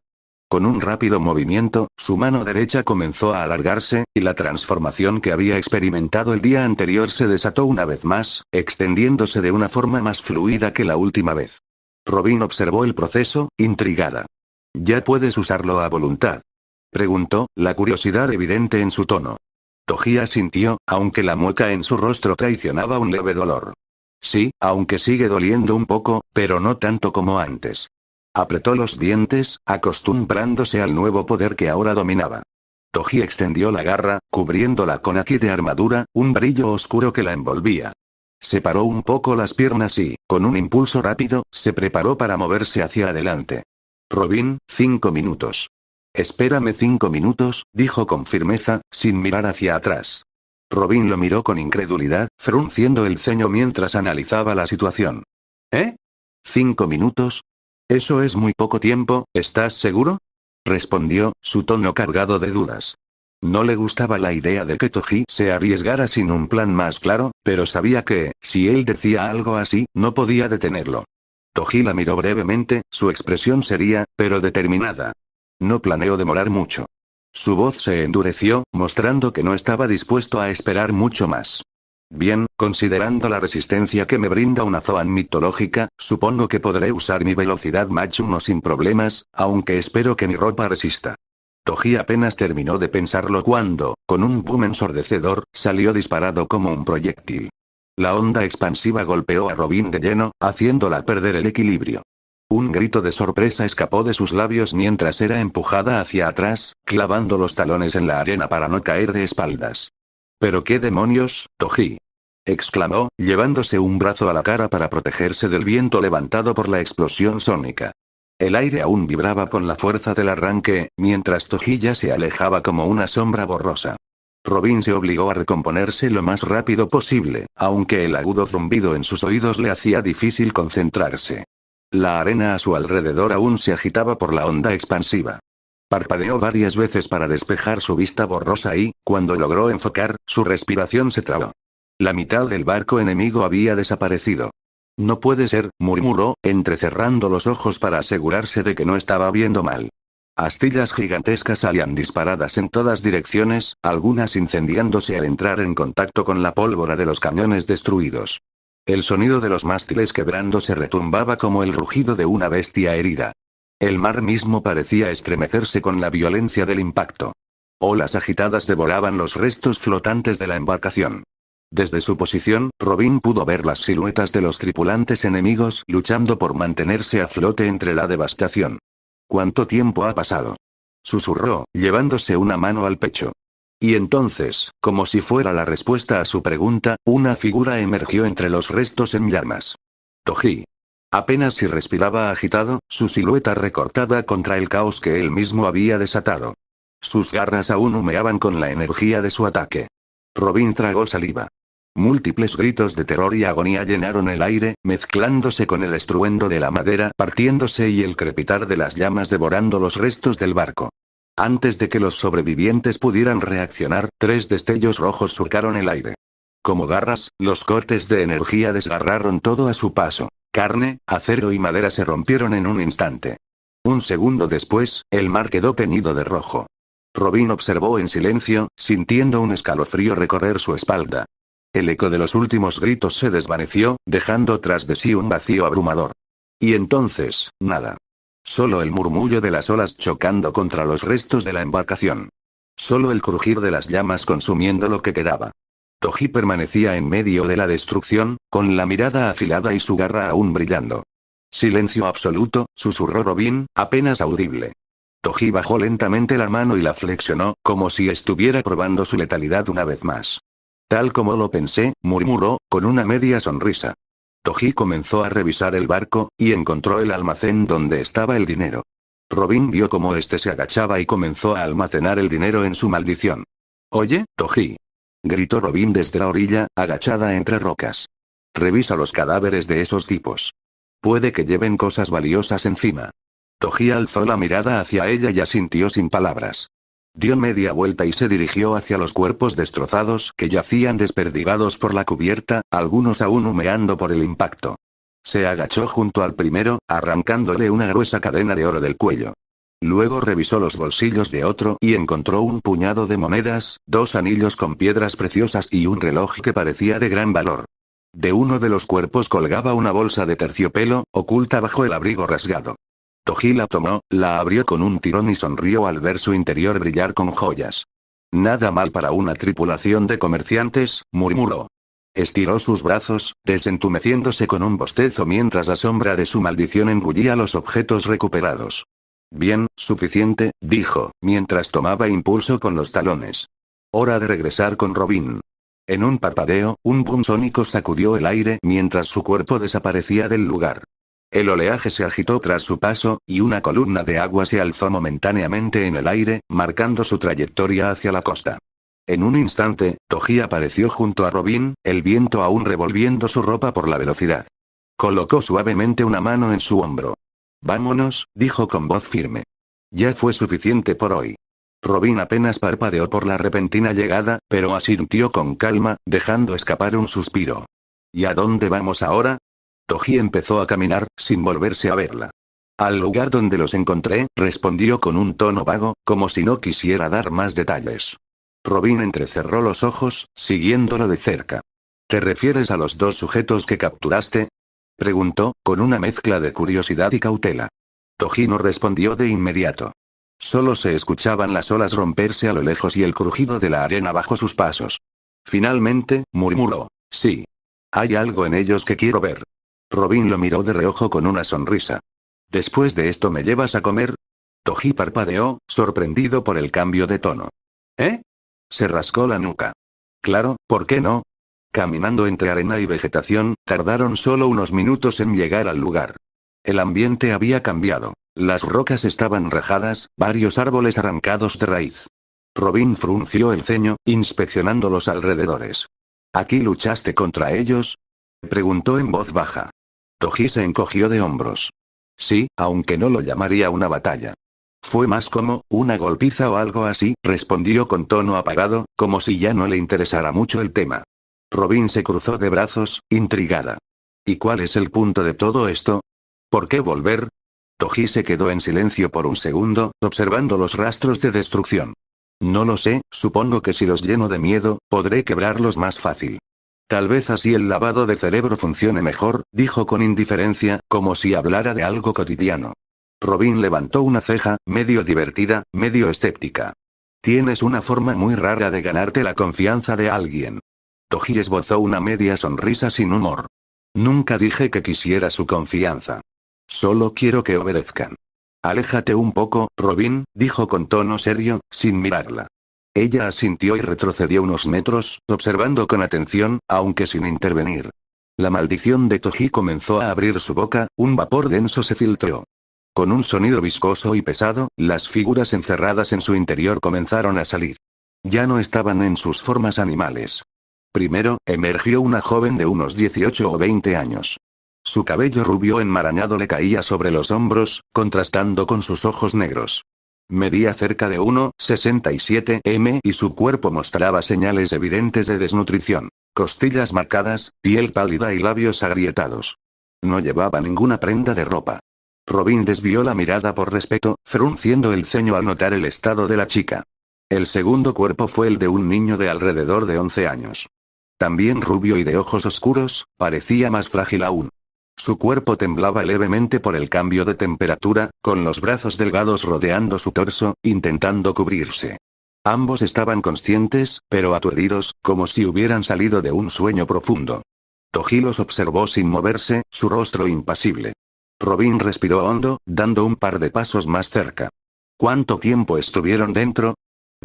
Con un rápido movimiento, su mano derecha comenzó a alargarse, y la transformación que había experimentado el día anterior se desató una vez más, extendiéndose de una forma más fluida que la última vez. Robin observó el proceso, intrigada. ¿Ya puedes usarlo a voluntad?, preguntó, la curiosidad evidente en su tono. Toji asintió, aunque la mueca en su rostro traicionaba un leve dolor. Sí, aunque sigue doliendo un poco, pero no tanto como antes. Apretó los dientes, acostumbrándose al nuevo poder que ahora dominaba. Toji extendió la garra, cubriéndola con haki de armadura, un brillo oscuro que la envolvía. Separó un poco las piernas y, con un impulso rápido, se preparó para moverse hacia adelante. Robin, 5 minutos. Espérame 5 minutos, dijo con firmeza, sin mirar hacia atrás. Robin lo miró con incredulidad, frunciendo el ceño mientras analizaba la situación. ¿Eh? ¿5 minutos? Eso es muy poco tiempo, ¿estás seguro?, respondió, su tono cargado de dudas. No le gustaba la idea de que Toji se arriesgara sin un plan más claro, pero sabía que, si él decía algo así, no podía detenerlo. Toji la miró brevemente, su expresión seria, pero determinada. No planeo demorar mucho. Su voz se endureció, mostrando que no estaba dispuesto a esperar mucho más. Bien, considerando la resistencia que me brinda una Zoan mitológica, supongo que podré usar mi velocidad Mach 1 sin problemas, aunque espero que mi ropa resista. Toji apenas terminó de pensarlo cuando, con un boom ensordecedor, salió disparado como un proyectil. La onda expansiva golpeó a Robin de lleno, haciéndola perder el equilibrio. Un grito de sorpresa escapó de sus labios mientras era empujada hacia atrás, clavando los talones en la arena para no caer de espaldas. ¿Pero qué demonios, Toji?, exclamó, llevándose un brazo a la cara para protegerse del viento levantado por la explosión sónica. El aire aún vibraba con la fuerza del arranque, mientras Toji ya se alejaba como una sombra borrosa. Robin se obligó a recomponerse lo más rápido posible, aunque el agudo zumbido en sus oídos le hacía difícil concentrarse. La arena a su alrededor aún se agitaba por la onda expansiva. Parpadeó varias veces para despejar su vista borrosa y, cuando logró enfocar, su respiración se trabó. La mitad del barco enemigo había desaparecido. No puede ser, murmuró, entrecerrando los ojos para asegurarse de que no estaba viendo mal. Astillas gigantescas salían disparadas en todas direcciones, algunas incendiándose al entrar en contacto con la pólvora de los cañones destruidos. El sonido de los mástiles quebrándose retumbaba como el rugido de una bestia herida. El mar mismo parecía estremecerse con la violencia del impacto. Olas agitadas devoraban los restos flotantes de la embarcación. Desde su posición, Robin pudo ver las siluetas de los tripulantes enemigos luchando por mantenerse a flote entre la devastación. ¿Cuánto tiempo ha pasado?, susurró, llevándose una mano al pecho. Y entonces, como si fuera la respuesta a su pregunta, una figura emergió entre los restos en llamas. Toji. Apenas si respiraba agitado, su silueta recortada contra el caos que él mismo había desatado. Sus garras aún humeaban con la energía de su ataque. Robin tragó saliva. Múltiples gritos de terror y agonía llenaron el aire, mezclándose con el estruendo de la madera partiéndose y el crepitar de las llamas devorando los restos del barco. Antes de que los sobrevivientes pudieran reaccionar, 3 destellos rojos surcaron el aire. Como garras, los cortes de energía desgarraron todo a su paso. Carne, acero y madera se rompieron en un instante. Un segundo después, el mar quedó teñido de rojo. Robin observó en silencio, sintiendo un escalofrío recorrer su espalda. El eco de los últimos gritos se desvaneció, dejando tras de sí un vacío abrumador. Y entonces, nada. Solo el murmullo de las olas chocando contra los restos de la embarcación. Solo el crujir de las llamas consumiendo lo que quedaba. Toji permanecía en medio de la destrucción, con la mirada afilada y su garra aún brillando. Silencio absoluto, susurró Robin, apenas audible. Toji bajó lentamente la mano y la flexionó, como si estuviera probando su letalidad una vez más. Tal como lo pensé, murmuró, con una media sonrisa. Toji comenzó a revisar el barco, y encontró el almacén donde estaba el dinero. Robin vio cómo este se agachaba y comenzó a almacenar el dinero en su maldición. «Oye, Toji», gritó Robin desde la orilla, agachada entre rocas. «Revisa los cadáveres de esos tipos. Puede que lleven cosas valiosas encima». Toji alzó la mirada hacia ella y asintió sin palabras. Dio media vuelta y se dirigió hacia los cuerpos destrozados que yacían desperdigados por la cubierta, algunos aún humeando por el impacto. Se agachó junto al primero, arrancándole una gruesa cadena de oro del cuello. Luego revisó los bolsillos de otro y encontró un puñado de monedas, 2 anillos con piedras preciosas y un reloj que parecía de gran valor. De uno de los cuerpos colgaba una bolsa de terciopelo, oculta bajo el abrigo rasgado. Toji la tomó, la abrió con un tirón y sonrió al ver su interior brillar con joyas. «Nada mal para una tripulación de comerciantes», murmuró. Estiró sus brazos, desentumeciéndose con un bostezo mientras la sombra de su maldición engullía los objetos recuperados. «Bien, suficiente», dijo, mientras tomaba impulso con los talones. «Hora de regresar con Robin». En un parpadeo, un boom sónico sacudió el aire mientras su cuerpo desaparecía del lugar. El oleaje se agitó tras su paso, y una columna de agua se alzó momentáneamente en el aire, marcando su trayectoria hacia la costa. En un instante, Toji apareció junto a Robin, el viento aún revolviendo su ropa por la velocidad. Colocó suavemente una mano en su hombro. «Vámonos», dijo con voz firme. «Ya fue suficiente por hoy». Robin apenas parpadeó por la repentina llegada, pero asintió con calma, dejando escapar un suspiro. «¿Y a dónde vamos ahora?». Toji empezó a caminar, sin volverse a verla. «Al lugar donde los encontré», respondió con un tono vago, como si no quisiera dar más detalles. Robin entrecerró los ojos, siguiéndolo de cerca. «¿Te refieres a los 2 sujetos que capturaste?», preguntó, con una mezcla de curiosidad y cautela. Toji no respondió de inmediato. Solo se escuchaban las olas romperse a lo lejos y el crujido de la arena bajo sus pasos. Finalmente, murmuró: «Sí. Hay algo en ellos que quiero ver». Robin lo miró de reojo con una sonrisa. «¿Después de esto me llevas a comer?». Toji parpadeó, sorprendido por el cambio de tono. «¿Eh?». Se rascó la nuca. «Claro, ¿por qué no?». Caminando entre arena y vegetación, tardaron solo unos minutos en llegar al lugar. El ambiente había cambiado. Las rocas estaban rajadas, varios árboles arrancados de raíz. Robin frunció el ceño, inspeccionando los alrededores. «¿Aquí luchaste contra ellos?», preguntó en voz baja. Toji se encogió de hombros. «Sí, aunque no lo llamaría una batalla. Fue más como una golpiza o algo así», respondió con tono apagado, como si ya no le interesara mucho el tema. Robin se cruzó de brazos, intrigada. «¿Y cuál es el punto de todo esto? ¿Por qué volver?». Toji se quedó en silencio por un segundo, observando los rastros de destrucción. «No lo sé, supongo que si los lleno de miedo, podré quebrarlos más fácil». «Tal vez así el lavado de cerebro funcione mejor», dijo con indiferencia, como si hablara de algo cotidiano. Robin levantó una ceja, medio divertida, medio escéptica. «Tienes una forma muy rara de ganarte la confianza de alguien». Toji esbozó una media sonrisa sin humor. «Nunca dije que quisiera su confianza. Solo quiero que obedezcan». «Aléjate un poco, Robin», dijo con tono serio, sin mirarla. Ella asintió y retrocedió unos metros, observando con atención, aunque sin intervenir. La maldición de Toji comenzó a abrir su boca, un vapor denso se filtró. Con un sonido viscoso y pesado, las figuras encerradas en su interior comenzaron a salir. Ya no estaban en sus formas animales. Primero, emergió una joven de unos 18 o 20 años. Su cabello rubio enmarañado le caía sobre los hombros, contrastando con sus ojos negros. Medía cerca de 1,67 m y su cuerpo mostraba señales evidentes de desnutrición. Costillas marcadas, piel pálida y labios agrietados. No llevaba ninguna prenda de ropa. Robin desvió la mirada por respeto, frunciendo el ceño al notar el estado de la chica. El segundo cuerpo fue el de un niño de alrededor de 11 años. También rubio y de ojos oscuros, parecía más frágil aún. Su cuerpo temblaba levemente por el cambio de temperatura, con los brazos delgados rodeando su torso, intentando cubrirse. Ambos estaban conscientes, pero aturdidos, como si hubieran salido de un sueño profundo. Toji los observó sin moverse, su rostro impasible. Robin respiró hondo, dando un par de pasos más cerca. «¿Cuánto tiempo estuvieron dentro?»,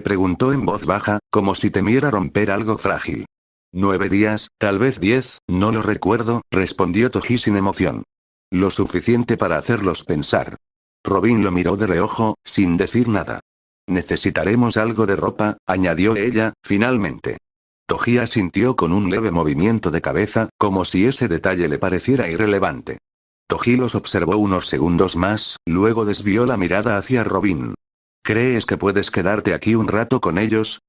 preguntó en voz baja, como si temiera romper algo frágil. 9 días, tal vez 10, no lo recuerdo, respondió Toji sin emoción. Lo suficiente para hacerlos pensar. Robin lo miró de reojo, sin decir nada. Necesitaremos algo de ropa, añadió ella, finalmente. Toji asintió con un leve movimiento de cabeza, como si ese detalle le pareciera irrelevante. Toji los observó unos segundos más, luego desvió la mirada hacia Robin. ¿Crees que puedes quedarte aquí un rato con ellos?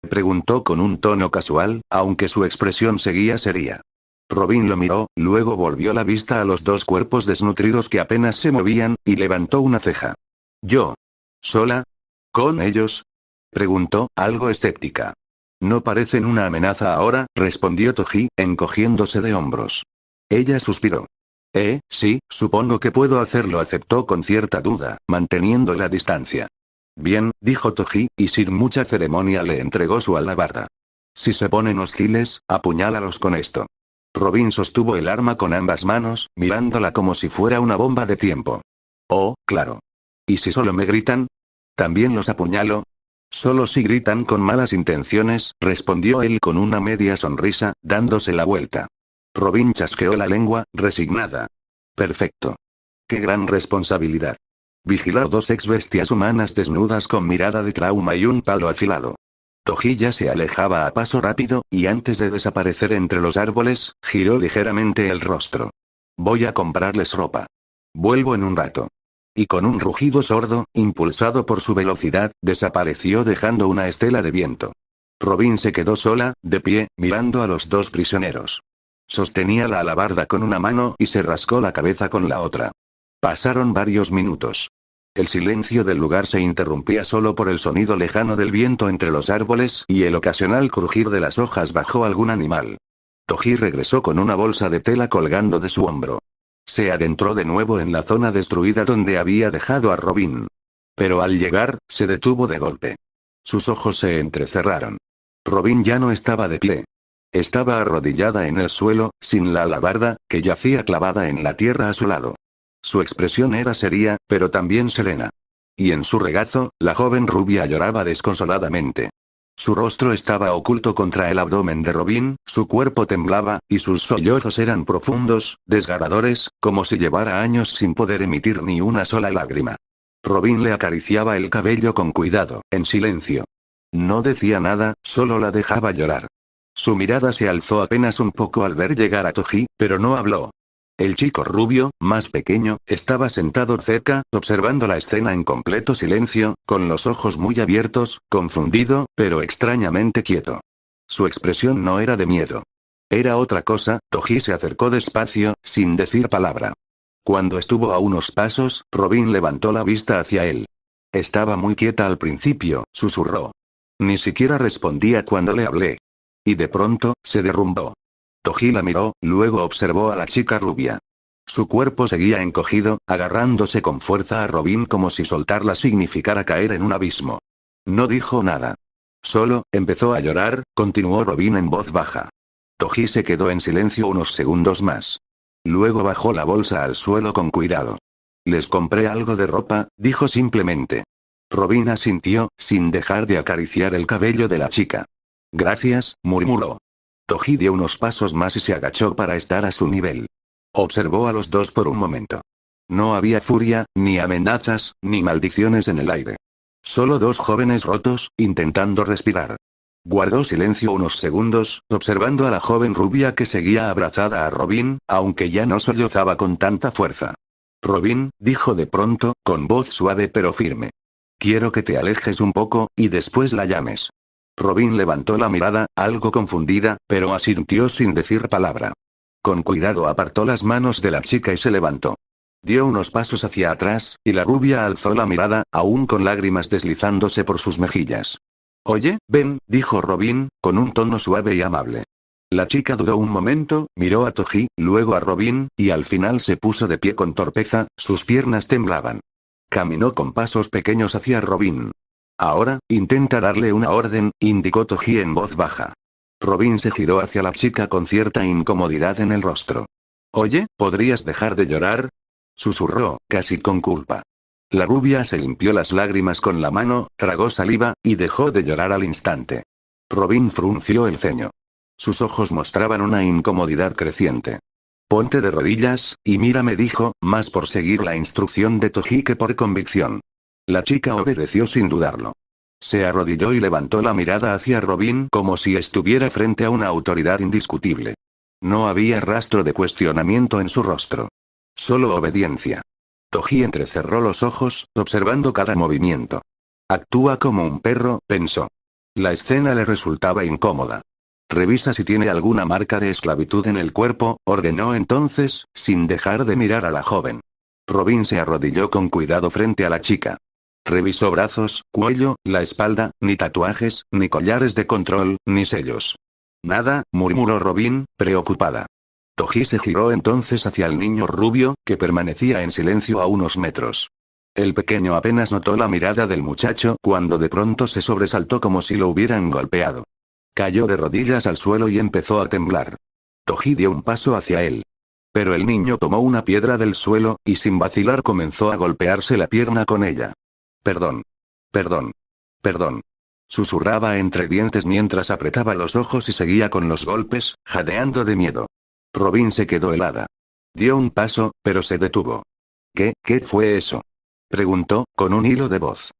Preguntó con un tono casual, aunque su expresión seguía seria. Robin lo miró, luego volvió la vista a los dos cuerpos desnutridos que apenas se movían, y levantó una ceja. ¿Yo? ¿Sola? ¿Con ellos? Preguntó, algo escéptica. No parecen una amenaza ahora, respondió Toji, encogiéndose de hombros. Ella suspiró. Sí, supongo que puedo hacerlo, aceptó con cierta duda, manteniendo la distancia. Bien, dijo Toji, y sin mucha ceremonia le entregó su alabarda. Si se ponen hostiles, apuñálalos con esto. Robin sostuvo el arma con ambas manos, mirándola como si fuera una bomba de tiempo. Oh, claro. ¿Y si solo me gritan? ¿También los apuñalo? Solo si gritan con malas intenciones, respondió él con una media sonrisa, dándose la vuelta. Robin chasqueó la lengua, resignada. Perfecto. Qué gran responsabilidad. Vigilar dos ex-bestias humanas desnudas con mirada de trauma y un palo afilado. Toji ya se alejaba a paso rápido, y antes de desaparecer entre los árboles, giró ligeramente el rostro. Voy a comprarles ropa. Vuelvo en un rato. Y con un rugido sordo, impulsado por su velocidad, desapareció dejando una estela de viento. Robin se quedó sola, de pie, mirando a los dos prisioneros. Sostenía la alabarda con una mano y se rascó la cabeza con la otra. Pasaron varios minutos. El silencio del lugar se interrumpía solo por el sonido lejano del viento entre los árboles y el ocasional crujir de las hojas bajo algún animal. Toji regresó con una bolsa de tela colgando de su hombro. Se adentró de nuevo en la zona destruida donde había dejado a Robin. Pero al llegar, se detuvo de golpe. Sus ojos se entrecerraron. Robin ya no estaba de pie. Estaba arrodillada en el suelo, sin la alabarda, que yacía clavada en la tierra a su lado. Su expresión era seria, pero también serena. Y en su regazo, la joven rubia lloraba desconsoladamente. Su rostro estaba oculto contra el abdomen de Robin, su cuerpo temblaba, y sus sollozos eran profundos, desgarradores, como si llevara años sin poder emitir ni una sola lágrima. Robin le acariciaba el cabello con cuidado, en silencio. No decía nada, solo la dejaba llorar. Su mirada se alzó apenas un poco al ver llegar a Toji, pero no habló. El chico rubio, más pequeño, estaba sentado cerca, observando la escena en completo silencio, con los ojos muy abiertos, confundido, pero extrañamente quieto. Su expresión no era de miedo. Era otra cosa. Toji se acercó despacio, sin decir palabra. Cuando estuvo a unos pasos, Robin levantó la vista hacia él. Estaba muy quieta al principio, susurró. Ni siquiera respondía cuando le hablé. Y de pronto, se derrumbó. Toji la miró, luego observó a la chica rubia. Su cuerpo seguía encogido, agarrándose con fuerza a Robin como si soltarla significara caer en un abismo. No dijo nada. Solo, empezó a llorar, continuó Robin en voz baja. Toji se quedó en silencio unos segundos más. Luego bajó la bolsa al suelo con cuidado. Les compré algo de ropa, dijo simplemente. Robin asintió, sin dejar de acariciar el cabello de la chica. Gracias, murmuró. Toji dio unos pasos más y se agachó para estar a su nivel. Observó a los dos por un momento. No había furia, ni amenazas, ni maldiciones en el aire. Solo dos jóvenes rotos, intentando respirar. Guardó silencio unos segundos, observando a la joven rubia que seguía abrazada a Robin, aunque ya no sollozaba con tanta fuerza. Robin, dijo de pronto, con voz suave pero firme. Quiero que te alejes un poco, y después la llames. Robin levantó la mirada, algo confundida, pero asintió sin decir palabra. Con cuidado apartó las manos de la chica y se levantó. Dio unos pasos hacia atrás, y la rubia alzó la mirada, aún con lágrimas deslizándose por sus mejillas. Oye, ven, dijo Robin, con un tono suave y amable. La chica dudó un momento, miró a Toji, luego a Robin, y al final se puso de pie con torpeza, sus piernas temblaban. Caminó con pasos pequeños hacia Robin. Ahora, intenta darle una orden, indicó Toji en voz baja. Robin se giró hacia la chica con cierta incomodidad en el rostro. Oye, ¿podrías dejar de llorar? Susurró, casi con culpa. La rubia se limpió las lágrimas con la mano, tragó saliva, y dejó de llorar al instante. Robin frunció el ceño. Sus ojos mostraban una incomodidad creciente. Ponte de rodillas, y mírame, dijo, más por seguir la instrucción de Toji que por convicción. La chica obedeció sin dudarlo. Se arrodilló y levantó la mirada hacia Robin como si estuviera frente a una autoridad indiscutible. No había rastro de cuestionamiento en su rostro. Solo obediencia. Toji entrecerró los ojos, observando cada movimiento. Actúa como un perro, pensó. La escena le resultaba incómoda. Revisa si tiene alguna marca de esclavitud en el cuerpo, ordenó entonces, sin dejar de mirar a la joven. Robin se arrodilló con cuidado frente a la chica. Revisó brazos, cuello, la espalda, ni tatuajes, ni collares de control, ni sellos. Nada, murmuró Robin, preocupada. Toji se giró entonces hacia el niño rubio, que permanecía en silencio a unos metros. El pequeño apenas notó la mirada del muchacho cuando de pronto se sobresaltó como si lo hubieran golpeado. Cayó de rodillas al suelo y empezó a temblar. Toji dio un paso hacia él. Pero el niño tomó una piedra del suelo, y sin vacilar comenzó a golpearse la pierna con ella. Perdón. Perdón. Perdón. Susurraba entre dientes mientras apretaba los ojos y seguía con los golpes, jadeando de miedo. Robin se quedó helada. Dio un paso, pero se detuvo. ¿Qué fue eso?, preguntó, con un hilo de voz.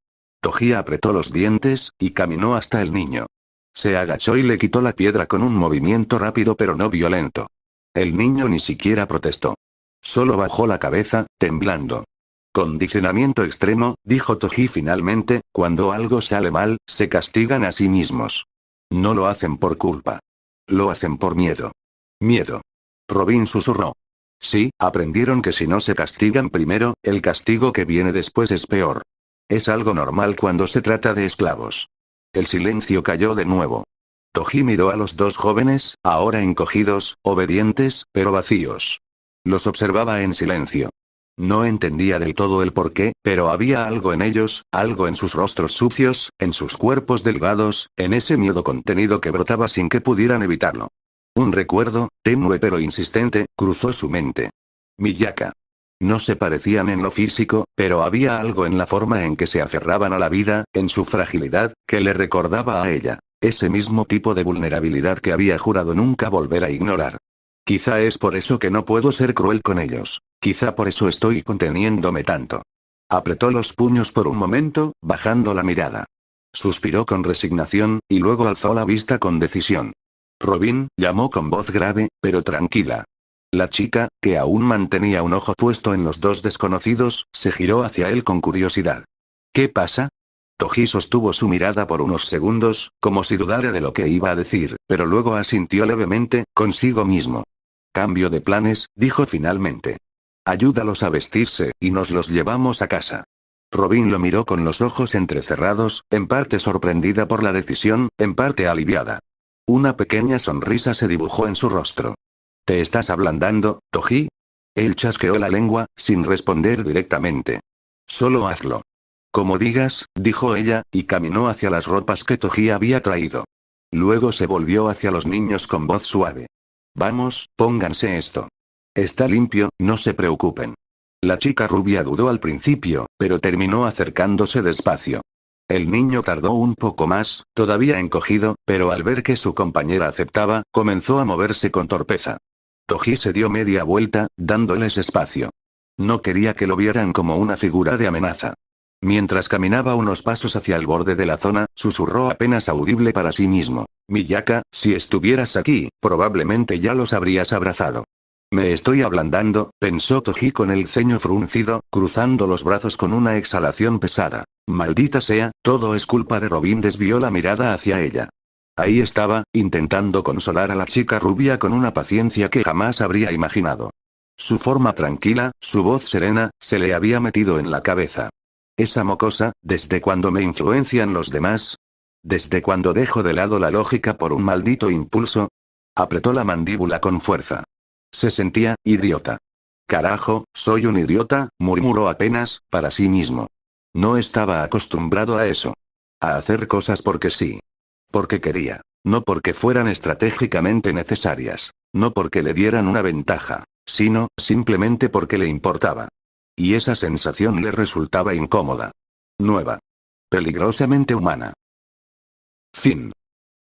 Toji apretó los dientes, y caminó hasta el niño. Se agachó y le quitó la piedra con un movimiento rápido pero no violento. El niño ni siquiera protestó. Solo bajó la cabeza, temblando. Condicionamiento extremo, dijo Toji finalmente, cuando algo sale mal, se castigan a sí mismos. No lo hacen por culpa. Lo hacen por miedo. Miedo. Robin susurró. Sí, aprendieron que si no se castigan primero, el castigo que viene después es peor. Es algo normal cuando se trata de esclavos. El silencio cayó de nuevo. Toji miró a los dos jóvenes, ahora encogidos, obedientes, pero vacíos. Los observaba en silencio. No entendía del todo el porqué, pero había algo en ellos, algo en sus rostros sucios, en sus cuerpos delgados, en ese miedo contenido que brotaba sin que pudieran evitarlo. Un recuerdo, tenue pero insistente, cruzó su mente. Miyaka. No se parecían en lo físico, pero había algo en la forma en que se aferraban a la vida, en su fragilidad, que le recordaba a ella. Ese mismo tipo de vulnerabilidad que había jurado nunca volver a ignorar. Quizá es por eso que no puedo ser cruel con ellos. Quizá por eso estoy conteniéndome tanto. Apretó los puños por un momento, bajando la mirada. Suspiró con resignación, y luego alzó la vista con decisión. Robin, llamó con voz grave, pero tranquila. La chica, que aún mantenía un ojo puesto en los dos desconocidos, se giró hacia él con curiosidad. ¿Qué pasa? Toji sostuvo su mirada por unos segundos, como si dudara de lo que iba a decir, pero luego asintió levemente, consigo mismo. Cambio de planes, dijo finalmente. Ayúdalos a vestirse, y nos los llevamos a casa. Robin lo miró con los ojos entrecerrados, en parte sorprendida por la decisión, en parte aliviada. Una pequeña sonrisa se dibujó en su rostro. ¿Te estás ablandando, Toji? Él chasqueó la lengua, sin responder directamente. Solo hazlo. Como digas, dijo ella, y caminó hacia las ropas que Toji había traído. Luego se volvió hacia los niños con voz suave. Vamos, pónganse esto. Está limpio, no se preocupen. La chica rubia dudó al principio, pero terminó acercándose despacio. El niño tardó un poco más, todavía encogido, pero al ver que su compañera aceptaba, comenzó a moverse con torpeza. Toji se dio media vuelta, dándoles espacio. No quería que lo vieran como una figura de amenaza. Mientras caminaba unos pasos hacia el borde de la zona, susurró apenas audible para sí mismo. Miyaka, si estuvieras aquí, probablemente ya los habrías abrazado. Me estoy ablandando, pensó Toji con el ceño fruncido, cruzando los brazos con una exhalación pesada. Maldita sea, todo es culpa de Robin. Desvió la mirada hacia ella. Ahí estaba, intentando consolar a la chica rubia con una paciencia que jamás habría imaginado. Su forma tranquila, su voz serena, se le había metido en la cabeza. Esa mocosa, ¿desde cuándo me influencian los demás? ¿Desde cuándo dejo de lado la lógica por un maldito impulso? Apretó la mandíbula con fuerza. Se sentía, idiota. Carajo, soy un idiota, murmuró apenas, para sí mismo. No estaba acostumbrado a eso. A hacer cosas porque sí. Porque quería. No porque fueran estratégicamente necesarias. No porque le dieran una ventaja. Sino, simplemente porque le importaba. Y esa sensación le resultaba incómoda. Nueva. Peligrosamente humana. Fin.